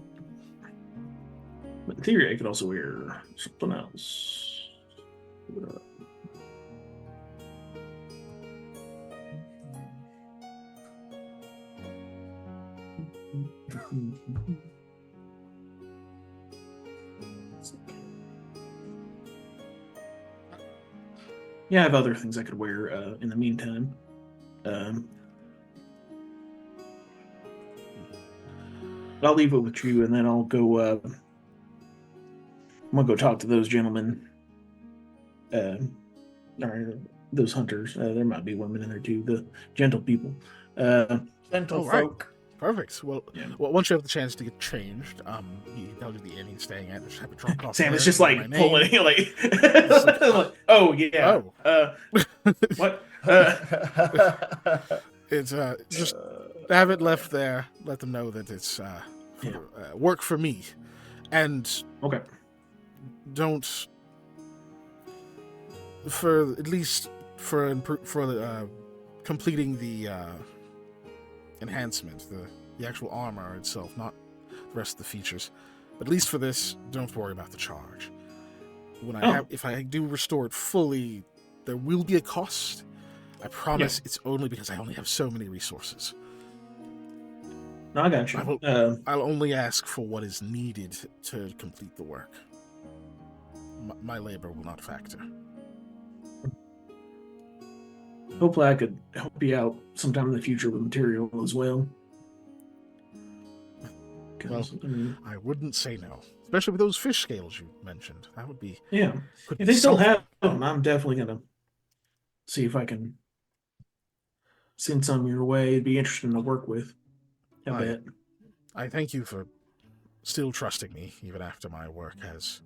But in theory, I could also wear something else. Yeah, I have other things I could wear in the meantime. I'll leave it with you, and then I'll go. I'm gonna go talk to those gentlemen, or those hunters. There might be women in there too. The gentle people.
Gentle
right.
folk.
Perfect. Well,
Yeah.
well, once you have the chance to get changed, he tells you the inn he's staying at. Just have it dropped off.
Sam is
there,
just
my
like
name.
pulling, like, like, oh yeah.
Oh.
What?
It's just have it left there. Let them know that it's work for me, and
Okay.
don't for at least for completing the enhancement, the actual armor itself, not the rest of the features. At least for this, don't worry about the charge. When if I do restore it fully, there will be a cost. I promise it's only because I only have so many resources.
No, I got you.
I'll only ask for what is needed to complete the work. My labor will not factor.
Hopefully, I could help you out sometime in the future with material as well.
Well, I wouldn't say no, especially with those fish scales you mentioned. That would be
if they still have them, I'm definitely gonna see if I can send some your way. It'd be interesting to work with. I bet.
I thank you for still trusting me, even after my work has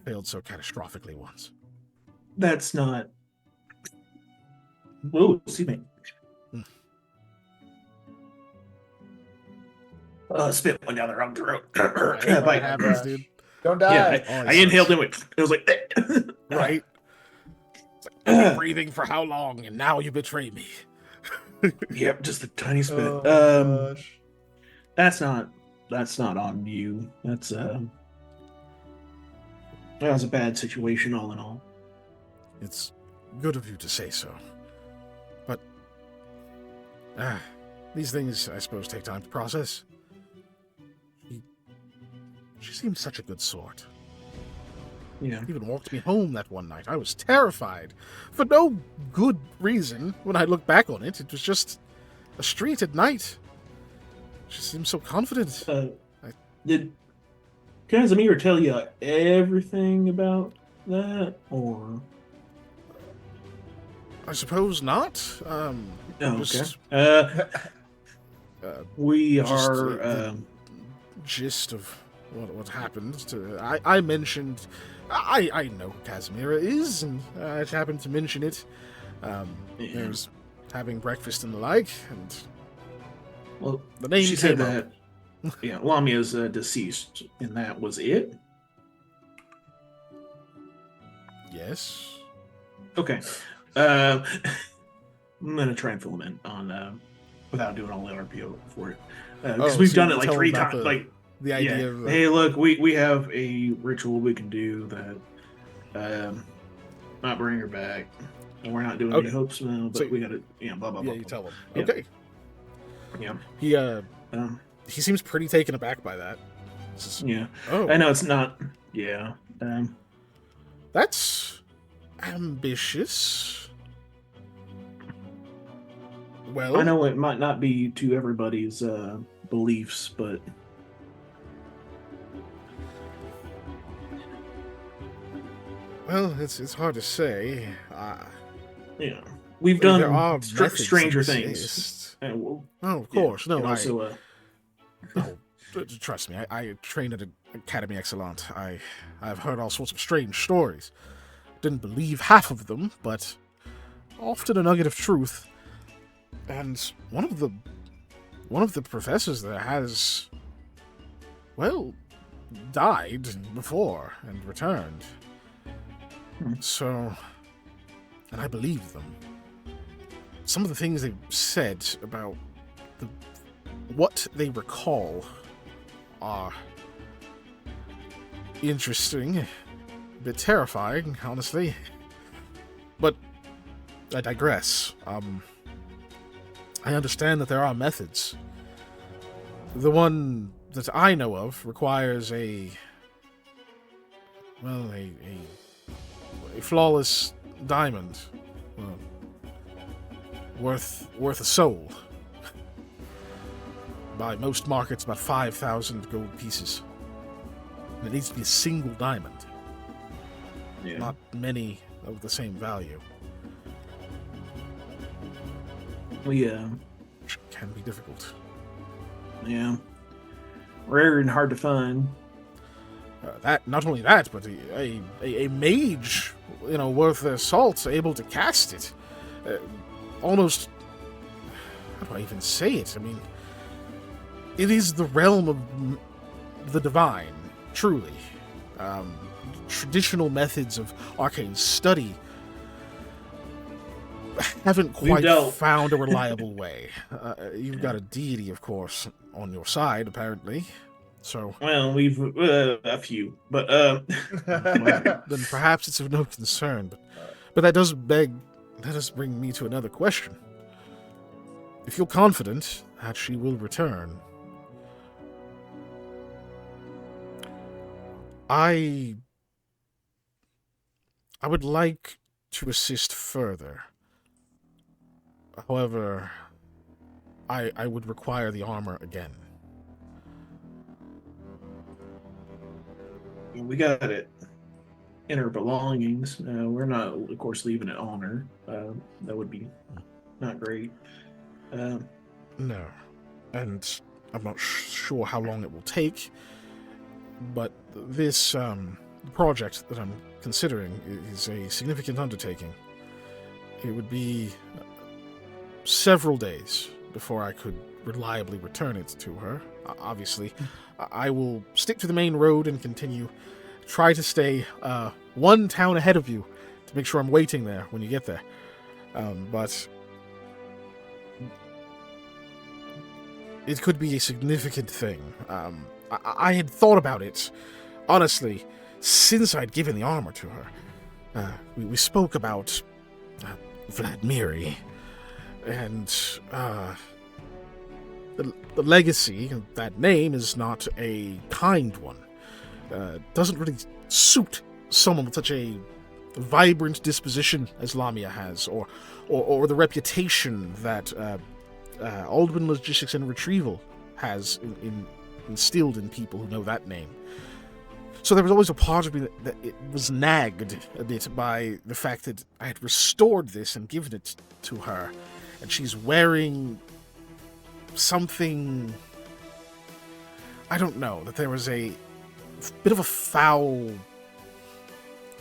failed so catastrophically once.
That's not. Whoa, see me. Spit went down the wrong throat.
What happens, dude?
Don't die.
Yeah, I inhaled him. It was like,
right. I've been breathing for how long, and now you betray me.
Yep, just a tiny spit.
Gosh.
That's not on you. That was a bad situation, all in all.
It's good of you to say so, but these things, I suppose, take time to process. She seemed such a good sort.
Yeah.
Even walked me home that one night. I was terrified. For no good reason. When I look back on it, it was just a street at night. She seemed so confident.
Did Casimir tell you everything about that, or?
I suppose not.
Okay. We are...
the gist of what happened to I mentioned I know who Casimira is, and I happened to mention it. There's having breakfast and the like, and the name
she
came
said
up.
that Lamia's deceased, and that was it.
Yes.
Okay. I'm gonna try and fill them in on without doing all the RPO for it, because we've done it like 3 times. Like
the idea of
hey, look, we have a ritual we can do that not bring her back, and we're not doing any hopes now, but we gotta blah blah blah.
Yeah, you tell him.
Yeah.
Okay.
Yeah.
He seems pretty taken aback by that.
Yeah.
Oh,
I know it's not. Yeah.
That's ambitious. Well,
I know it might not be to everybody's beliefs, but
it's hard to say.
yeah, we've
I mean, there
done
are methods that
stranger things.
exist.
And we'll,
Oh, of
yeah,
course. No,
and also,
no, trust me. I trained at an Academy Excellent. I've heard all sorts of strange stories. Didn't believe half of them, but often a nugget of truth. And one of the professors there has, well, died before and returned. So, and I believed them. Some of the things they said about what they recall are interesting, a bit terrifying, honestly. But I digress. I understand that there are methods. The one that I know of requires a flawless diamond, worth a soul. By most markets, about 5,000 gold pieces. And it needs to be a single diamond.
yeah.
Not many of the same value.
Yeah,
Which can be difficult.
yeah, rare and hard to find.
That not only that, but a mage, worth their salt, able to cast it. Almost, how do I even say it? I mean, it is the realm of the divine, truly. Traditional methods of arcane study haven't quite found a reliable way. You've got a deity, of course, on your side, apparently. So,
Well, we've a few, but
then perhaps it's of no concern. But that does bring me to another question. If you're confident that she will return, I would like to assist further. However, I would require the armor again.
we got it in her belongings. We're not, of course, leaving it on her. That would be not great.
No. And I'm not sure how long it will take, but this project that I'm considering is a significant undertaking. It would be several days before I could reliably return it to her. Obviously, I will stick to the main road and continue. Try to stay one town ahead of you to make sure I'm waiting there when you get there. But it could be a significant thing. I had thought about it, honestly, since I'd given the armor to her. We spoke about Vladimiri, and the legacy of that name is not a kind one. Doesn't really suit someone with such a vibrant disposition as Lamia has, or the reputation that Aldwin Logistics and Retrieval has instilled in people who know that name. So there was always a part of me that it was nagged a bit by the fact that I had restored this and given it to her, and she's wearing something, I don't know, that there was a bit of a foul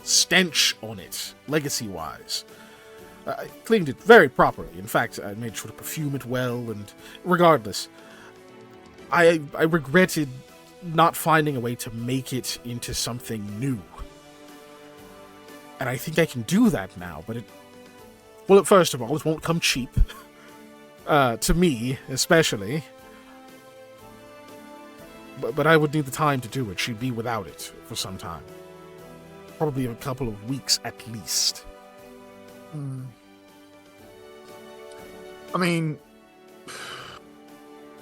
stench on it, legacy-wise. I cleaned it very properly. In fact, I made sure to perfume it well, and regardless, I regretted not finding a way to make it into something new. And I think I can do that now, but first of all, it won't come cheap. To me, especially. But I would need the time to do it. She'd be without it for some time. Probably a couple of weeks at least.
I mean,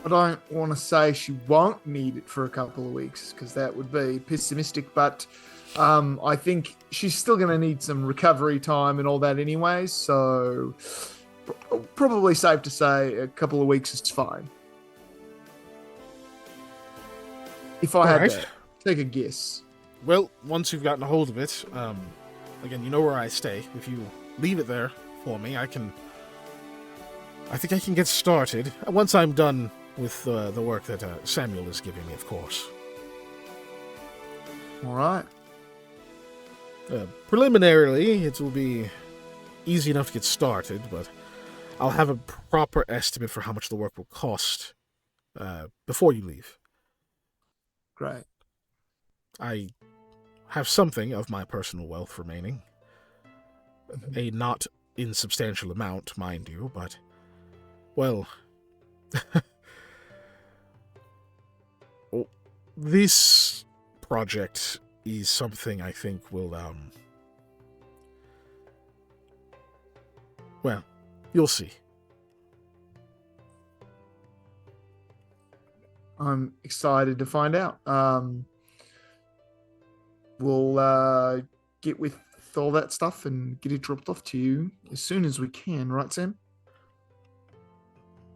I don't want to say she won't need it for a couple of weeks, because that would be pessimistic, but I think she's still going to need some recovery time and all that anyways, so probably safe to say a couple of weeks is fine. If I had to take a guess.
Well, once you've gotten a hold of it, again, you know where I stay. If you leave it there for me, I think I can get started once I'm done with the work that Samuel is giving me, of course.
All right.
Preliminarily, it will be easy enough to get started, but I'll have a proper estimate for how much the work will cost before you leave.
Great.
I have something of my personal wealth remaining. A not insubstantial amount, mind you, but, well, this project is something I think will, well, you'll see.
I'm excited to find out. We'll get with all that stuff and get it dropped off to you as soon as we can, right, Sam?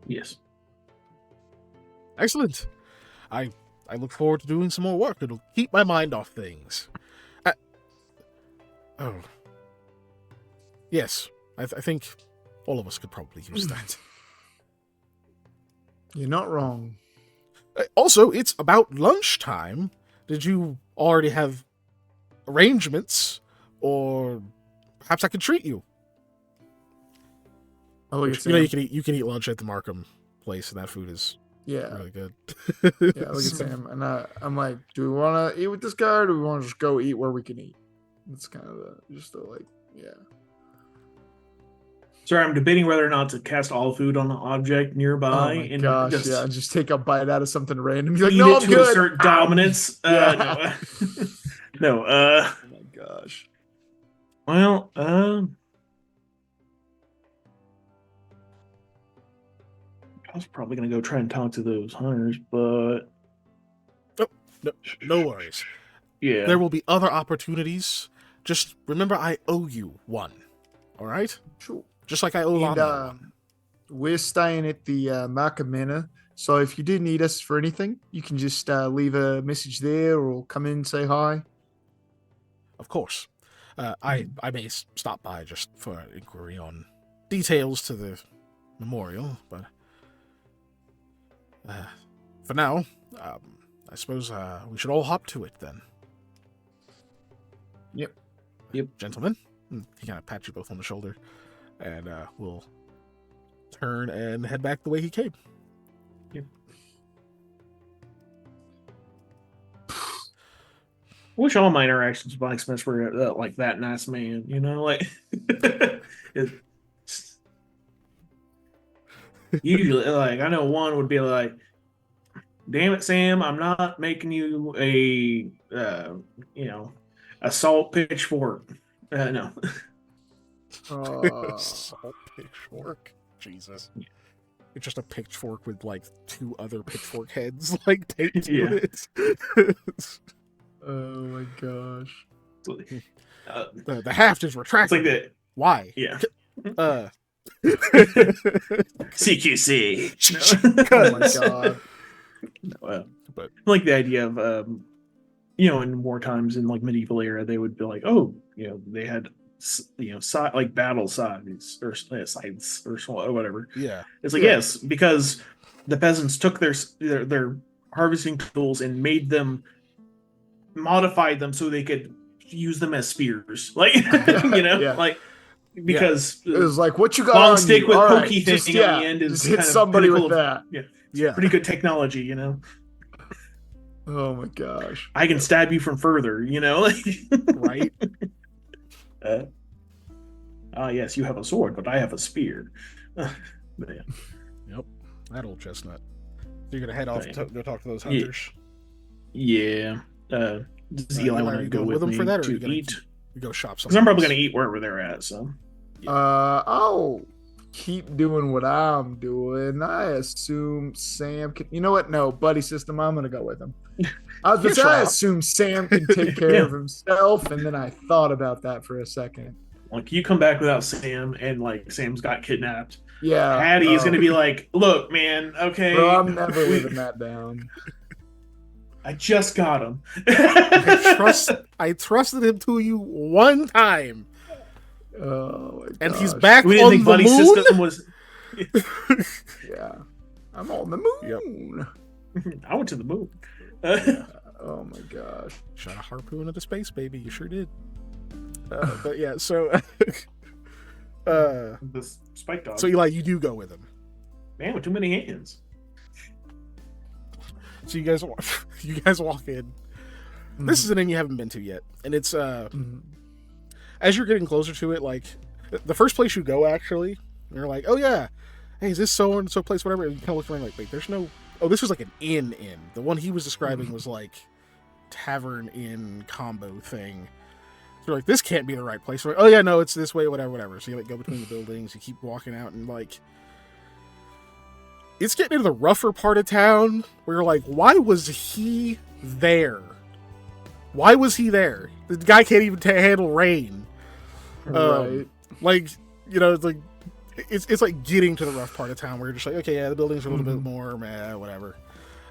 Yes.
Excellent. I look forward to doing some more work. It'll keep my mind off things. Oh. Yes, I think all of us could probably use that.
You're not wrong.
Also, it's about lunchtime. Did you already have arrangements? Or perhaps I could treat you.
Oh, look at
You know,
Sam.
you can eat lunch at the Markham place, and that food is really good.
Yeah, look at Sam. And I'm like, do we want to eat with this guy, or do we want to just go eat where we can eat? It's kind of yeah.
Sorry, I'm debating whether or not to cast all food on an object nearby
Oh my
and
gosh,
just
just take a bite out of something random. You're like,
eat
no,
it
I'm
to
good.
assert dominance.
Yeah.
No.
Oh my gosh.
Well, I was probably gonna go try and talk to those hunters, but
No worries.
yeah,
There will be other opportunities. Just remember, I owe you one. All right?
Sure.
Just like I owe Lana
And
one.
we're staying at the Markham Manor, so if you do need us for anything, you can just leave a message there or come in and say hi.
Of course. I may stop by just for an inquiry on details to the memorial, but for now, I suppose we should all hop to it then.
Yep.
Gentlemen, he kind of pats you both on the shoulder, and we'll turn and head back the way he came.
I wish all my interactions with blacksmiths were like that nice man, you know, like usually, like I know one would be like, "Damn it, Sam, I'm not making you a assault pitchfork." No,
Salt pitchfork. Jesus. It's just a pitchfork with like two other pitchfork heads like taped to it.
Oh my gosh.
The haft is
it's
retracted.
like that.
Why?
Yeah. CQC.
Oh my god.
No,
But
I like the idea of in war times in like medieval era, they would be like, oh, they had like battle scythes or scythes or whatever.
yeah,
It's like yes, because the peasants took their harvesting tools and modified them so they could use them as spears, like like because
it was like, what you got
long
on
stick
you?
with
All
pokey
right,
thing on the end is
just hit
kind of
somebody with
pinnacle
that.
yeah.
pretty good technology,
Oh my gosh.
I can stab you from further,
Right?
Yes, you have a sword, but I have a spear. But yeah.
Yep, that old chestnut. So you're gonna head off to go talk to those hunters.
Yeah. Does Eli want to go with
them
me
for that, or are you
to
gonna
eat?
We go shop
Because I'm probably going to eat wherever they're at. So
I'll keep doing what I'm doing. I assume Sam can. You know what? No, buddy system. I'm gonna go with him. I assume Sam can take care of himself, and then I thought about that for a second.
Like, you come back without Sam, and like Sam's got kidnapped.
Yeah.
Hattie is gonna be like, "Look, man, okay,
Bro, I'm never living that down.
I just got him."
I trusted him to you one time,
Oh my
and he's
gosh.
back
We didn't
on
think
the
buddy
moon.
system was.
Yeah. I'm on the moon.
I went to the moon.
Yeah. Oh my gosh.
Shot a harpoon into space, baby. You sure did. But yeah, so
The spike dog.
so Eli, you do go with him.
Man with too many hands.
So you guys walk in. This is an inn you haven't been to yet, and it's as you're getting closer to it, like the first place you go, actually, you're like, oh yeah, hey, is this so and so place, whatever? And you kind of look around like, wait, there's no. Oh, this was like an inn. The one he was describing was like tavern inn combo thing. So you're like, this can't be the right place. You're like, oh yeah, no, it's this way, whatever. So you like go between the buildings, you keep walking out, and like it's getting into the rougher part of town where you're like, why was he there? Why was he there? The guy can't even handle rain.
Right.
Like, you know, it's like it's like getting to the rough part of town where you're just like, okay, yeah, the buildings are a little bit more, whatever.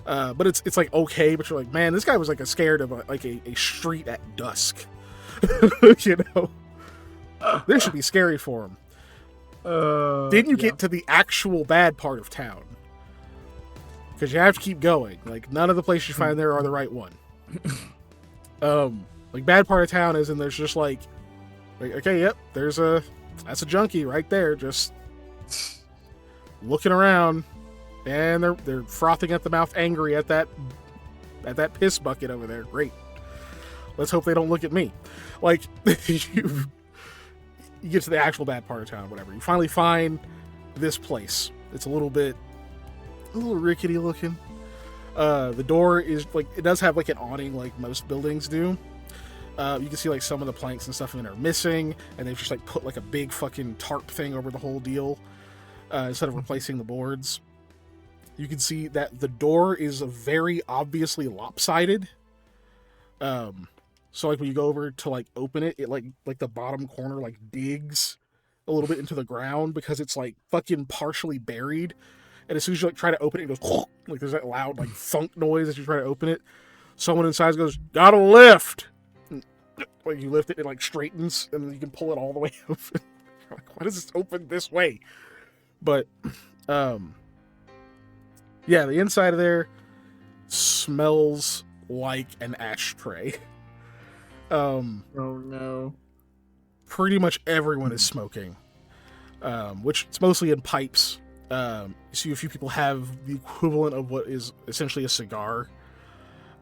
But it's like okay, but you're like, man, this guy was like scared of a street at dusk. You know, this should be scary for him. Then you get to the actual bad part of town because you have to keep going. Like none of the places you find there are the right one. Like bad part of town is, and there's just like okay, yep, that's a junkie right there, just looking around, and they're frothing at the mouth, angry at that piss bucket over there. Great. Let's hope they don't look at me. Like you get to the actual bad part of town, whatever. You finally find this place. It's a little rickety looking. The door is like, it does have like an awning like most buildings do. You can see like some of the planks and stuff in it are missing, and they've just like put like a big fucking tarp thing over the whole deal instead of replacing the boards. You can see that the door is very obviously lopsided. So like when you go over to like open it, it like the bottom corner like digs a little bit into the ground because it's like fucking partially buried. And as soon as you like try to open it, it goes like there's that loud like thunk noise as you try to open it. Someone inside goes, "Gotta lift." And, like you lift it, it like straightens, and then you can pull it all the way open. You're like, why does this open this way? But yeah, the inside of there smells like an ashtray.
Oh no.
Pretty much everyone is smoking, which it's mostly in pipes. You see a few people have the equivalent of what is essentially a cigar.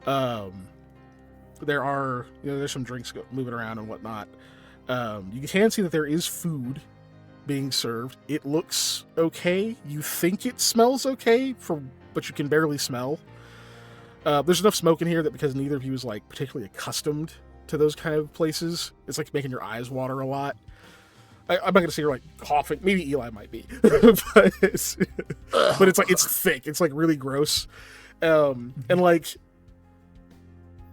There are, there's some drinks moving around and whatnot. You can see that there is food being served. It looks okay. You think it smells okay, but you can barely smell. There's enough smoke in here that because neither of you is like particularly accustomed to those kind of places, it's like making your eyes water a lot. I'm not gonna say you're like coughing. Maybe Eli might be, but it's like it's thick. It's like really gross, and like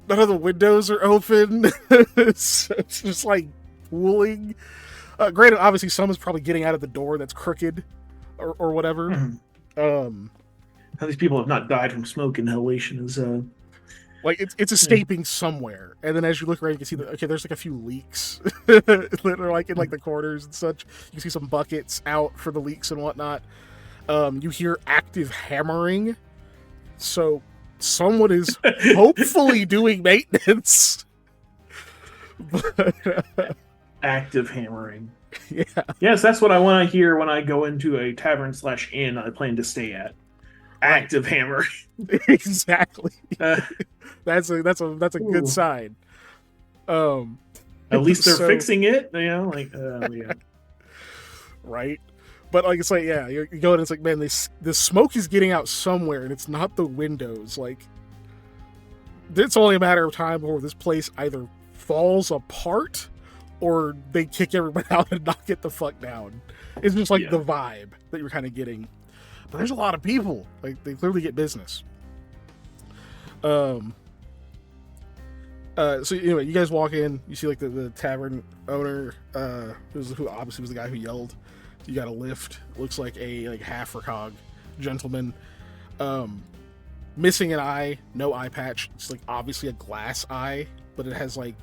none of the windows are open. It's just like pooling. Granted, obviously, some is probably getting out of the door that's crooked, or whatever.
How these people have not died from smoke inhalation is
like it's escaping somewhere, and then as you look around, you can see that there's like a few leaks that are like in like the corners and such. You can see some buckets out for the leaks and whatnot. You hear active hammering, so someone is hopefully doing maintenance. But,
active hammering.
yeah,
Yes, that's what I want to hear when I go into a tavern/inn I plan to stay at. Active hammering.
exactly. That's a good sign.
At least they're fixing it, like yeah.
Right. But like it's like, yeah, you go and it's like, man, the smoke is getting out somewhere, and it's not the windows. Like it's only a matter of time before this place either falls apart or they kick everyone out and knock it the fuck down. It's just like the vibe that you're kind of getting. But there's a lot of people. Like they clearly get business. So anyway, you guys walk in. You see like the tavern owner, who obviously was the guy who yelled. You got a lift. Looks like a half-recog gentleman. Missing an eye, no eye patch. It's like obviously a glass eye, but it has like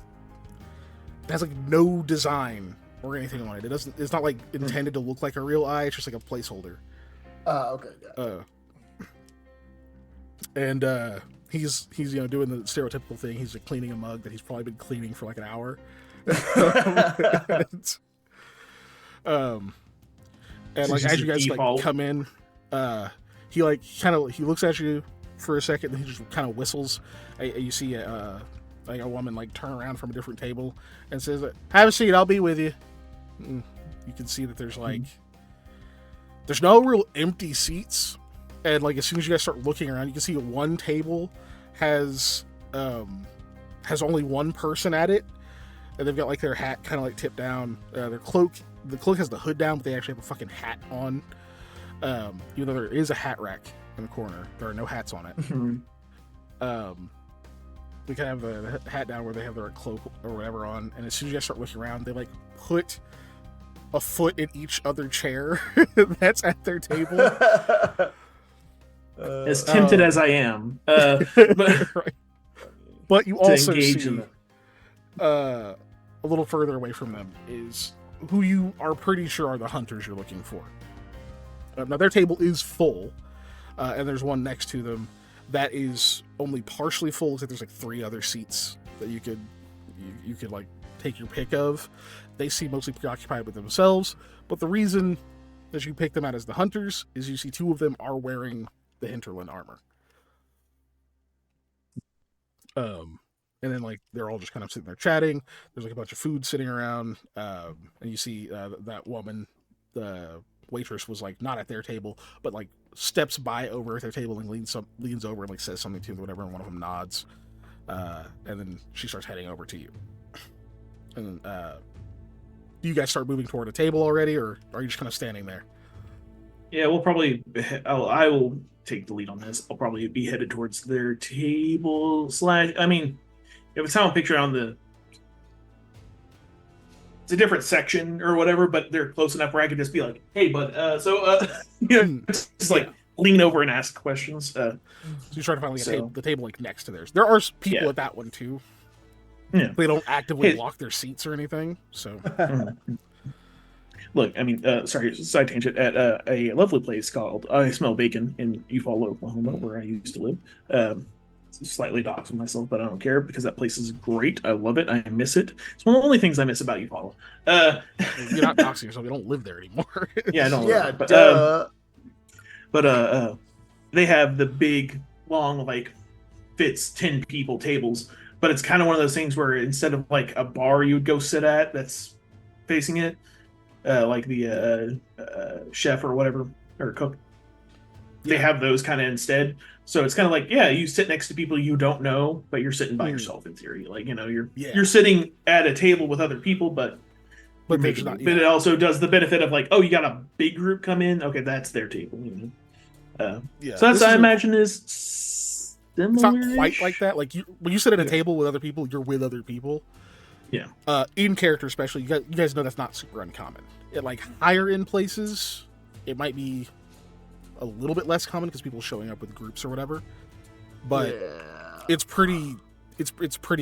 no design or anything on it. It's not like intended to look like a real eye. It's just like a placeholder.
Okay. Yeah.
And he's doing the stereotypical thing. He's like cleaning a mug that he's probably been cleaning for like an hour. And like as you guys like come in, he looks at you for a second, and he just kind of whistles. You see a woman like turn around from a different table and says, "Have a seat, I'll be with you." And you can see that there's there's no real empty seats, and like as soon as you guys start looking around, you can see one table has only one person at it, and they've got like their hat kind of like tipped down. Their cloak, the cloak has the hood down, but they actually have a fucking hat on. Even though there is a hat rack in the corner, there are no hats on it. We kind of have the hat down where they have their cloak or whatever on, and as soon as you guys start looking around, they like put a foot in each other chair that's at their table.
As tempted as I am, but
right. But you also see a little further away from them is who you are pretty sure are the hunters you're looking for. Now their table is full, and there's one next to them that is only partially full. Looks like there's like 3 other seats that you could like take your pick of. They seem mostly preoccupied with themselves, but the reason that you pick them out as the hunters is you see 2 of them are wearing the hinterland armor. And then like they're all just kind of sitting there chatting. There's like a bunch of food sitting around, and you see that woman, the waitress, was like not at their table, but like steps by over at their table and leans over and like says something to them, whatever, and one of them nods, and then she starts heading over to you. And do you guys start moving toward a table already, or are you just kind of standing there?
Yeah, we'll probably. I will take the lead on this. I'll probably be headed towards their table / I mean, if it's how I'm picturing on the. It's a different section or whatever, but they're close enough where I could just be like, "Hey, bud, just like lean over and ask questions." So
you try to find like the table like next to theirs. There are people at that one too. Yeah, they don't actively block their seats or anything. So,
look, I mean, sorry, side tangent. At a lovely place called I Smell Bacon in Eufaula, Oklahoma, where I used to live. Slightly doxing myself, but I don't care because that place is great. I love it. I miss it. It's one of the only things I miss about Eufaula.
You're not doxing yourself. You don't live there anymore.
Yeah, I don't.
Yeah,
but they have the big, long, like fits 10 people tables. But it's kind of one of those things where instead of like a bar you would go sit at that's facing it, like the chef or whatever, or cook, they have those kind of instead. So it's kind of like, you sit next to people you don't know, but you're sitting by yourself in theory. Like, you're sitting at a table with other people, but it also does the benefit of like, oh, you got a big group come in. Okay, that's their table. So that's I imagine is similar.
It's not quite like that. Like when you sit at a table with other people, you're with other people.
Yeah.
In character, especially, you guys know that's not super uncommon. At like higher end places, it might be a little bit less common because people showing up with groups or whatever. But it's pretty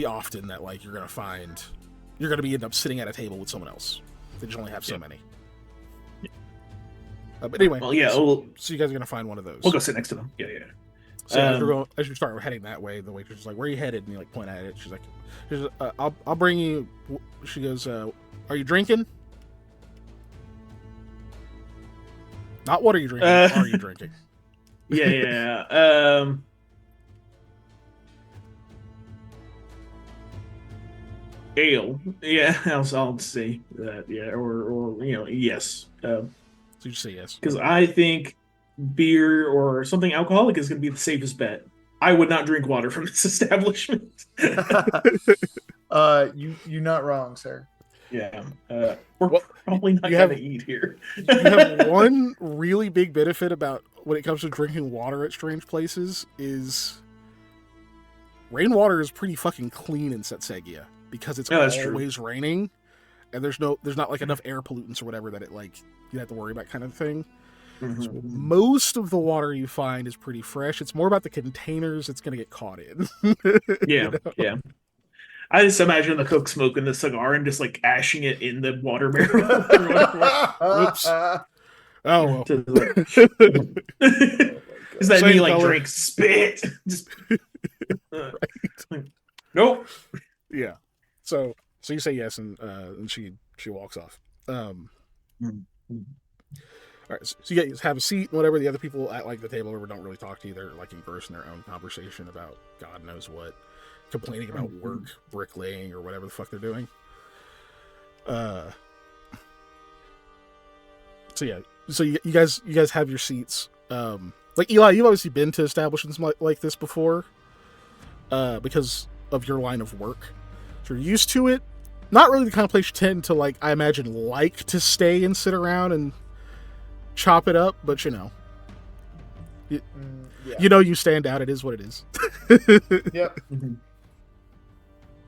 often that like you're gonna be end up sitting at a table with someone else. They just only have so many. Yeah. But anyway, so you guys are gonna find one of those.
We'll go sit next to them. Yeah.
So as you start heading that way, the waitress is like, "Where are you headed?" And you like point at it. She's like, "I'll bring you." She goes, "Are you drinking?" Not what are you drinking? Are you drinking?
Yeah. Ale. Yeah, I'll say that. Yeah, or yes.
So you just say yes
because I think beer or something alcoholic is going to be the safest bet. I would not drink water from this establishment.
You're not wrong, sir.
Yeah, we're probably not going to eat here.
You have one really big benefit about when it comes to drinking water at strange places is rainwater is pretty fucking clean in Setsegia because it's
that's true.
always raining, and there's not like enough air pollutants or whatever that it like you have to worry about kind of thing.
Mhm.
So most of the water you find is pretty fresh. It's more about the containers it's gonna get caught in.
Yeah, yeah. I just imagine the cook smoking the cigar and just like ashing it in the water barrel.
Whoops. Oh well.
Just like, is that
Same
me like
color.
drink spit? Just like, nope.
Yeah. So you say yes, and she walks off. All right, so you guys have a seat, whatever. The other people at like the table over don't really talk to you. They're like engrossed in their own conversation about God knows what, complaining about work, bricklaying, or whatever the fuck they're doing. So yeah, so you guys have your seats. Like Eli, you've obviously been to establishments like this before, because of your line of work, so you're used to it. Not really the kind of place you tend to like. I imagine like to stay and sit around and chop it up, but
Yeah.
you know, you stand out. It is what it is.
Yep.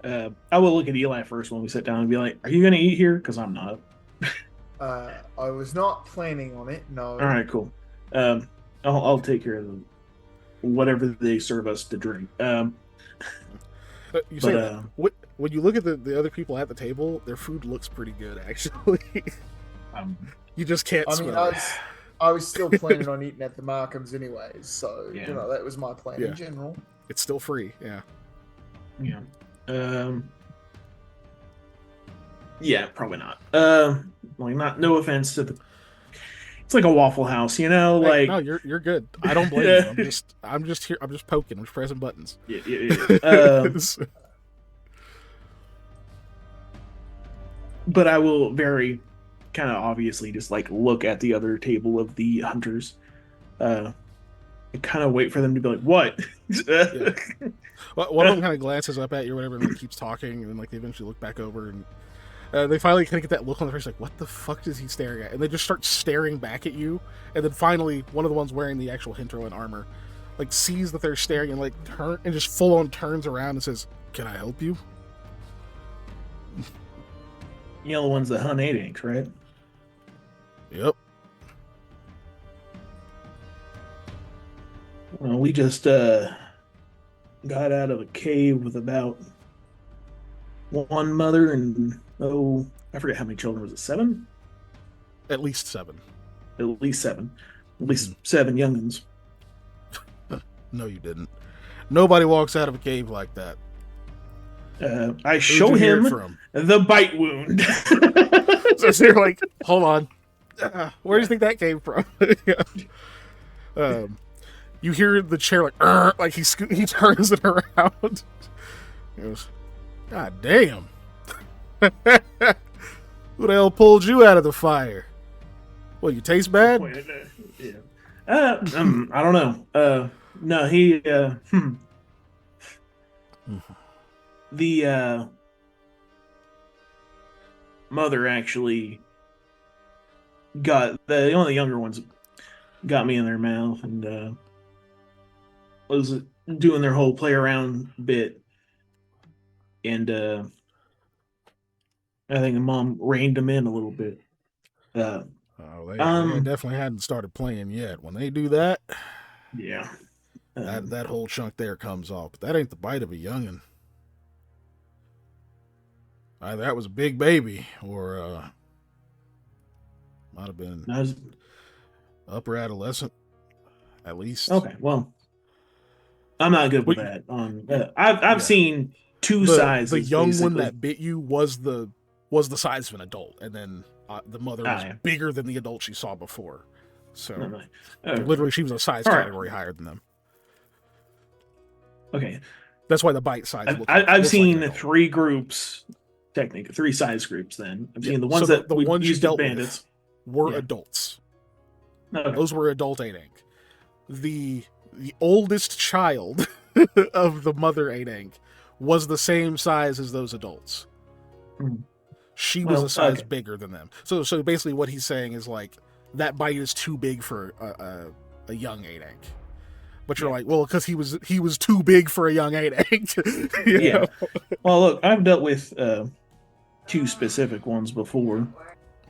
I will look at Eli first when we sit down and be like, "Are you going to eat here? Because I'm not."
I was not planning on it. No.
All right, cool. I'll take care of whatever they serve us to drink.
You say that. When you look at the other people at the table, their food looks pretty good, actually. You just can't
I mean,
smell it.
I was still planning on eating at the Markhams anyways, so
Yeah.
you know that was my plan
Yeah.
in general.
It's still free, yeah.
Yeah. Yeah, probably not. Like, no offense to the. It's like a Waffle House, you know.
Hey,
Like,
no, you're good. I don't blame
Yeah.
you. I'm just here. I'm just poking. I'm just pressing buttons.
yeah. But I will very kind of obviously just like look at the other table of the hunters, and kind of wait for them to be like, "What?"
Yeah. Well, one of them kind of glances up at you or whatever, and like, keeps talking, and then like they eventually look back over, and they finally kind of get that look on their face, like, "What the fuck is he staring at?" And they just start staring back at you, and then finally, one of the ones wearing the actual hinterland armor, like sees that they're staring and like turn and just full on turns around and says, "Can I help you?"
You know, the ones that hunt 8 inks, right?
Yep.
Well, we just got out of a cave with about one mother and I forget how many children. Was it 7?
At least 7.
At least 7. At least 7 youngins.
No, you didn't. Nobody walks out of a cave like that.
I
Who'd
show
you hear
him
it from?
the bite wound.
So they're like, hold on. Where do you think that came from? Yeah. You hear the chair like he turns it around. He goes, God damn. Who the hell pulled you out of the fire? Well, you taste bad?
Yeah. I don't know. No, he. The mother actually got one of the younger ones got me in their mouth and was doing their whole play around bit, and I think the mom reined them in a little bit.
Oh, they definitely hadn't started playing yet. When they do that,
yeah,
that whole chunk there comes off. But that ain't the bite of a youngin'. Either that was a big baby, or might have been upper adolescent, at least.
Okay, well, I'm not good with that. I've seen two sizes.
The young
basically.
one that bit you was the size of an adult, and then the mother was bigger than the adult she saw before. So literally, she was a size category higher than them.
Okay,
that's why the bite size.
I've seen like 3 groups. Technically, 3 size groups. Then I've seen the ones that
the ones you dealt
bandits
with were adults.
Okay.
Those were adult 8 ink. The oldest child of the mother 8 ink was the same size as those adults. She was a size bigger than them. So basically, what he's saying is like that bite is too big for a young 8 ink. But you're like, well, because he was too big for a young 8
Yeah. Well, look, I've dealt with 2 specific ones before,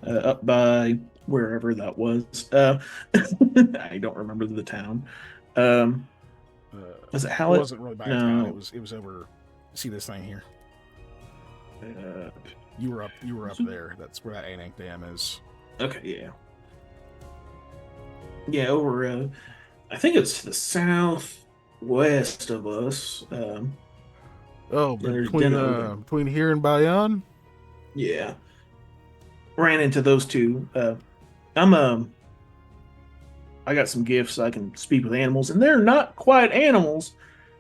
up by wherever that was. I don't remember the town. Was it
It
Hallett?
wasn't really by a
No.
town. It was over. See this thing here.
Uh,
You were up there. That's where that Anak Dam is.
okay, yeah. Yeah, over, I think it's the southwest of us.
Oh,
there's
between
Denham.
between here and Bayonne.
Yeah. Ran into those 2. I got some gifts. I can speak with animals, and they're not quite animals,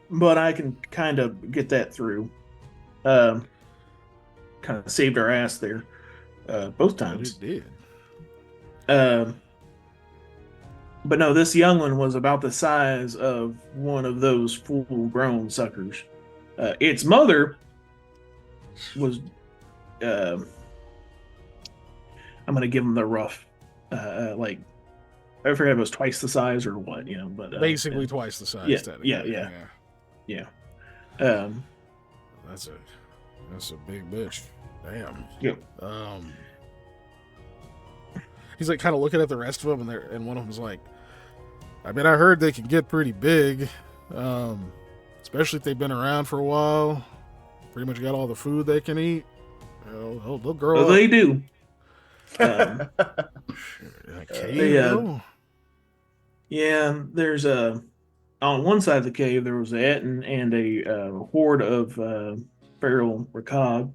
but I can kind of get that through. Kind of saved our ass there, both times.
It did.
But no, this young one was about the size of one of those full-grown suckers. Its mother was, I'm gonna give him the rough, like, I forget if it was twice the size or what, but
Basically twice the size.
Yeah.
That's a big bitch. Damn.
Yep.
He's like kind of looking at the rest of them, and one of them's like, I mean, I heard they can get pretty big, especially if they've been around for a while. Pretty much got all the food they can eat. They'll grow up.
They do. Yeah, there's on one side of the cave there was a Etten and a horde of feral Rakag,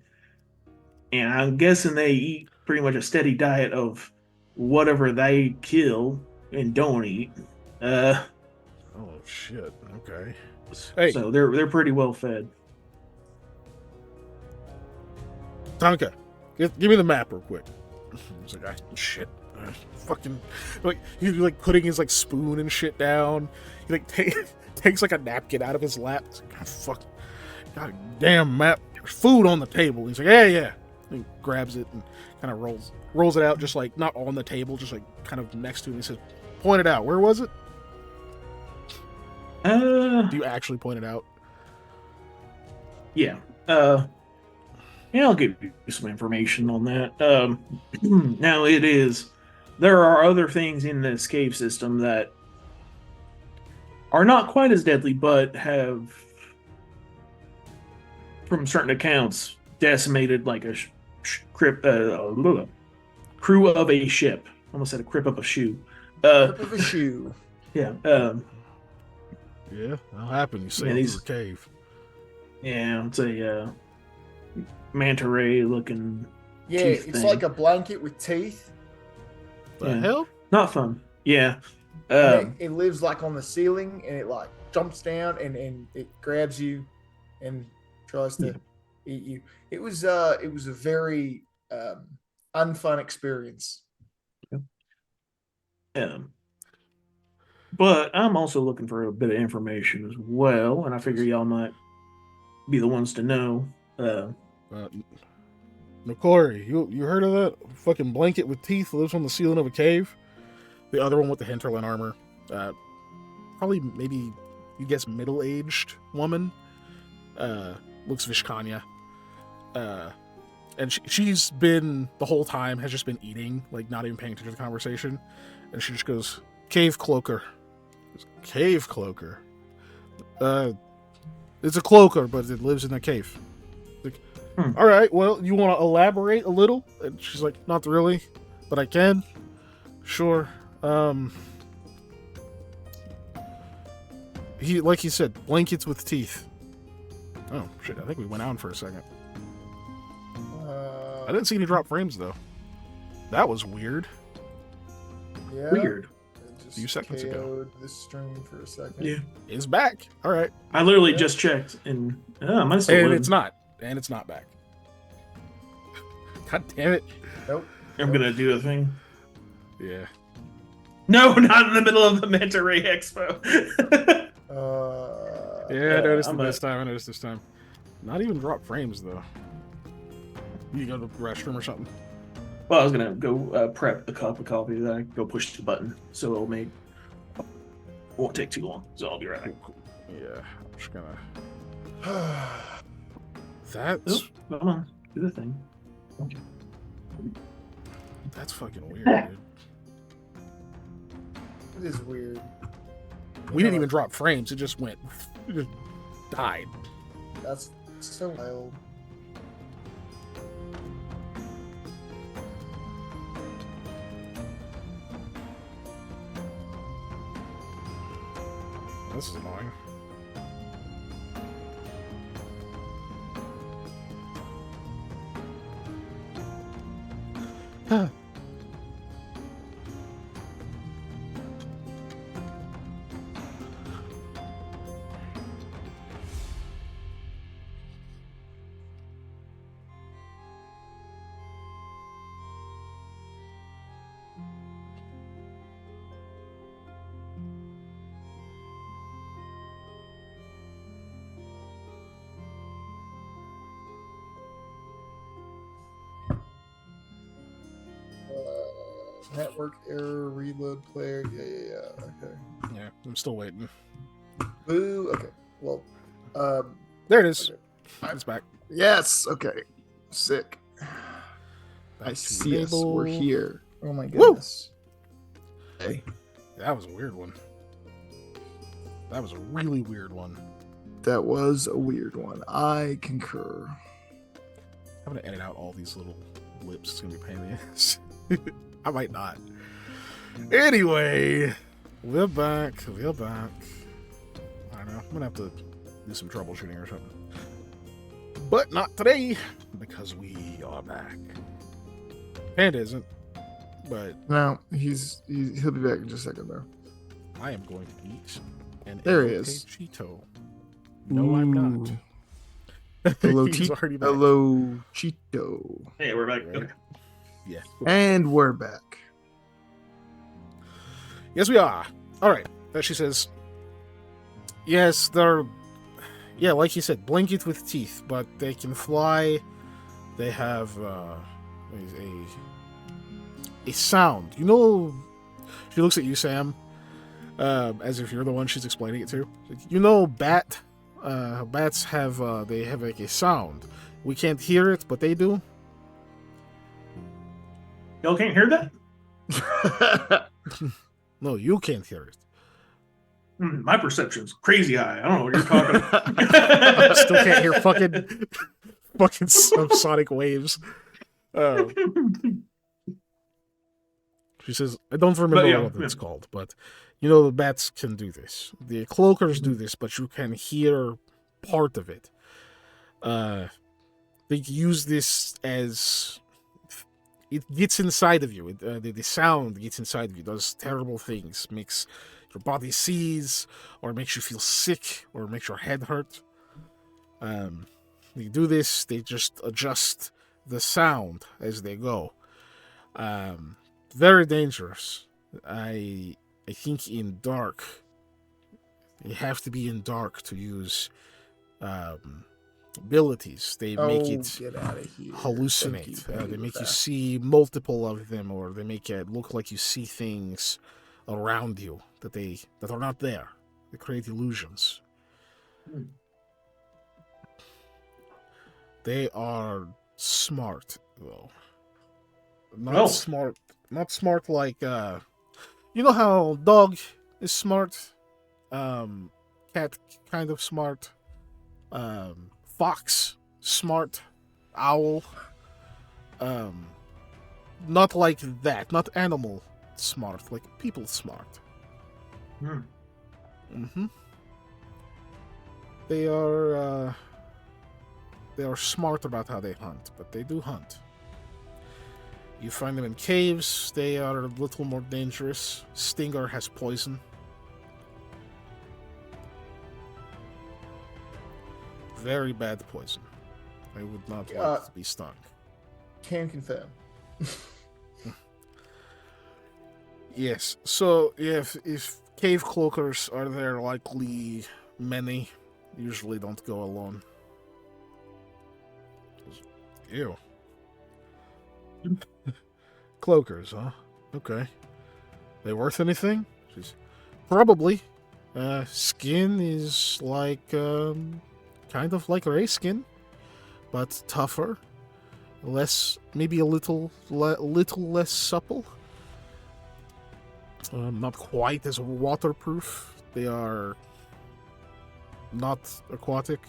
and I'm guessing they eat pretty much a steady diet of whatever they kill and don't eat.
Oh shit! Okay. Hey.
So they're pretty well fed.
Tonka, give me the map real quick. He's like, shit. Fucking, like, he's like putting his like spoon and shit down. He like takes like a napkin out of his lap. He's like, God, fuck, God damn map. There's food on the table. He's like, yeah. And he grabs it and kind of rolls it out, just like not on the table, just like kind of next to him. He says, point it out. Where was it? Do you actually point it out?
Yeah. Yeah, I'll give you some information on that. Now, there are other things in this cave system that are not quite as deadly, but have, from certain accounts, decimated like a crew of a ship. Almost said a crip of a shoe.
Crip of a shoe.
Yeah.
Yeah, that'll happen. You sail through a cave.
Yeah, it's a manta ray looking.
Yeah, it's like a blanket with teeth.
The hell?
Not fun. Yeah.
It lives like on the ceiling, and it like jumps down and it grabs you and tries to eat you. It was a very unfun experience.
But I'm also looking for a bit of information as well, and I figure y'all might be the ones to know.
Nokori, you heard of that? Fucking blanket with teeth lives on the ceiling of a cave. The other one with the hinterland armor, probably maybe you guess middle-aged woman. Looks Vishkanya. And she's been the whole time has just been eating, like not even paying attention to the conversation, and she just goes, "Cave cloaker." Cave cloaker. It's a cloaker, but it lives in a cave. Like, all right, well, you want to elaborate a little? And she's like, not really, but I can. Sure. Like he said, blankets with teeth. Oh shit! I think we went out for a second. I didn't see any drop frames though. That was weird.
Yeah.
Weird.
A few seconds ago.
This stream for a second.
Yeah.
It's back. All right.
I literally just checked, and mine's still
And
loading.
it's not. And it's not back. God damn it.
Nope.
I'm gonna do a thing.
Yeah.
No, not in the middle of the Manta Ray Expo.
Yeah, I noticed it this time. I noticed this time. Not even drop frames though. You go to the restroom or something.
Well, I was gonna go prep a cup of coffee, then I go push the button, so it'll make. Won't take too long, so I'll be right back.
Yeah, I'm just gonna. That's
Oh, come on, do the thing. Okay.
that's fucking weird, dude.
It is weird.
We didn't even drop frames. It just went. It just died.
That's so wild.
This is annoying. Huh.
Network error, reload player. Yeah. Okay.
Yeah, I'm still waiting.
Boo. Okay. Well,
There it is.
okay.
It's back.
Yes. Okay. Sick.
Back
I
to
see us.
enable.
We're here. Oh my
Woo!
goodness. Hey.
That was a weird one. That was a really weird one.
That was a weird one. I concur.
I'm gonna edit out all these little lips. It's gonna be a pain in the ass. I might not. Anyway, we're back. We're back. I don't know. I'm gonna have to do some troubleshooting or something. But not today, because we are back. Panda isn't, but
No, he'll be back in just a second though.
I am going to eat an
There he is.
Cheeto. No, I'm not.
Hello,
He's already back.
Hello, Cheeto.
Hey, we're back.
Right.
Okay.
Yeah.
And we're back.
Yes, we are. All right. She says, yes, they're, yeah, like you said, blanket with teeth, but they can fly. They have a sound. You know, she looks at you, Sam, as if you're the one she's explaining it to. You know, bats have, they have like a sound. We can't hear it, but they do.
Y'all can't hear that?
No, you can't hear it.
My perception's crazy high. I don't know what you're talking about.
Still can't hear fucking sonic waves. She says, I don't remember what it's called, but you know the bats can do this. The cloakers do this, but you can hear part of it. They use this as it gets inside of you. The sound gets inside of you, does terrible things, makes your body seize, or makes you feel sick, or makes your head hurt. They do this, they just adjust the sound as they go. Very dangerous. I think in dark, you have to be in dark to use abilities. They make it
get out of here.
hallucinate. They make you see multiple of them, or they make it look like you see things around you that are not there. They create illusions. They are smart, though. Not smart like you know how dog is smart, cat kind of smart, fox smart, owl, not like that, not animal smart, like people smart. They are smart about how they hunt, but they do hunt. You find them in caves. They are a little more dangerous. Stinger has poison. Very bad poison. I would not like to be stung.
Can confirm.
Yes. So if cave cloakers are there, likely many usually don't go alone. Ew. Cloakers, huh? Okay. They worth anything? Probably. Skin is like, kind of like ray skin, but tougher. Less, maybe a little less supple. Not quite as waterproof. They are not aquatic.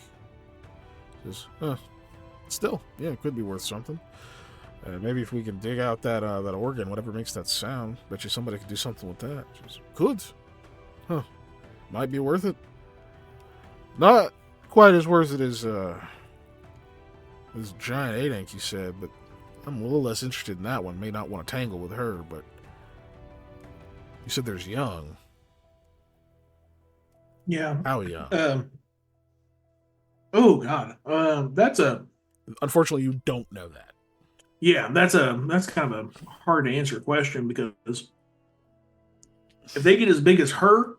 Still, yeah, it could be worth something. Maybe if we can dig out that organ, whatever makes that sound, bet you somebody could do something with that. Could. Huh. Might be worth it. Not quite as worth it as this giant 8-inch you said, but I'm a little less interested in that one. May not want to tangle with her, but you said there's young.
Yeah.
How young?
Oh God. That's a.
Unfortunately, you don't know that.
Yeah, that's kind of a hard to answer question because if they get as big as her,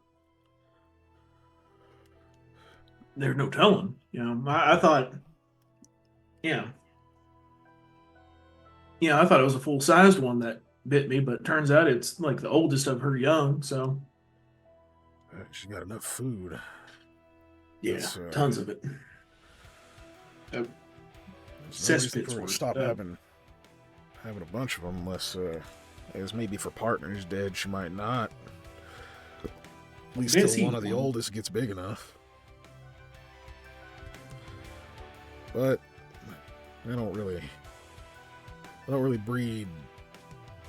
there's no telling. I thought, yeah, I thought it was a full sized one that bit me, but it turns out it's like the oldest of her young. So
She's got enough food.
yeah, tons of it.
Cesspits for her to stop having a bunch of them, unless as maybe for partners dead, she might not. At least till one of the oldest gets big enough. But they don't really breed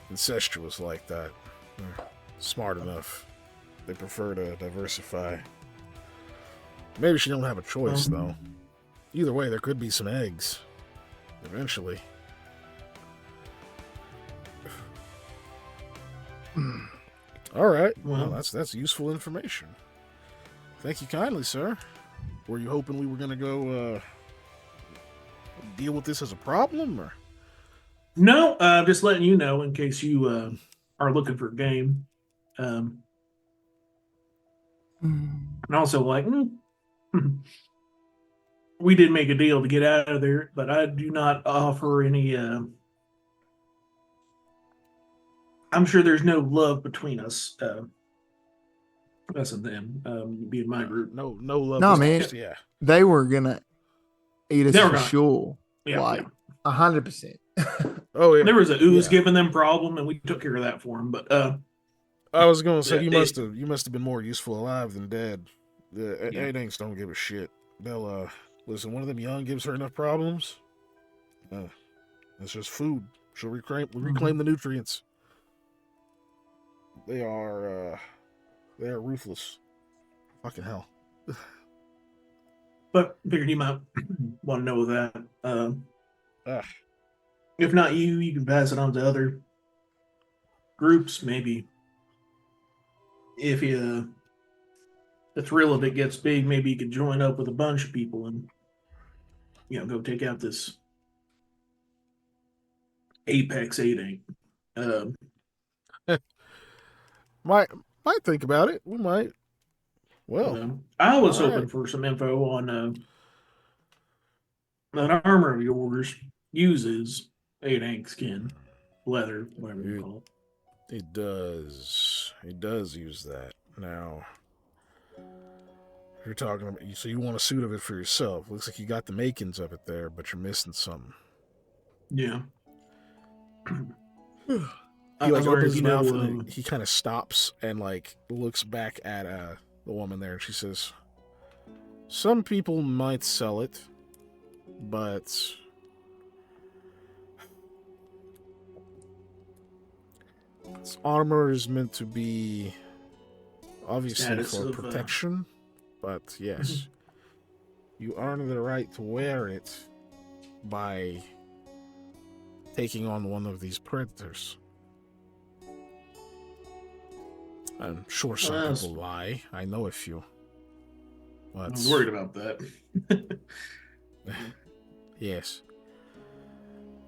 incestuous like that. They're smart enough. They prefer to diversify. Maybe she don't have a choice though. Either way, there could be some eggs eventually. All right. Well, that's useful information. Thank you kindly, sir. Were you hoping we were going to go deal with this as a problem, or?
No, just letting you know in case you are looking for a game. And also, like, we did make a deal to get out of there, but I do not offer any. I'm sure there's no love between us. Us and them, being my group.
No love.
No, man.
Yeah.
They were gonna eat us for sure.
Yeah,
like 100%.
Oh yeah.
There was a ooze giving them problem, and we took care of that for them. But
I was going to say you must have been more useful alive than dead. The ain't don't give a shit. They'll listen. One of them young gives her enough problems. It's just food. She'll reclaim the nutrients. They are ruthless. Fucking hell.
But figured you might want to know that. If not you can pass it on to other groups. Maybe if the thrill of it gets big, maybe you could join up with a bunch of people and go take out this Apex 8-inch.
Might think about it. We might. Well,
I was hoping for some info on that armor of yours uses 8-inch skin, leather, whatever you call it.
It does. It does use that. Now, you're talking about. So you want a suit of it for yourself? Looks like you got the makings of it there, but you're missing something.
Yeah.
He opens his mouth and he kind of stops and looks back at the woman there, and she says, "Some people might sell it, but this armor is meant to be obviously for protection. But yes, you earn the right to wear it by taking on one of these predators." I'm sure some people lie. I know a few. But
I was worried about that.
Yes.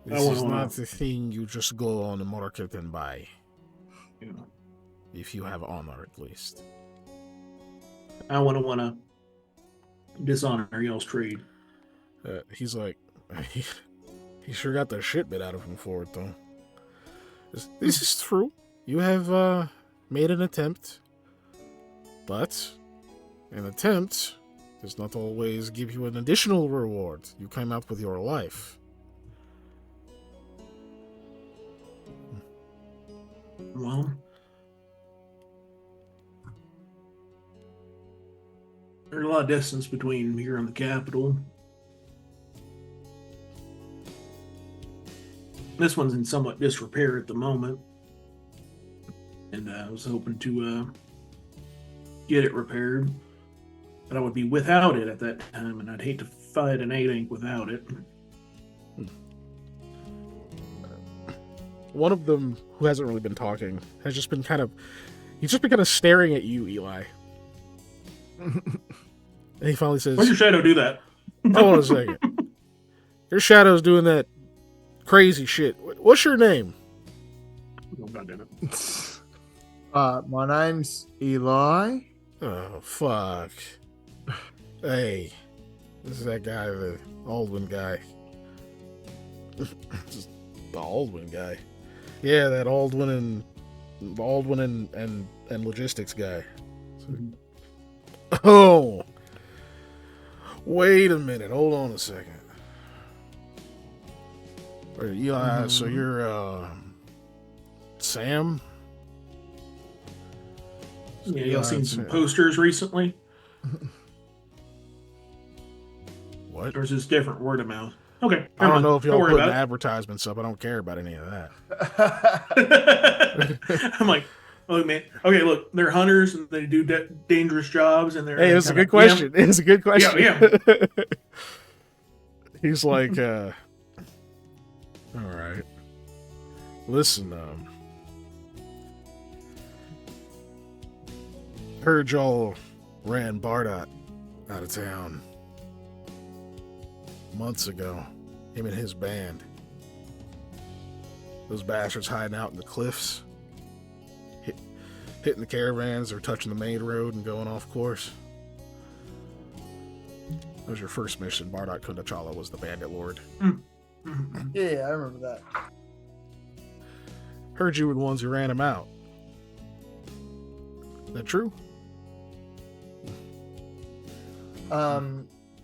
This is not the thing you just go on the market and buy.
Yeah.
If you have honor, at least.
I want to dishonor y'all's trade.
He's like, he sure got the shit bit out of him for it, though. This is true. You have made an attempt, but an attempt does not always give you an additional reward. You came out with your life.
Well, there's a lot of distance between here and the capital. This one's in somewhat disrepair at the moment, and I was hoping to get it repaired, but I would be without it at that time, and I'd hate to fight an 8 without it.
One of them, who hasn't really been talking, has just been he's just been kind of staring at you, Eli. And he finally says,
"Why'd your shadow do that?"
Hold on a second. Your shadow's doing that crazy shit. What's your name?
Oh, God damn it.
My name's Eli.
Oh, fuck. Hey, this is that guy, the Aldwin guy. Just the Aldwin guy. Yeah, that Aldwin and logistics guy. Oh, wait a minute. Hold on a second. Eli, so you're Sam?
Yeah, y'all seen some posters recently?
What?
Or is this different word of mouth? Okay.
I don't know if y'all put
about
advertisements up. I don't care about any of that.
I'm like, oh man. Okay, look, they're hunters and they do dangerous jobs, and they're.
Hey, it was a good question. It was a good question.
Yeah.
He's like, all right. Listen, heard y'all ran Bardot out of town months ago. Him and his band. Those bastards hiding out in the cliffs, hitting the caravans or touching the main road and going off course. That was your first mission. Bardot Kundachala was the bandit lord.
Yeah, I remember that.
Heard you were the ones who ran him out. Is that true?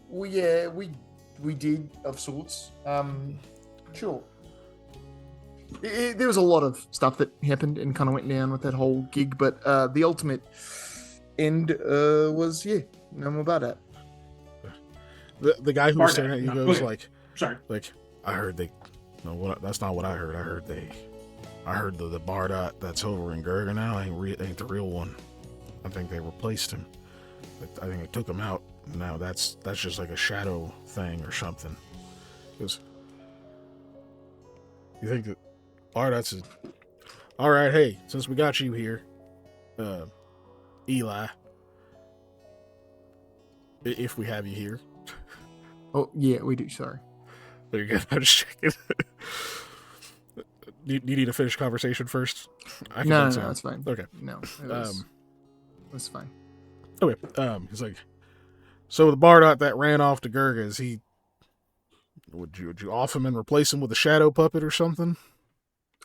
We did of sorts. Sure.
There was a lot of stuff that happened and kind of went down with that whole gig, but the ultimate end was, no more about that.
The guy who was staring at you goes like,
sorry.
Like, I heard that's not what I heard. I heard the Bardot that's over in Gurga now ain't the real one. I think they replaced him. I think they took him out. Now that's just like a shadow thing or something. Because you think that Bardot's all right? Hey, since we got you here, Eli, if we have you here.
Oh yeah, we do. Sorry.
There you go. I'm just checking. Do you need a finished conversation first?
No, that's fine.
Okay.
No, that's fine.
Okay. He's like, so the Bardot that ran off to Gurga, would you off him and replace him with a shadow puppet or something?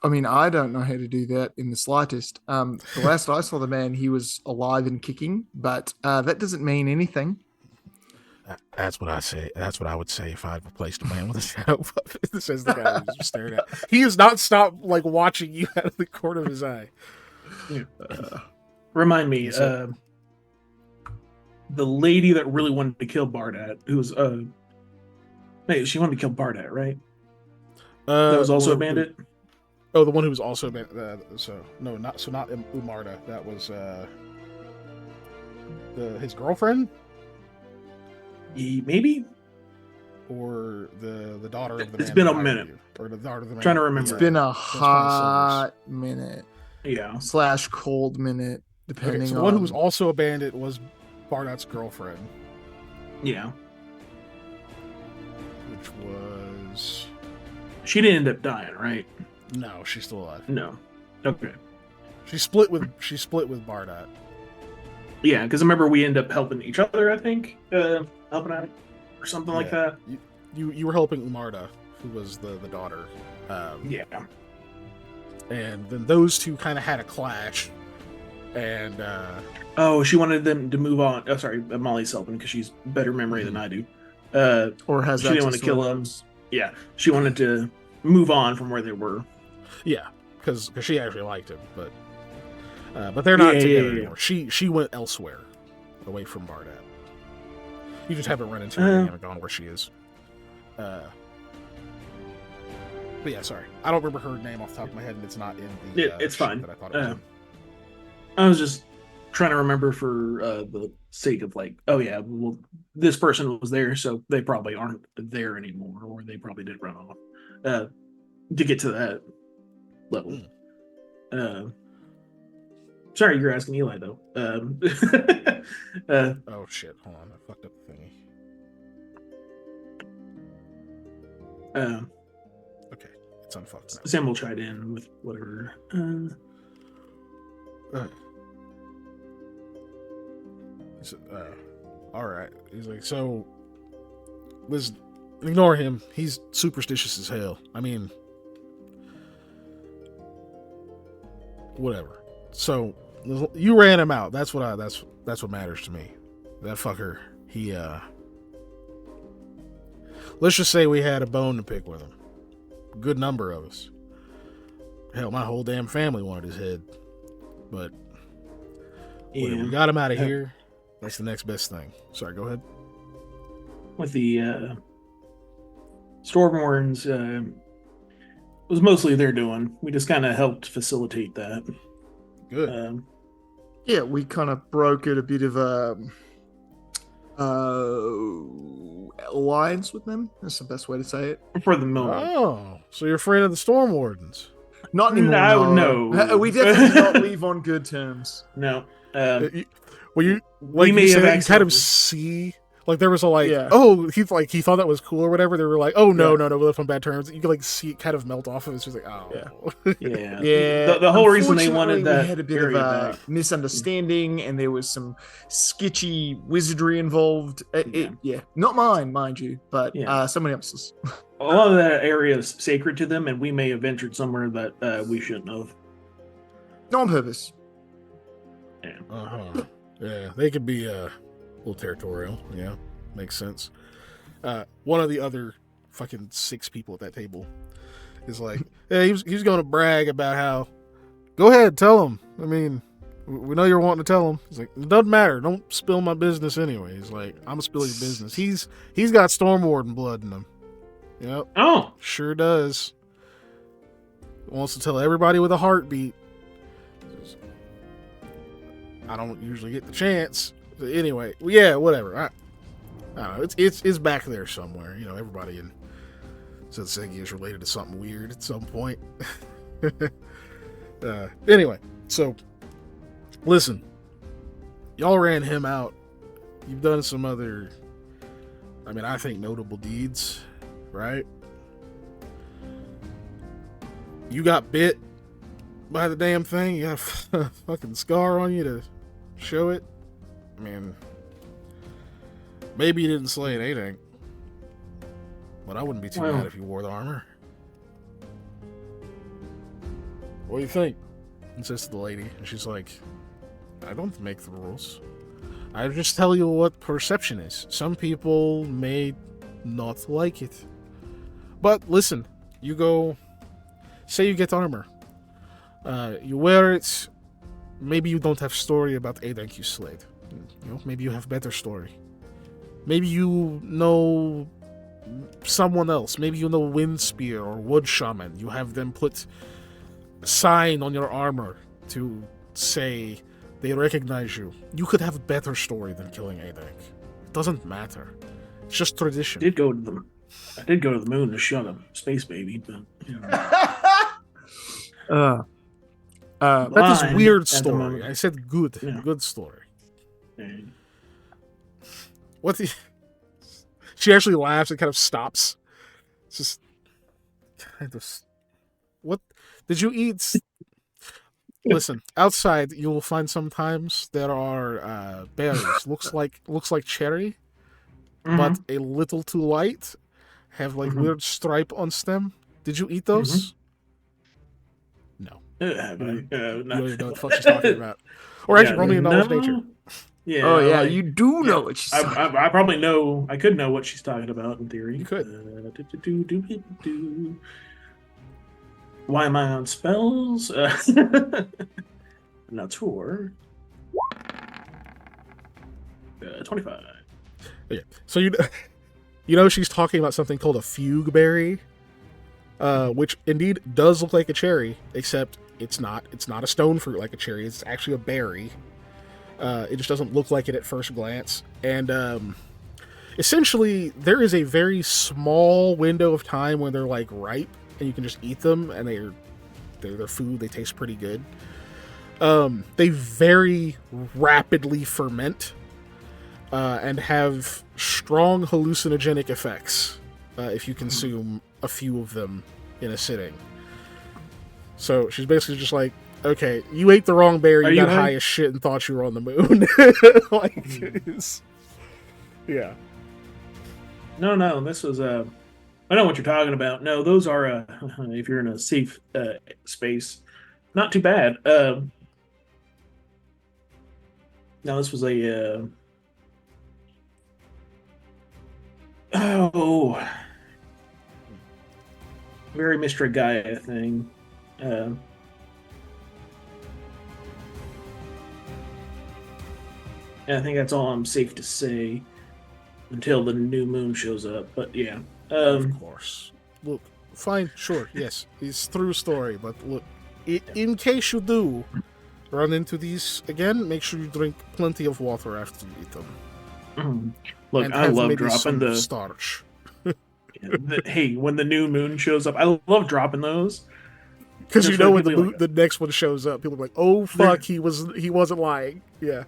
I mean, I don't know how to do that in the slightest. The last I saw the man, he was alive and kicking, but that doesn't mean anything.
That's what I say. That's what I would say if I'd replaced a man with a shadow puppet. Says the guy who's just staring at. He has not stopped watching you out of the corner of his eye.
Remind me, the lady that really wanted to kill Bardot, who was she wanted to kill Bardot, right? That was also a bandit.
The one who was also a bandit. Not Umarda. That was his girlfriend.
Maybe,
or the daughter of the man.
It's been a minute.
Or the daughter of the man.
Trying to remember.
It's been a hot minute.
Yeah.
/ cold minute, depending on.
The one who was also a bandit was Bardot's girlfriend.
Yeah.
Which was.
She didn't end up dying, right?
No, she's still alive.
No. Okay.
She split with Bardot.
Yeah, because I remember we ended up helping each other, I think. Helping out or something like that.
You were helping Umarda, who was the daughter.
Yeah.
And then those two kind of had a clash, And
Oh, she wanted them to move on. Oh, sorry, Molly's helping because she's better memory than I do.
Or has
She didn't want
access
to kill
her
him.
notes.
Yeah, she wanted to move on from where they were.
yeah, because she actually liked him, but they're not together
Yeah.
anymore. She went elsewhere, away from Bardat. You just haven't run into her and haven't gone where she is. But yeah, sorry, I don't remember her name off the top of my head, and it's not in the.
It's
sheet
fine.
That I thought it was in.
I was just trying to remember for the sake of like, oh yeah, well, this person was there, so they probably aren't there anymore, or they probably did run off to get to that level. Sorry, you're asking Eli though.
Oh shit! Hold on, I fucked up the thingy. Okay, it's unfucked now.
Sam will chime in with whatever.
All right. He's like, so, listen, ignore him. He's superstitious as hell. I mean, whatever. So, you ran him out. That's what what matters to me. That fucker. He let's just say we had a bone to pick with him. Good number of us. Hell, my whole damn family wanted his head. But
Yeah.
we got him out of here. That's the next best thing. Sorry, go ahead.
With the Stormwarns, it was mostly their doing. We just kind of helped facilitate that.
Good.
Yeah, we kind of brokered a bit of a alliance with them. That's the best way to say it.
For the moment.
Oh, so you're afraid of the Storm Wardens?
Not anymore.
No.
We definitely did not leave on good terms.
No.
Well, you
We
like
may
you
have
said, you kind of
accidentally-
see like there was a like
Yeah.
oh he thought that was cool or whatever. They were like oh no
Yeah.
we left on bad terms. You could like see it kind of melt off of it. It's just like oh
Yeah.
Yeah,
The whole reason they
unfortunately,
wanted that
we had a bit of
area
a
back.
misunderstanding, and there was some sketchy wizardry involved.
Yeah.
Not mine, mind you, but
Yeah.
someone else's.
A lot of that area is sacred to them, and we may have ventured somewhere that we shouldn't have.
Not on purpose.
uh-huh. Yeah, they could be a little territorial. Yeah, makes sense. One of the other fucking 6 people at that table is like, yeah, he was going to brag about how. Go ahead, tell him. I mean, we know you're wanting to tell him. He's like, it doesn't matter. Don't spill my business anyway. He's like, I'm gonna spill your business. He's got Stormwarden blood in him. Yep,
Oh,
sure does. Wants to tell everybody with a heartbeat. I don't usually get the chance. But anyway, yeah, whatever. I don't know. It's back there somewhere. You know, everybody in Sensegi is related to something weird at some point. Anyway, so listen, y'all ran him out. You've done some other, I mean, I think notable deeds, right? You got bit by the damn thing. You got a fucking scar on you to show it. I mean, maybe you didn't slay an 8 ink, but I wouldn't be too
Well.
mad if you wore the armor. What do you think? Insists the lady. And she's like, I don't make the rules. I just tell you what perception is. Some people may not like it. But listen, you go, say you get armor. You wear it. Maybe you don't have story about Adank you slayed. You know, maybe you have better story. Maybe you know someone else. Maybe you know Wind Spear or Wood Shaman. You have them put a sign on your armor to say they recognize you. You could have a better story than killing Adank. It doesn't matter. It's just tradition.
I did go to the moon to shut a space baby, but you know.
That is
Blind
weird
at the
story.
moment.
I said good.
Yeah.
Good story.
And
What the... She actually laughs and kind of stops. It's just kind of... What did you eat? Listen, outside you will find sometimes there are berries. looks like cherry, but a little too light. Have like
Mhm.
weird stripe on stem. Did you eat those? No. You
no.
don't even know what the fuck she's talking about. Or actually, roll me a knowledge nature.
Yeah.
Oh yeah,
like-
you do know
yeah,
what she's
I,
talking
I probably know. I could know what she's talking about in theory.
You could.
Why am I on spells? Not sure. 25.
Yeah. So you know she's talking about something called a fugue berry, which indeed does look like a cherry, except it's not. It's not a stone fruit like a cherry. It's actually a berry. It just doesn't look like it at first glance. And essentially, there is a very small window of time when they're like ripe, and you can just eat them, and they're food. They taste pretty good. They very rapidly ferment and have strong hallucinogenic effects if you consume a few of them in a sitting. So she's basically just like, okay, you ate the wrong berry,
Are
you
you
got
high?
high as shit and thought you were on the moon. Yeah.
No. This was I know what you're talking about. No, those are if you're in a safe space, not too bad. No, this was a very Mr. Gaia thing. And I think that's all I'm safe to say until the new moon shows up. But yeah,
Of course. Look, fine, sure, yes. It's through story, but look, in case you do run into these again, make sure you drink plenty of water after you eat them.
look,
And
I
have
love
maybe
dropping
some
the,
starch.
hey, when the new moon shows up, I love dropping those.
Because you
Just
know
for
when
people like
the next one shows up, people are like, "Oh fuck, he wasn't lying." Yeah.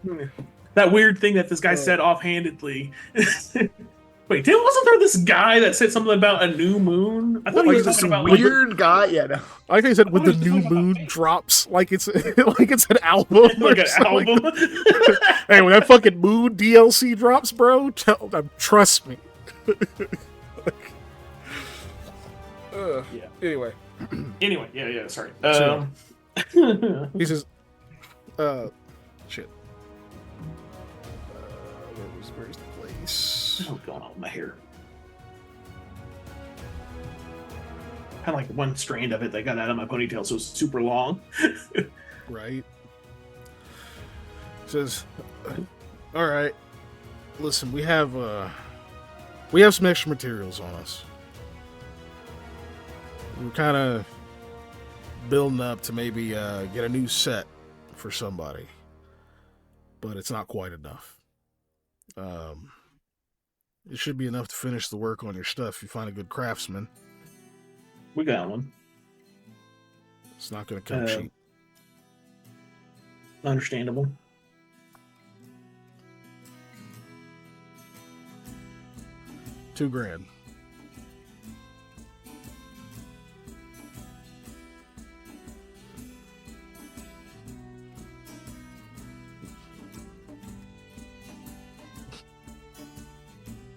That weird thing that this guy said offhandedly. Wait, wasn't there this guy that said something about a new moon? I thought he was
this
talking about like,
weird guy. Yeah, no.
I think he said when the
thought he was
new
talking about
moon
that.
drops, like it's like it's an album,
like
or
an
something
album.
Hey, when that fucking moon DLC drops, bro, trust me.
Yeah.
Anyway,
Anyway, yeah, sorry.
So- he says, shit. Where's the place?
What's going on with my hair? I had like one strand of it that got out of my ponytail, so it's super long.
Right. Says, all right. Listen, we have some extra materials on us. We're kind of building up to maybe get a new set for somebody, but it's not quite enough. It should be enough to finish the work on your stuff if you find a good craftsman.
We got one.
It's not going to come cheap.
Understandable.
$2,000.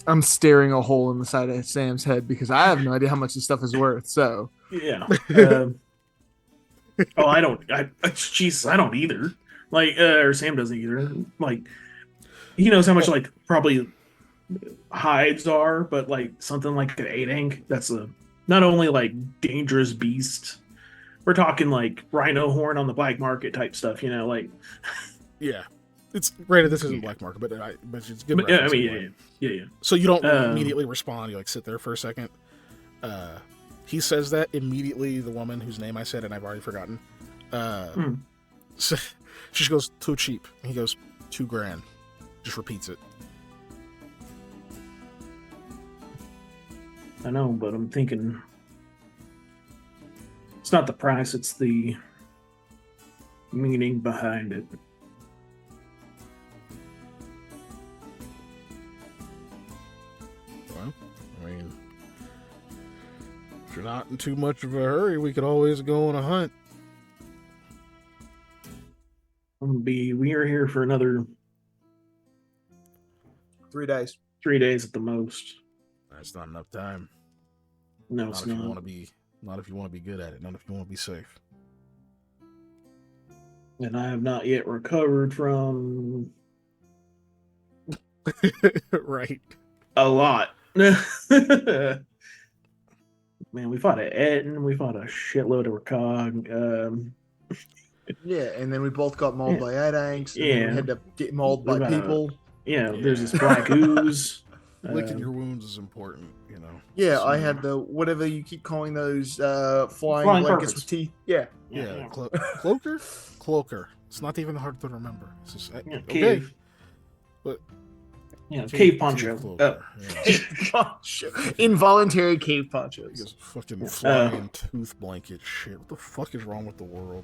I'm staring a hole in the side of Sam's head because I have no idea how much this stuff is worth. So
Yeah. I don't. Jeez, I don't either. Like, or Sam doesn't either. Like, he knows how much like probably hides are, but like something like an 8 that's a not only like dangerous beast. We're talking like rhino horn on the black market type stuff, like.
Yeah. It's granted this isn't black market, but it's good.
But, yeah, I
reference
mean,
anyway.
yeah.
So you don't immediately respond. You like sit there for a second. He says that immediately. The woman whose name I said and I've already forgotten. So she goes, too cheap. And he goes, $2,000. Just repeats it.
I know, but I'm thinking it's not the price; it's the meaning behind it.
Well, I mean, if you're not in too much of a hurry, we could always go on a hunt.
We are here for another
3 days.
3 days at the most.
That's not enough time.
No,
Not
it's
if you want
not.
to be. Not if you want to be good at it. Not if you want to be safe.
And I have not yet recovered from
Right.
a lot. Man, we fought a Etten, we fought a shitload of Recog.
Yeah, and then we both got mauled by Adanks, and then we
Yeah.
had to get mauled by
About
people.
there's this black ooze.
Licking your wounds is important, you know.
Yeah,
So,
I had the whatever you keep calling those flying
Flying
blankets
carpets.
with teeth. Yeah,
yeah. Cloaker? Cloaker. It's not even hard to remember. It's just,
Yeah,
okay.
cave.
But
Cave poncho.
cloaker, yeah.
poncho. Involuntary cave ponchos.
This fucking flying tooth blanket shit. What the fuck is wrong with the world?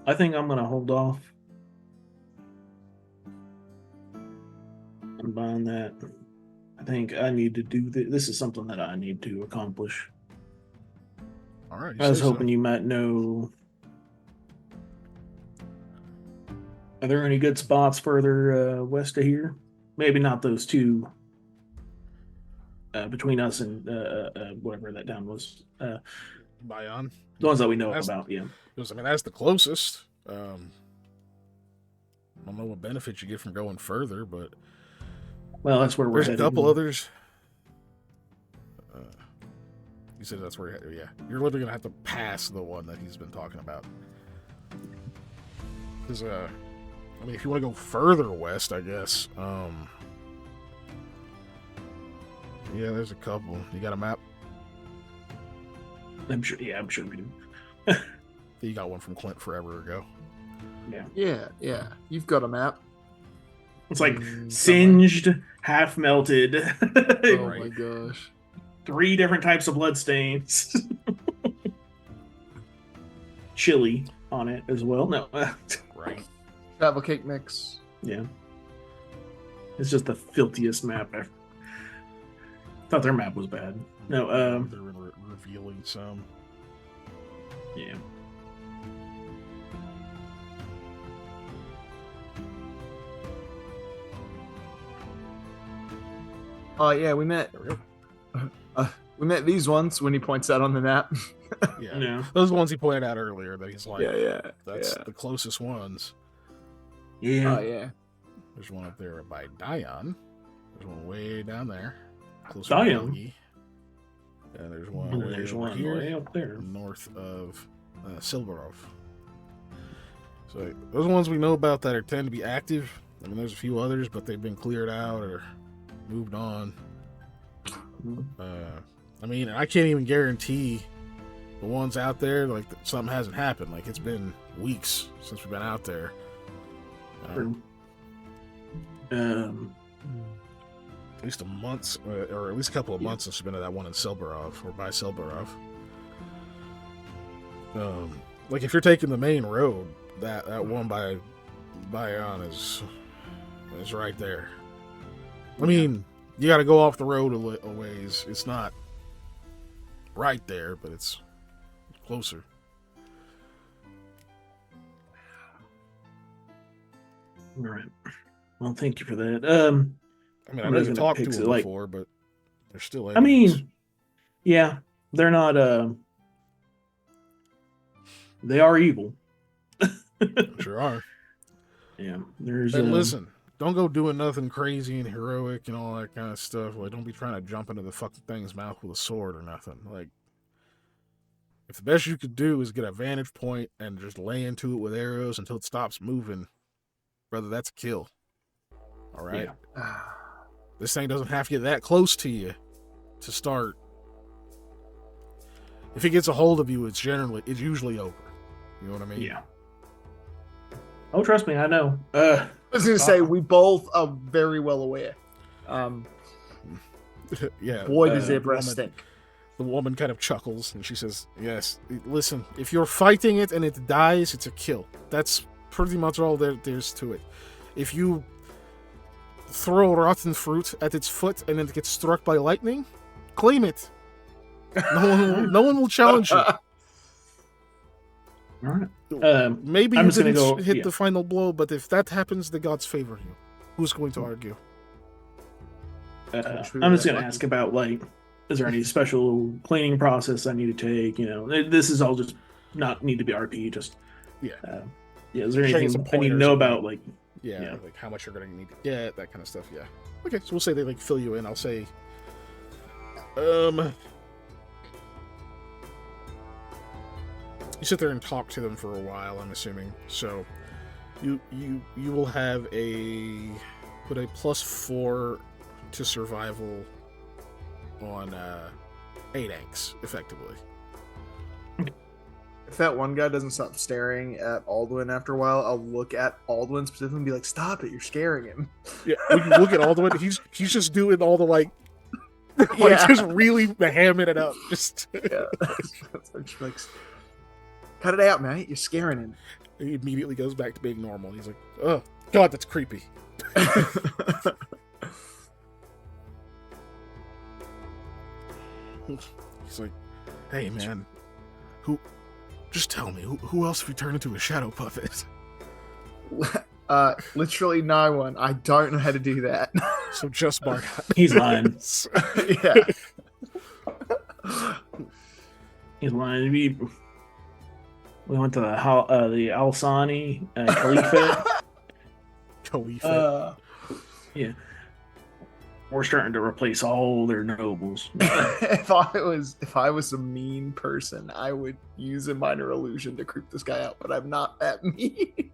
I think I'm gonna hold off on buying that. I think I need to do this. Is something that I need to accomplish.
All right.
I was hoping you might know. Are there any good spots further west of here? Maybe not those two. Between us and whatever that town was.
Bayon.
The ones that we know about, yeah.
I mean, that's the closest. I don't know what benefits you get from going further, but
Well, that's where we're
there's a
headed.
couple others. You said that's where, yeah. You're literally gonna have to pass the one that he's been talking about. Because, I mean, if you want to go further west, I guess. Yeah, there's a couple. You got a map?
I'm sure. Yeah, I'm sure we do.
You got one from Clint forever ago.
Yeah.
Yeah. You've got a map.
It's like
somewhere.
singed, half melted.
Oh
Right.
my gosh.
3 different types of blood stains. Chili on it as well. No.
Right.
Travel cake mix.
Yeah. It's just the filthiest map ever. Thought their map was bad. No,
They're revealing some.
yeah.
Oh yeah, we met. We met these ones when he points out on the map.
Yeah.
No.
Those are the ones he pointed out earlier that he's like,
yeah.
that's the closest ones.
Yeah.
Oh yeah.
There's one up there by Dion. There's one way down there. Close
Dion?
to and there's one way
There's
over
one
here,
way up there.
north of Silverov. So those are ones we know about that are tend to be active. I mean, there's a few others, but they've been cleared out or moved on. I mean, I can't even guarantee the ones out there like something hasn't happened. Like it's been weeks since we've been out there. At least a month, or at least a couple of months since we've been to that one in Silberov or by Silberov. Like if you're taking the main road, that one by Bayon is right there. I mean, you got to go off the road a ways. It's not right there, but it's closer.
All right. Well, thank you for that.
I mean, I know you talked to them before, but they're still enemies.
I mean, yeah, they're not. They are evil.
Sure are.
Yeah, there's.
And listen, don't go doing nothing crazy and heroic and all that kind of stuff. Like, don't be trying to jump into the fucking thing's mouth with a sword or nothing. Like, if the best you could do is get a vantage point and just lay into it with arrows until it stops moving, brother, that's a kill. All right.
Yeah.
This thing doesn't have to get that close to you to start. If it gets a hold of you, it's usually over. You know what I mean?
Yeah. Oh, trust me, I know.
I was gonna say we both are very well aware.
Yeah.
Boy, does their breath stink.
The woman kind of chuckles and she says, "Yes, listen, if you're fighting it and it dies, it's a kill. That's pretty much all there's to it. If you throw rotten fruit at its foot and it gets struck by lightning, claim it. No one will challenge you.
All right.
Maybe
I'm
you
just gonna
didn't
go-
hit
yeah.
the final blow, but if that happens, the gods favor you. Who's going to argue?
I'm just gonna ask about like is there any special cleaning process I need to take? This is all just not need to be RP. Just
Yeah.
Is there
Checking
anything
some
I need to
pointers
know
about-
about? Like,
Yeah, like how much you're going to need to get, that kind of stuff. Yeah. Okay, so we'll say they like fill you in. I'll say, you sit there and talk to them for a while. I'm assuming. So, you will have put a +4 to survival on 8 eggs, effectively.
If that one guy doesn't stop staring at Aldwin after a while, I'll look at Aldwin specifically and be like, "Stop it! You're scaring him."
Yeah, when you look at Alduin, he's just doing all the like just really hamming it up. Just
Yeah. Just like, cut it out, man! You're scaring him.
he immediately goes back to being normal. He's like, "Oh God, that's creepy." He's like, "Hey, man, just tell me, who else have you turned into a shadow puppet?"
Literally no one. I don't know how to do that.
So just Margot.
he's lying.
Yeah.
He's lying. We went to the Al-Sani Caliphate.
Khalifa.
Yeah. We're starting to replace all their nobles.
if I was a mean person, I would use a minor illusion to creep this guy out, but I'm not that mean.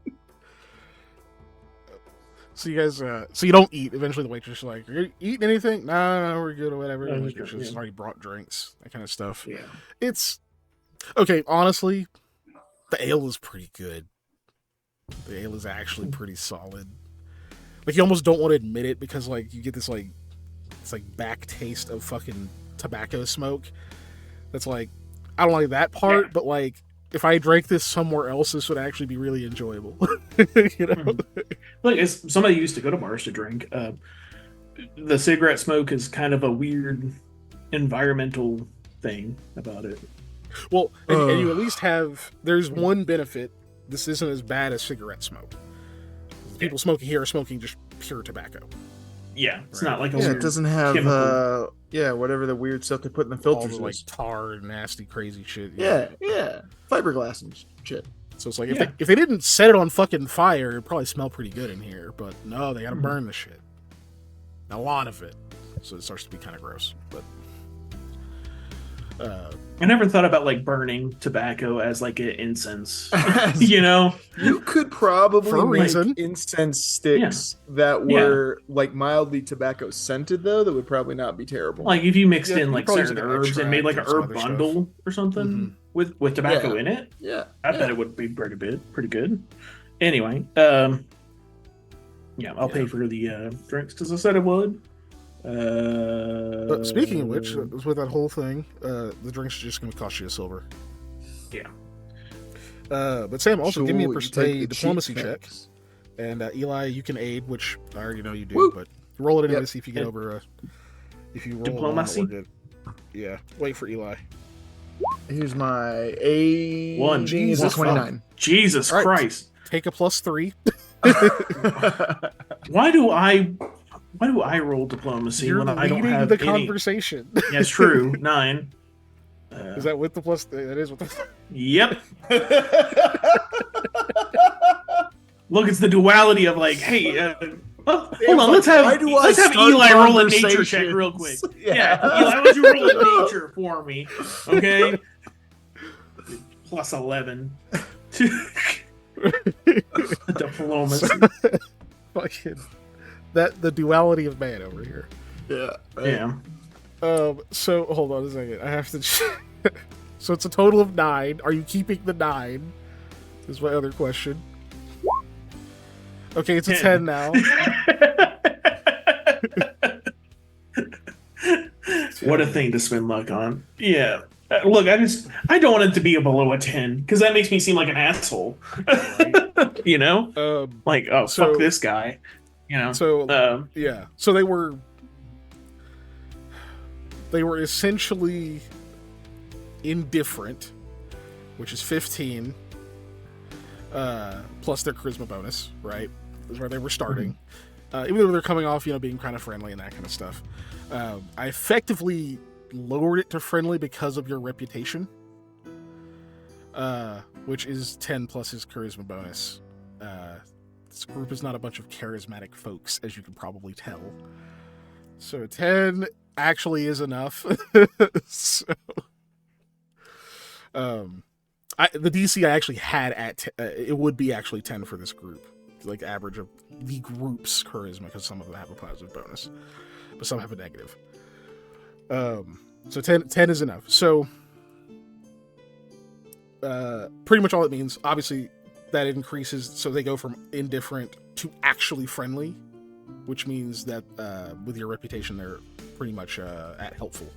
So you guys, so you don't eat. Eventually, the waitress is like, "Are you eating anything?" No, we're good or whatever.
No,
And
we're
she's
good, yeah.
already brought drinks, that kind of stuff.
Yeah.
It's okay. Honestly, the ale is pretty good. The ale is actually pretty solid. Like, you almost don't want to admit it because like you get this like it's like back taste of fucking tobacco smoke. That's like, I don't like that part, but like if I drank this somewhere else, this would actually be really enjoyable. You know.
Like, as somebody used to go to bars to drink, the cigarette smoke is kind of a weird environmental thing about it.
Well, and you at least have, there's one benefit. This isn't as bad as cigarette smoke. The people smoking here are smoking just pure tobacco.
Yeah, it's
Right.
not like a
Yeah,
weird
it doesn't have
chemical.
whatever the weird stuff they put in the
All
filters
the like
is.
tar, nasty, crazy shit.
Yeah, fiberglass and shit.
So it's like
Yeah.
if they didn't set it on fucking fire, it'd probably smell pretty good in here. But no, they gotta burn the shit. A lot of it. So it starts to be kind of gross. But
I never thought about like burning tobacco as like an incense. You know?
You could probably
For a
make
reason.
incense sticks that were like mildly tobacco scented, though. That would probably not be terrible.
Like if you mixed
Yeah,
in
you
like
probably
certain
use, like, an
herbs and made like an
extract or
herb
some other
bundle or something
Mhm.
with tobacco
Yeah.
in it,
yeah,
I bet
yeah.
it would be pretty good. Anyway, yeah, I'll pay for the drinks because I said I would.
But speaking of which, with that whole thing, the drinks are just going to cost you a silver.
Yeah.
But Sam, also give me
Sure,
a
you take the
diplomacy
cheap
check.
things.
And Eli, you can aid, which I already know you do,
Woo.
but roll it anyway
Yep.
to see if you get over. If you roll
Diplomacy?
one, we're good. Yeah, wait for Eli.
Here's my A.
One.
Jesus,
29.
Jesus
All right.
Christ!
Take a +3.
Why do I roll diplomacy
You're
when I don't
leading
have
the
any?
conversation.
Yeah, it's true. 9.
Is that with the plus? That is with the.
Yep. Look, it's the duality of like, hey, hold on, let's have
start
Eli roll a nature check
conversations?
real quick.
Yeah.
Yeah, Eli, why don't you roll a nature for me? Okay. Plus 11. Diplomacy.
Fucking the duality of man over here.
Yeah.
Yeah.
So hold on a second. I have to. So it's a total of 9. Are you keeping the 9? Is my other question. Okay, it's a 10 now.
What a thing to spend luck on. Yeah. Look, I don't want it to be below a 10 because that makes me seem like an asshole. You know? Like, oh,
So-
fuck this guy. You know?
So yeah. So they were essentially indifferent, which is 15, plus their charisma bonus, right? Is where they were starting. Even though they're coming off, being kind of friendly and that kind of stuff. I effectively lowered it to friendly because of your reputation, which is 10 plus his charisma bonus. This group is not a bunch of charismatic folks, as you can probably tell. So 10 actually is enough. So, the DC I actually had at it would be actually 10 for this group, like average of the group's charisma, because some of them have a positive bonus, but some have a negative. So 10 is enough. So pretty much all it means, obviously, that it increases, so they go from indifferent to actually friendly, which means that with your reputation, they're pretty much at helpful.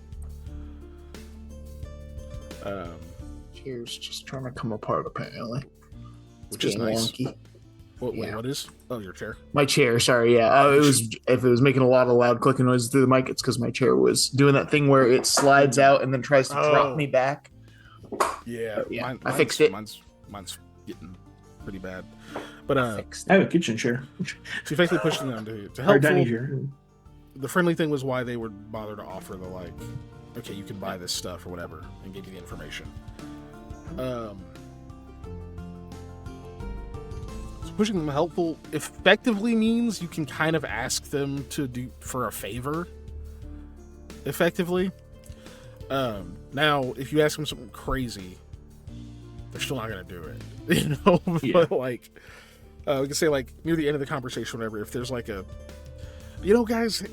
Chair's just trying to come apart, apparently.
Which is nice.
Wonky.
Wait, what is? Oh, your chair.
My chair, sorry, yeah. It was if it was making a lot of loud clicking noises through the mic, it's because my chair was doing that thing where it slides out and then tries to drop me back.
Yeah,
yeah. I fixed it.
Mine's getting pretty bad, but
I have a kitchen chair.
So you basically pushing them to help.
Dining chair.
The friendly thing was why they would bother to offer the okay, you can buy this stuff or whatever, and give you the information. So pushing them helpful effectively means you can kind of ask them to do for a favor. Effectively. Now, if you ask them something crazy, they're still not gonna do it. You know,
yeah.
But we can say near the end of the conversation, whatever. If there's guys,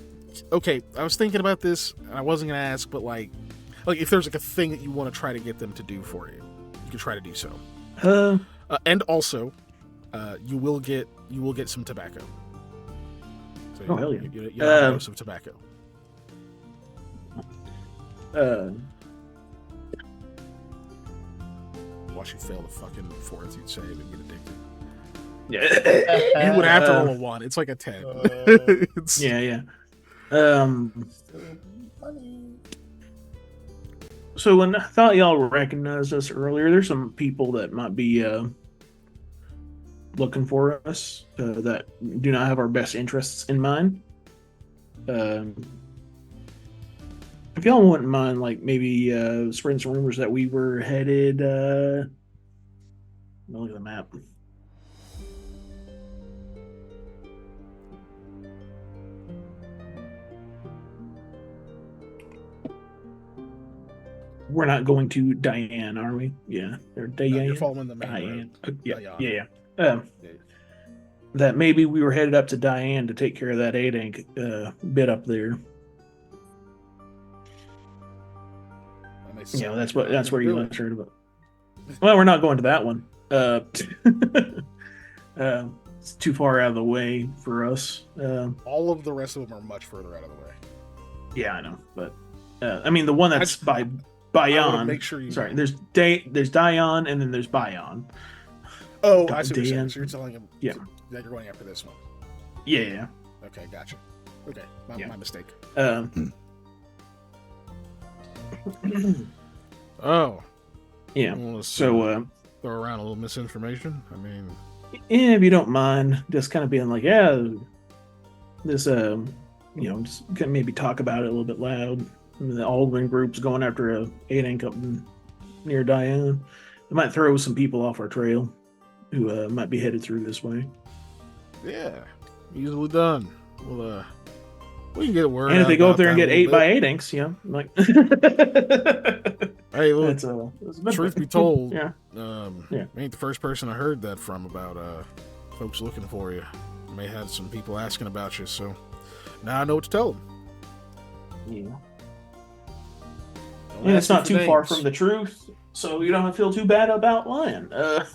okay, I was thinking about this, and I wasn't gonna ask, but if there's a thing that you want to try to get them to do for you, you can try to do so. And also, you will get some tobacco. So
hell yeah!
You have some tobacco. Watch you fail the fucking fortitude save and get addicted.
Yeah,
you would have to roll a 1. It's like a 10.
Yeah. So when I thought y'all recognized us earlier, there's some people that might be looking for us that do not have our best interests in mind. If y'all wouldn't mind, maybe spreading some rumors that we were headed. Look at the map. We're not going to Diane, are we? Yeah, or Diane.
No, you're following the main
Diane.
road.
Yeah. That maybe we were headed up to Diane to take care of that 8-ink bit up there. Yeah, that's where you last heard about. Well, we're not going to that one. It's too far out of the way for us.
All of the rest of them are much further out of the way.
Yeah, I know, but I mean the one that's by Bayon.
Make sure you.
Sorry, there's Dion and then there's Bayon.
Oh, I see what you're saying. So you're telling him that you're going after this one.
Yeah.
Okay, gotcha. Okay, my mistake. Oh.
Yeah.
So throw around a little misinformation. I mean,
if you don't mind, just kind of being this just kind of maybe talk about it a little bit loud. I mean, the Aldwin group's going after a 8-ink up near Diane. It might throw some people off our trail who might be headed through this way.
Yeah, easily done. Well, we can get word.
And if they go up there and get 8x8 inks,
hey, look. Truth be told,
I
ain't the first person I heard that from about folks looking for you. You may have some people asking about you, so now I know what to tell them.
Yeah. And it's not too far from the truth, so you don't feel too bad about lying.
I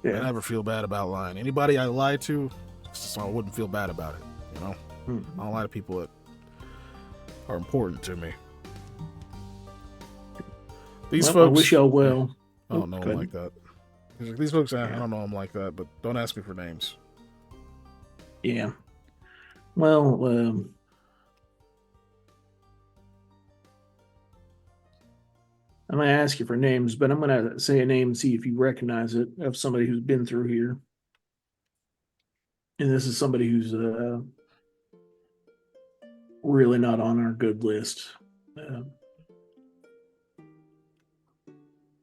never feel bad about lying. Anybody I lie to, so I wouldn't feel bad about it. I don't lie to people that are important to me. These folks.
I wish y'all well.
I don't know them like that. These folks, I don't know them like that, but don't ask me for names.
Yeah. Well, I'm going to ask you for names, but I'm going to say a name and see if you recognize it of somebody who's been through here. And this is somebody who's really not on our good list. You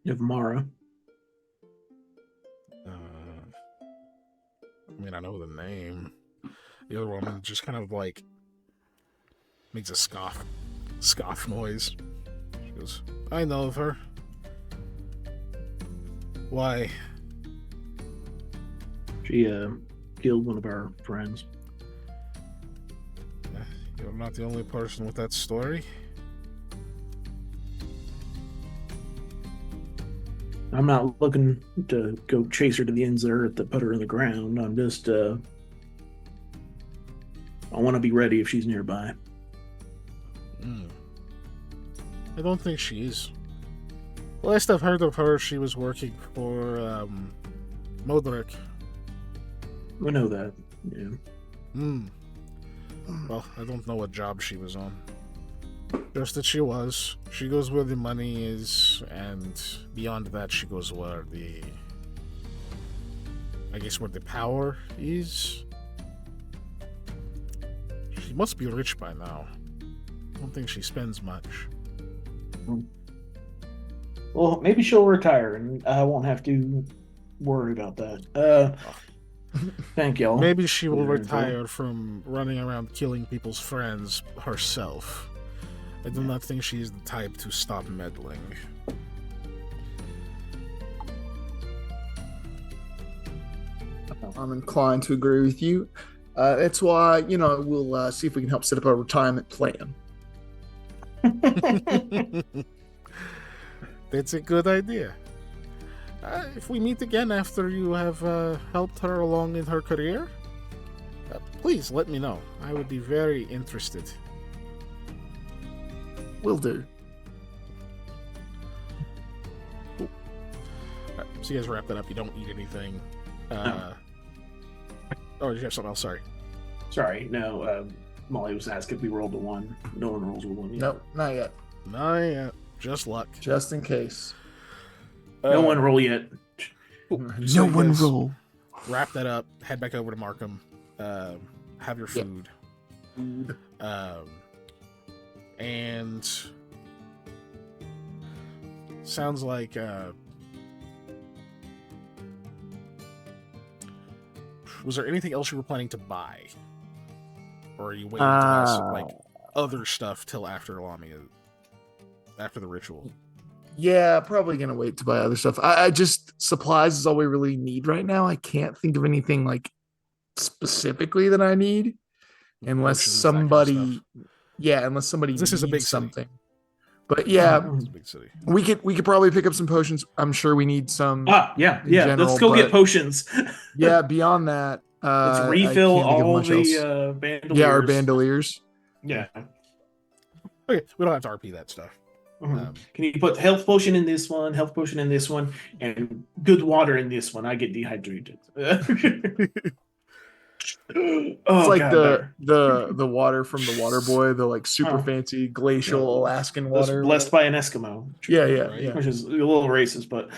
have Mara.
I mean, I know the name. The other woman just kind of like makes a scoff noise. She goes, I know of her. Why?
She killed one of our friends.
You're not the only person with that story.
I'm not looking to go chase her to the ends of the earth to put her in the ground. I'm just, I want to be ready if she's nearby.
I don't think she is. Last I've heard of her, she was working for, Modric.
I know that, yeah.
Well, I don't know what job she was on. Just that she was. She goes where the money is, and beyond that, she goes where the... I guess where the power is. She must be rich by now. I don't think she spends much.
Well, maybe she'll retire, and I won't have to worry about that. Thank y'all.
Maybe she will
Your
retire from running around killing people's friends herself. I do not think she is the type to stop meddling.
I'm inclined to agree with you. That's why, we'll see if we can help set up a retirement plan.
That's a good idea. If we meet again after you have helped her along in her career, please let me know. I would be very interested.
Will do.
Cool. Right, so you guys wrap that up. You don't eat anything. Oh, did you have something else? Sorry.
Sorry, no. Molly was asking if we rolled a 1. No one rolls with 1 yet.
Nope, not yet.
Not yet. Just luck.
Just in case.
No one roll yet.
So
No
you
one
guys
roll.
Wrap that up. Head back over to Markham. Have your food. And sounds like was there anything else you were planning to buy, or are you waiting to buy some like other stuff till after Lamia, after the ritual?
Yeah, probably gonna wait to buy other stuff. I just supplies is all we really need right now. I can't think of anything like specifically that I need, unless
Potions, that kind of
somebody,
stuff.
unless somebody
This is a
needs
big city.
something. But yeah,
It's a big city.
we could probably pick up some potions. I'm sure we need some.
Yeah.
in general,
Let's go get
but-
potions.
Yeah, beyond that,
Let's
I
refill
can't think of
all
much
the
else.
bandoliers.
Yeah, our bandoliers.
Yeah.
Okay, we don't have to RP that stuff.
Mhm. Can you put health potion in this one, health potion in this one, and good water in this one? I get dehydrated.
It's like the water from the water boy, the like super fancy glacial Alaskan
That's
water.
blessed by an Eskimo.
Yeah,
Right.
yeah.
Which is a little racist, but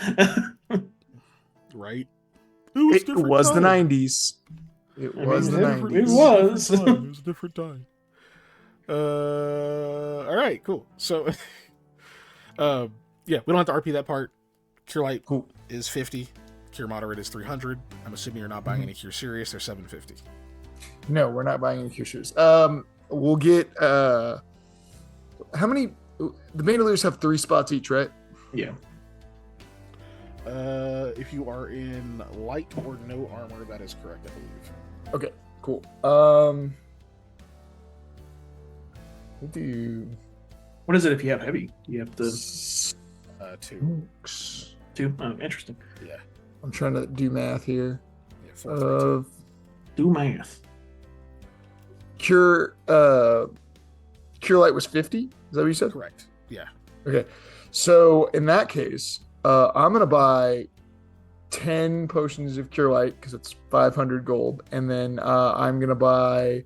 Right?
It was the
time.
90s. It
I
was
mean,
the
it
90s.
was.
It was a different time. All right, cool. So, yeah, we don't have to RP that part. Cure Light
Cool.
is 50. Cure Moderate is 300. I'm assuming you're not buying any Cure Serious. They're 750.
No, we're not buying any Cure-Shares. We'll get how many? The bandoliers have 3 spots each, right?
yeah.
If you are in light or no armor, that is correct, I believe.
Okay, cool. We do
What is it if you have heavy? You have to
2.
2. Oh, interesting.
Yeah.
I'm trying to do math here.
Yeah, 4, 3, 2.
Do math.
Cure Light was 50. Is that what you said?
Correct. Yeah.
Okay. So in that case, I'm gonna buy 10 potions of Cure Light because it's 500 gold, and then I'm gonna buy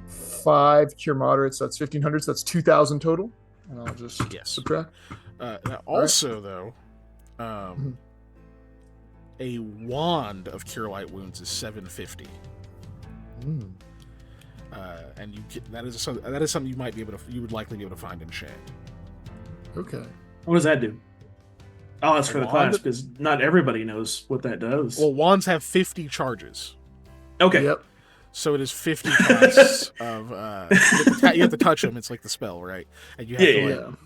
5 Cure Moderates. So that's 1500. So that's 2,000 total. And I'll just subtract.
Now also, though, a wand of Cure Light Wounds is 750. and that is something you might be able to, you would likely be able to find in Shand.
Okay.
What does that do? I'll ask for the
wand?
class because not everybody knows what that does.
Well, wands have 50 charges.
Okay.
Yep.
So it is 50 casts of you have to touch them. It's like the spell, right? And you have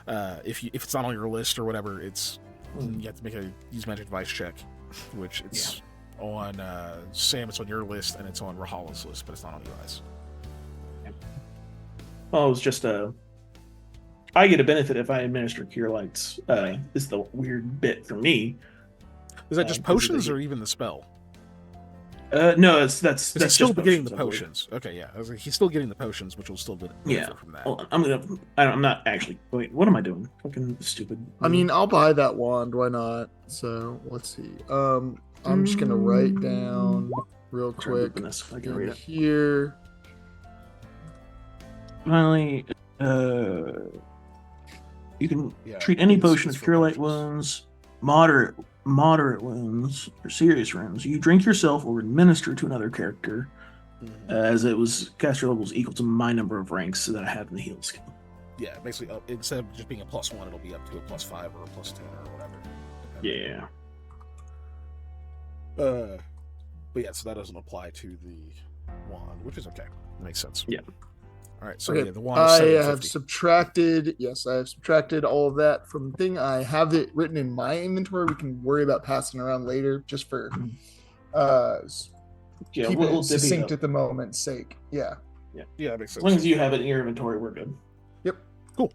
to if it's not on your list or whatever, it's you have to make a use magic device check, which it's on Sam. It's on your list, and it's on Rahala's list, but it's not on Eli's.
Well, it was just I get a benefit if I administer Cure Lights. Is the weird bit for me.
Is that just potions or even the spell?
No, that's
he's still
just
getting the
potions.
potions. Okay, yeah, I was like, he's still getting the potions, which will still get benefit from that.
Well, I'm not actually. Wait, what am I doing? Fucking stupid.
I mean, I'll buy that wand. Why not? So let's see. I'm just gonna write down real quick
I can read it.
here.
Finally, you can treat any potion of Cure Light wounds, moderate wounds, or serious wounds. You drink yourself or administer to another character, as it was caster levels equal to my number of ranks that I have in the heal skill.
Yeah, basically, instead of just being a +1, it'll be up to a +5 or a +10 or whatever.
Yeah.
But yeah, so that doesn't apply to the wand, which is okay. Makes sense.
Yeah.
All right, so
Okay,
yeah, the wand is
I
750.
have subtracted. Yes, I have subtracted all of that from the thing. I have it written in my inventory. We can worry about passing around later, just for keep
we'll
it succinct at the moment's sake. Yeah.
Yeah, that makes sense.
As long as you have it in your inventory, we're good.
Yep.
Cool.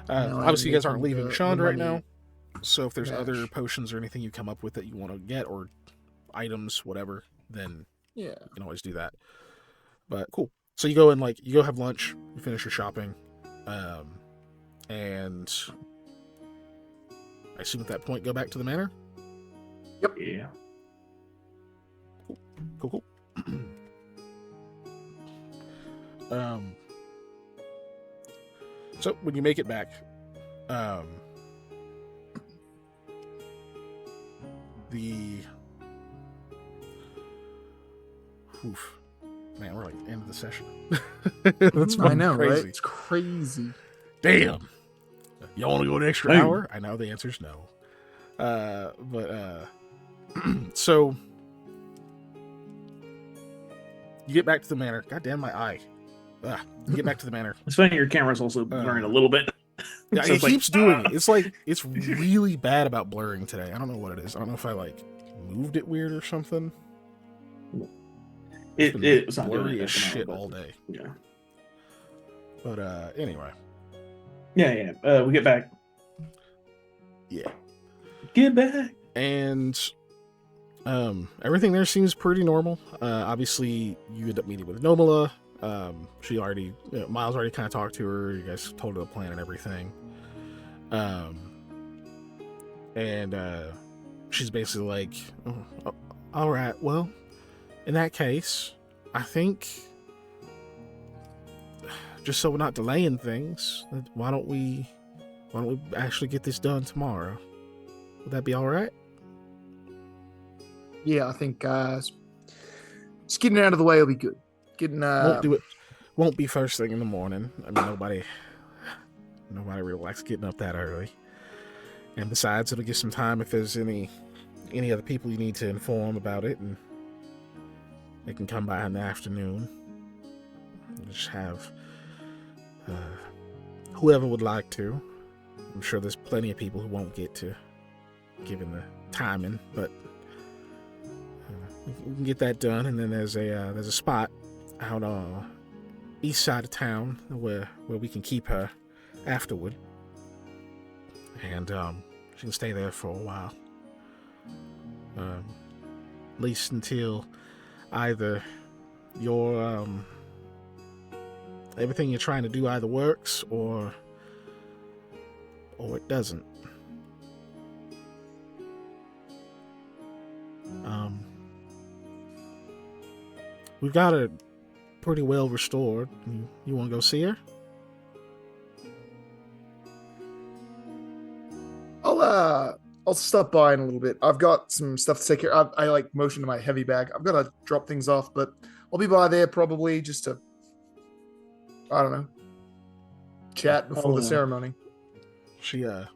Obviously, you guys aren't leaving Shand right now, so if there's other potions or anything you come up with that you want to get, or items, whatever, then you can always do that. But cool. So you go and you go have lunch, you finish your shopping, and I assume at that point go back to the manor.
Yep.
Yeah.
Cool. So when you make it back, man, we're like end of the session. That's
I know,
crazy.
right? It's crazy.
Damn. You want to go an extra hour? I know the answer's no. So you get back to the manor. God damn my eye. You get back to the manor.
It's funny your camera's also blurring a little bit.
Yeah,
So
it keeps doing it. It's really bad about blurring today. I don't know what it is. I don't know if I moved it weird or something.
It's not
blurry
doing it
as
at the
shit
moment,
all day.
Yeah.
But anyway.
Yeah. We get back.
Yeah.
Get back.
And everything there seems pretty normal. Obviously, you end up meeting with Nomala. She already, Miles already kind of talked to her. You guys told her the plan and everything. And she's basically like, oh, all right, well, in that case, I think, just so we're not delaying things, why don't we actually get this done tomorrow? Would that be all right?
Yeah, I think just getting it out of the way will be good.
Won't do it. Won't be first thing in the morning. I mean, nobody really likes getting up that early. And besides, it'll give some time if there's any other people you need to inform about it, and they can come by in the afternoon. Just have whoever would like to. I'm sure there's plenty of people who won't get to, given the timing, but we can get that done. And then there's a spot out east side of town where we can keep her afterward, and she can stay there for a while, at least until either your everything you're trying to do either works or it doesn't. We've got her pretty well restored. You want to go see her?
I'll stop by in a little bit. I've got some stuff to take care of. I motion to my heavy bag. I've got to drop things off, but I'll be by there probably just to, I don't know, chat before the ceremony.
She kind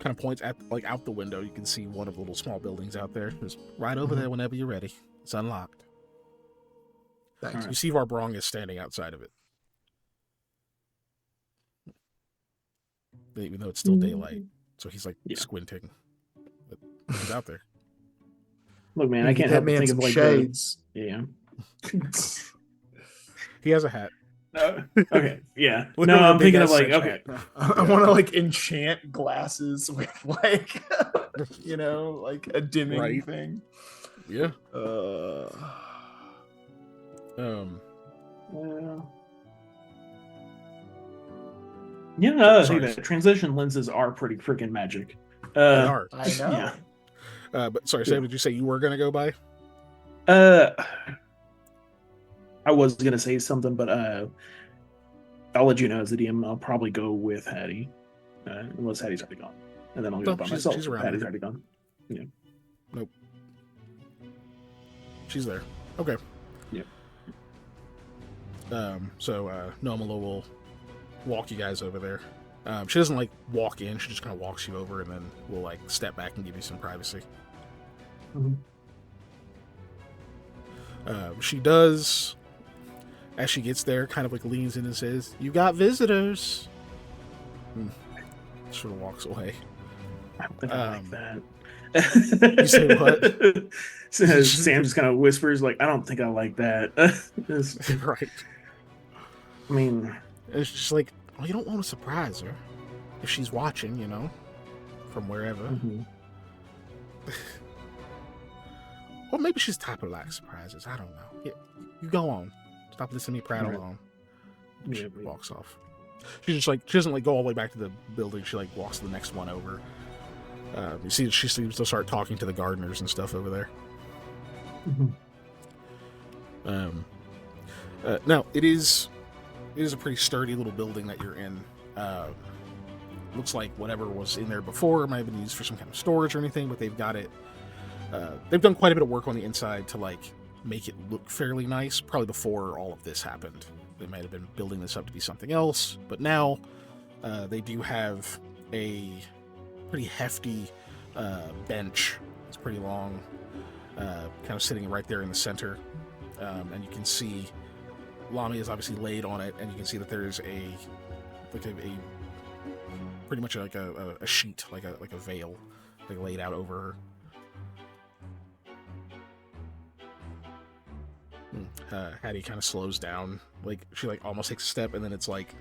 of points at like out the window. You can see one of the little small buildings out there. Just right over there whenever you're ready. It's unlocked.
Thanks.
Alright.
You see Varbrong is standing outside of it. Even though it's still daylight. So he's like squinting. But he's out there.
Look, man,
You
I
get
can't
that
help but
man
think
some
of like
shades.
yeah.
He has a hat.
Okay, yeah. No,
Literally a
I'm thinking
big-ass
of like
cinch
okay,
hat.
I want to like enchant glasses with like, like a dimming
Right.
thing.
Yeah.
yeah. Yeah, no, I think
Sorry.
that transition lenses are pretty freaking magic.
They are.
I know.
Yeah.
But sorry, Sam, did you say you were gonna go by?
I was gonna say something, but I'll let you know as the DM. I'll probably go with Hattie, unless Hattie's already gone, and then I'll go
No,
by
she's
myself.
around
Hattie's
there.
already gone.
Nope. She's there. Okay.
Yep.
So Nomala will walk you guys over there. She doesn't like walk in, she just kind of walks you over and then will like step back and give you some privacy.
Mhm.
She does, as she gets there, kind of like leans in and says, "You got visitors." Sort of walks away.
I don't think I like that.
You say what?
So Sam just kind of whispers, like, "I don't think I like that."
Right.
I mean,
And it's just like, well, you don't want to surprise her if she's watching, from wherever.
mhm.
Or maybe she's type of like surprises. I don't know. Yeah, you go on. Stop listening to me prattle
Right.
on.
Yeah,
She
but-
walks off. She doesn't like go all the way back to the building. She like walks to the next one over. You see, she seems to start talking to the gardeners and stuff over there.
Mhm.
Now it is a pretty sturdy little building that you're in. Looks like whatever was in there before might have been used for some kind of storage or anything, but they've got it. They've done quite a bit of work on the inside to like make it look fairly nice. Probably before all of this happened, they might have been building this up to be something else, but now they do have a pretty hefty bench. It's pretty long, kind of sitting right there in the center, and you can see Lami is obviously laid on it, and you can see that there's a pretty much like a sheet, like a veil, like laid out over her. Hattie kind of slows down, like she like almost takes a step, and then it's like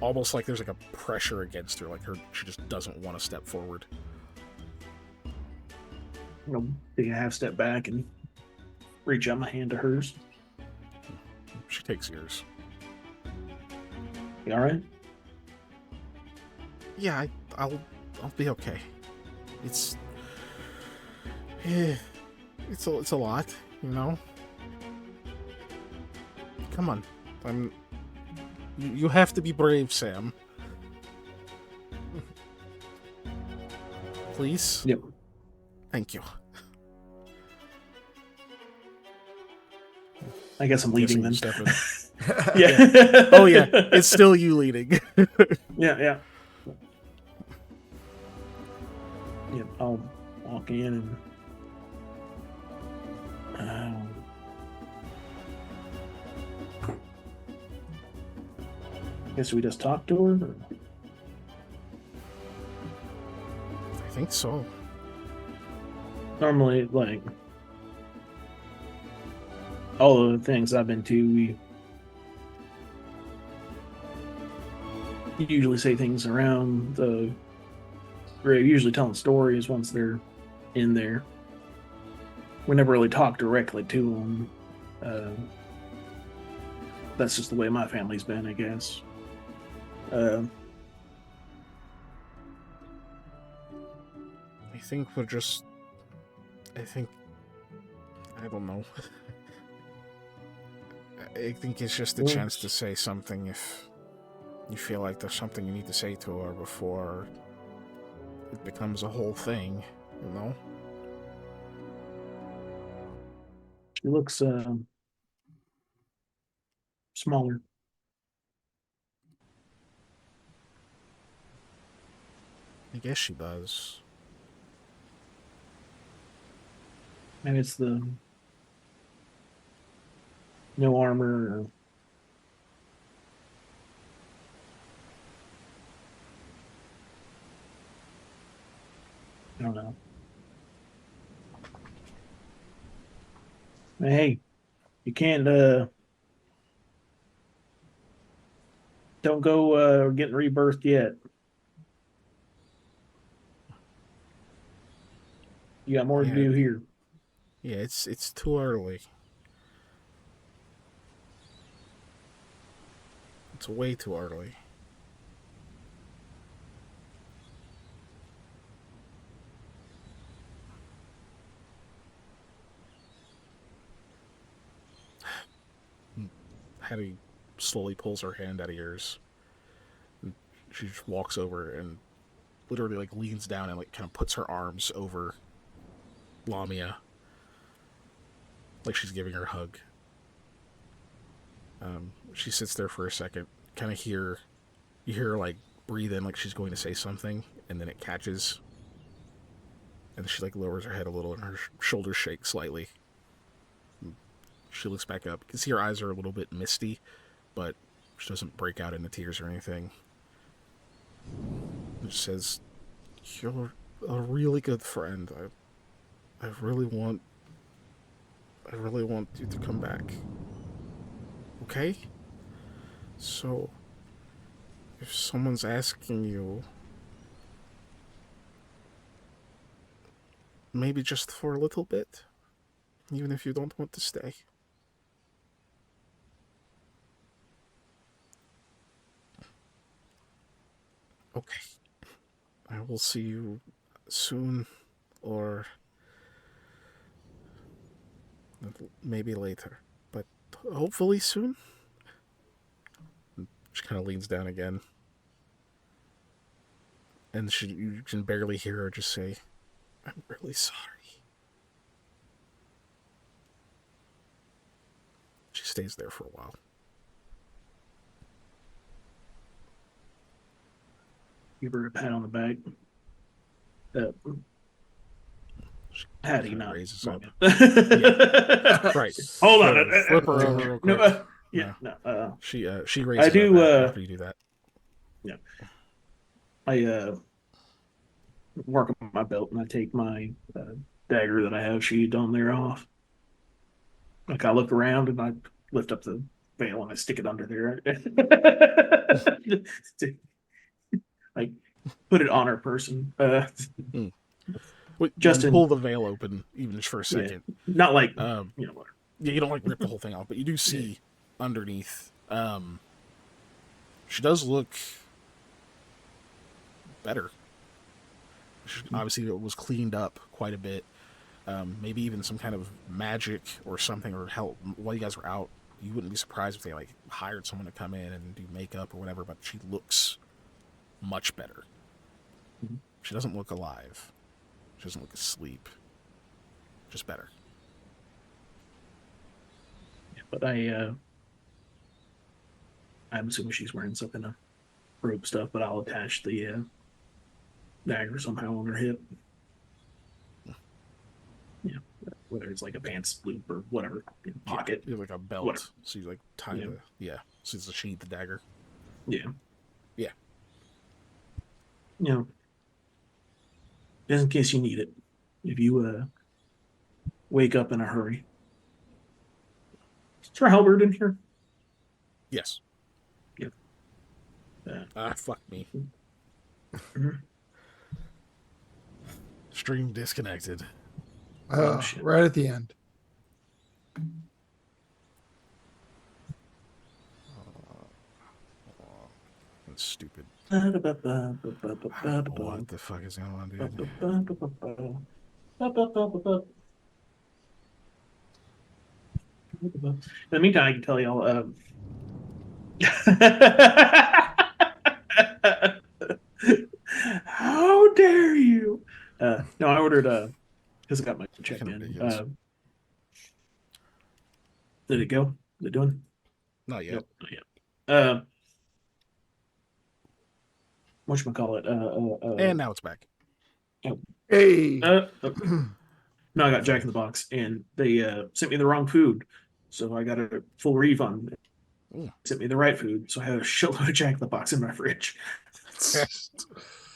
almost like there's like a pressure against her, like she just doesn't want to step forward.
Take a half step back and reach out my hand to hers.
She takes yours.
You all right?
Yeah, I'll be okay. It's a lot, Come on, you have to be brave, Sam. Please.
Yep.
Thank you.
I guess I'm leading then.
Step in.
Yeah.
Oh yeah, it's still you leading.
Yeah. Yep. I'll walk in and. Guess we just talked to her. Or?
I think so.
Normally, like all of the things I've been to, we usually say things around the grave. Usually telling stories once they're in there. We never really talk directly to them. That's just the way my family's been, I guess.
I don't know. I think it's just a chance to say something if you feel like there's something you need to say to her before it becomes a whole thing,
She looks smaller.
I guess she does.
Maybe it's the no armor. Or... I don't know. Hey, you can't. Don't go getting rebirthed yet. You got more to
Yeah,
do here.
yeah, it's too early. It's way too early. Hattie slowly pulls her hand out of yours. And she just walks over and literally like leans down and like kind of puts her arms over Lamia, like she's giving her a hug. She sits there for a second, kind of you hear her like breathe in like she's going to say something, and then it catches, and she like lowers her head a little, and her shoulders shake slightly. She looks back up. You can see her eyes are a little bit misty, but she doesn't break out into tears or anything. She says, "You're a really good friend. I really want, I really want you to come back. Okay? So, if someone's asking you, maybe just for a little bit, even if you don't want to stay." Okay. I will see you soon, or maybe later, but hopefully soon. She kind of leans down again, and you can barely hear her just say, "I'm really sorry." She stays there for a while.
Give her a pat on the back.
She
Hattie,
kind of
not
raises up.
Lamia.
Right.
Hold on.
Flip her over real quick.
No, yeah,
No.
no.
She
I
raises
do.
up after you do that.
Yeah, I work on my belt and I take my dagger that I have sheathed on there off. Like I look around and I lift up the veil and I stick it under there. Like put it on her person.
Mm. Wait, you
Justin,
pull the veil open even just for a
yeah,
second.
not like
Um,
whatever.
yeah, you don't like rip the whole thing off, but you do see underneath. She does look better. Obviously, it was cleaned up quite a bit. Maybe even some kind of magic or something, or help while you guys were out. You wouldn't be surprised if they like hired someone to come in and do makeup or whatever. But she looks much better.
Mhm.
She doesn't look alive. She doesn't look asleep. Just better.
But I'm assuming she's wearing something to rope stuff, but I'll attach the dagger somehow on her hip. Yeah, whether it's like a pants loop or whatever pocket.
Yeah, like a belt.
Whatever.
So you like tie the So it's a sheath, the dagger.
Yeah.
Yeah.
You know, just in case you need it. If you wake up in a hurry. Is your halberd in here?
Yes.
Yep.
Fuck me.
Mhm.
Stream disconnected.
Oh, shit.
Right at the end.
That's stupid. What the fuck is going on, dude?
In the meantime, I can tell y'all. How dare you? No, I ordered because I got my check
Fucking
in.
ridiculous.
Did it go? Is it doing?
Not yet.
Nope, not yet. Whatchamacallit?
And now it's back.
Hey.
No, I got Jack in the Box, and they sent me the wrong food, so I got a full refund.
Ooh.
Sent me the right food, so I had a shitload of Jack in the Box in my fridge.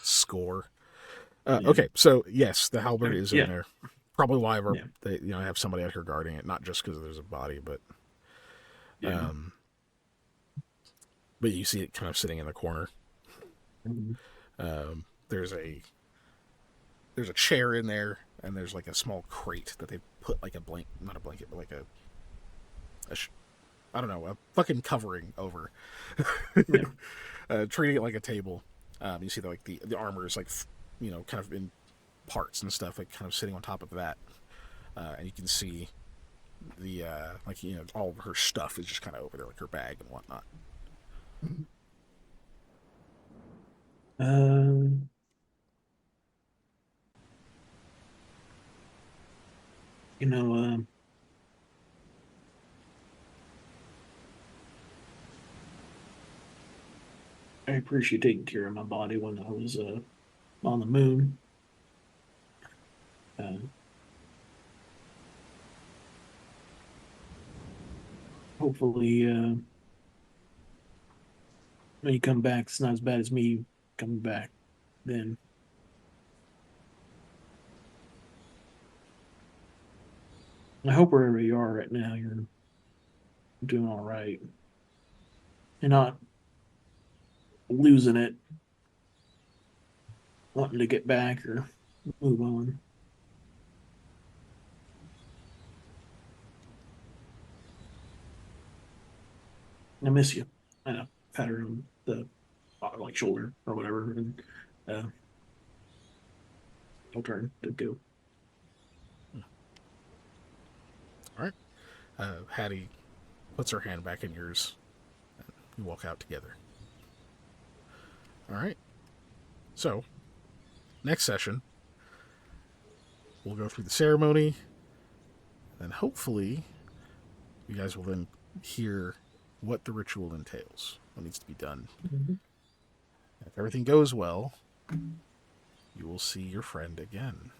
Score.
Yeah.
Okay, so yes, the halberd is
Yeah.
in there. Probably why
Yeah.
they have somebody out here guarding it, not just because there's a body, but
Yeah.
but you see it kind of sitting in the corner.
Mhm.
There's a chair in there, and there's like a small crate that they put like not a blanket, but like I don't know, a fucking covering over,
Yeah.
treating it like a table. You see the armor is like kind of in parts and stuff, like kind of sitting on top of that, and you can see the all of her stuff is just kind of over there, like her bag and whatnot.
You know, I appreciate taking care of my body when I was on the moon. Hopefully, when you come back, it's not as bad as me coming back then. I hope wherever you are right now, you're doing all right. You're not losing it, wanting to get back or move on. I miss you. I know. Pat her on the shoulder or whatever, and I'll turn to go.
All right. Hattie puts her hand back in yours. And you walk out together. All right. So, next session, we'll go through the ceremony, and hopefully, you guys will then hear what the ritual entails, what needs to be done.
Mm-hmm.
If everything goes well, you will see your friend again.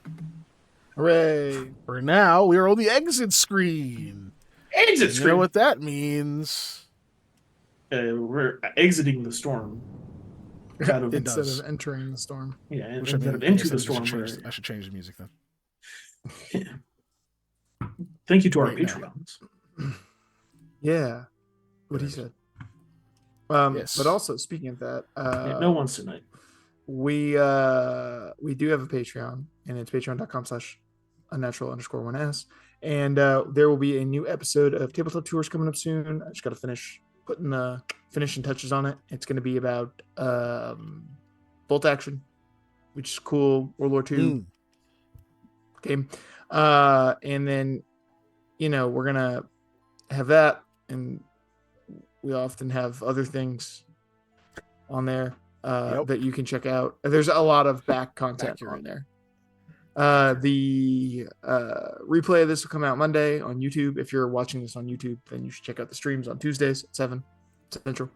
Hooray.
For now, we are on the exit screen.
Exit screen.
You know what that means?
We're exiting the storm.
Instead
does.
of entering the storm.
Yeah,
Which
instead of
I
into
guess
the storm.
I should change the music then.
Yeah. Thank you to our
Right now.
Patreons.
Yeah. What he
Right.
said.
Yes.
But also, speaking of that,
Yeah, no one's tonight.
we do have a Patreon, and it's patreon.com/unnatural_1s. And there will be a new episode of Tabletop Tours coming up soon. I just got to finish putting the finishing touches on it. It's going to be about Bolt Action, which is cool. World War II game. And then, we're going to have that. And we often have other things on there that you can check out. There's a lot of back content on there. The replay of this will come out Monday on YouTube. If you're watching this on YouTube, then you should check out the streams on Tuesdays at 7 Central.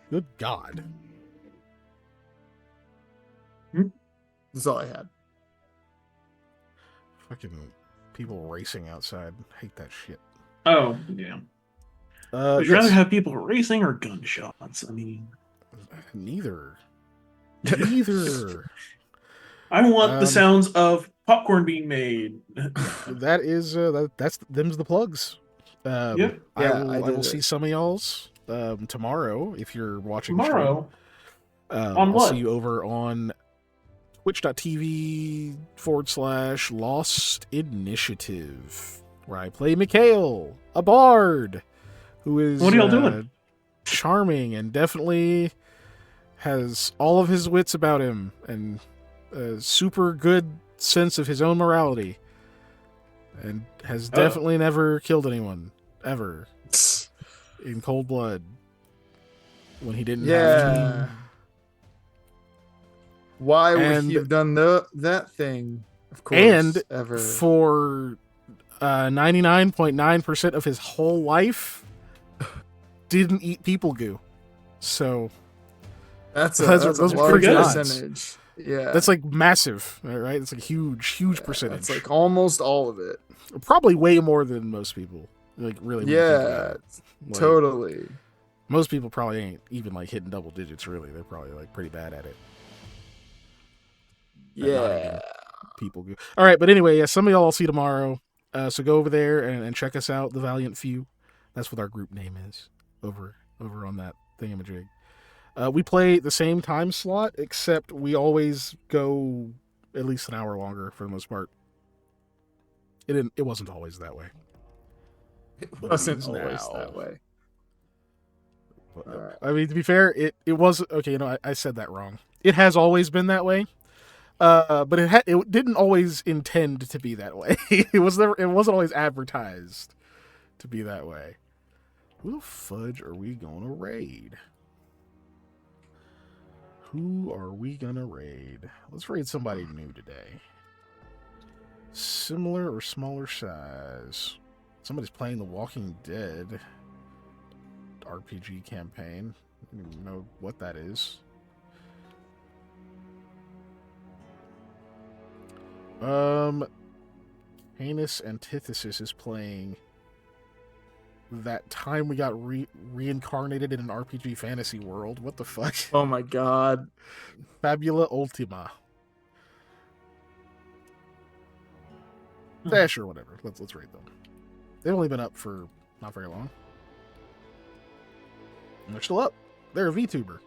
Good God.
That's all I had.
Fucking people racing outside. Hate that shit.
Oh, yeah. Would you rather have people racing or gunshots? I mean,
neither. Neither.
I want the sounds of popcorn being made.
That is that's them's the plugs.
Yep.
I will see some of y'all's tomorrow if you're watching
tomorrow.
I'll see you over on twitch.tv/Lost Initiative, where I play Mikhail, a bard, who is
what are y'all doing?
Charming and definitely has all of his wits about him and a super good sense of his own morality, and has definitely never killed anyone ever in cold blood when he didn't have to.
Why would he have done that thing? Of course,
and
ever.
For 99.9% of his whole life didn't eat people goo. So
That's a
those are
large
pretty odds.
percentage. Yeah,
That's like massive, right? It's like huge percentage.
It's like almost all of it.
Probably way more than most people. Like really. when you think about it. Like,
totally.
Most people probably ain't even like hitting double digits. Really, they're probably like pretty bad at it.
Yeah.
People go. All right, but anyway, yeah, some of y'all I'll see tomorrow. So go over there and check us out, the Valiant Few. That's what our group name is. Over on that thingamajig. We play the same time slot, except we always go at least an hour longer for the most part. It wasn't always that way.
It wasn't
is
always
now.
that way.
I mean, to be fair, it was okay. I said that wrong. It has always been that way. But it didn't always intend to be that way. It wasn't always advertised to be that way. Who the fudge are we gonna raid? Who are we gonna raid? Let's raid somebody new today. Similar or smaller size. Somebody's playing The Walking Dead RPG campaign. I don't even know what that is. Heinous Antithesis is playing That Time We Got Reincarnated in an RPG Fantasy World. What the fuck?
Oh my god.
Fabula Ultima. Yeah, sure, whatever. Let's rate them. They've only been up for not very long. And they're still up. They're a VTuber.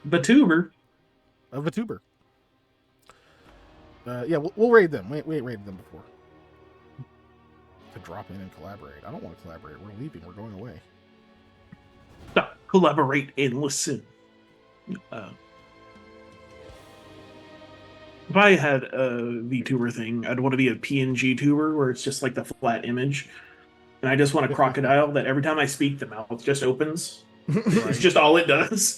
Batuber.
A VTuber. Yeah, we'll raid them. We ain't raided them before. To drop in and collaborate. I don't want to collaborate. We're leaving. We're going away.
Collaborate and listen. If I had a VTuber thing, I'd want to be a PNG tuber where it's just like the flat image. And I just want a crocodile that every time I speak, the mouth just opens.
Right.
It's just all it does.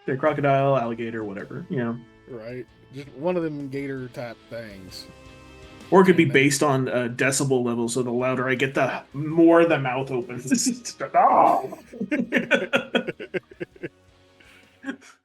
The crocodile, alligator, whatever, you know.
Right. Just one of them gator type things.
Or it could be based on decibel level, so the louder I get, the more the mouth opens. Oh!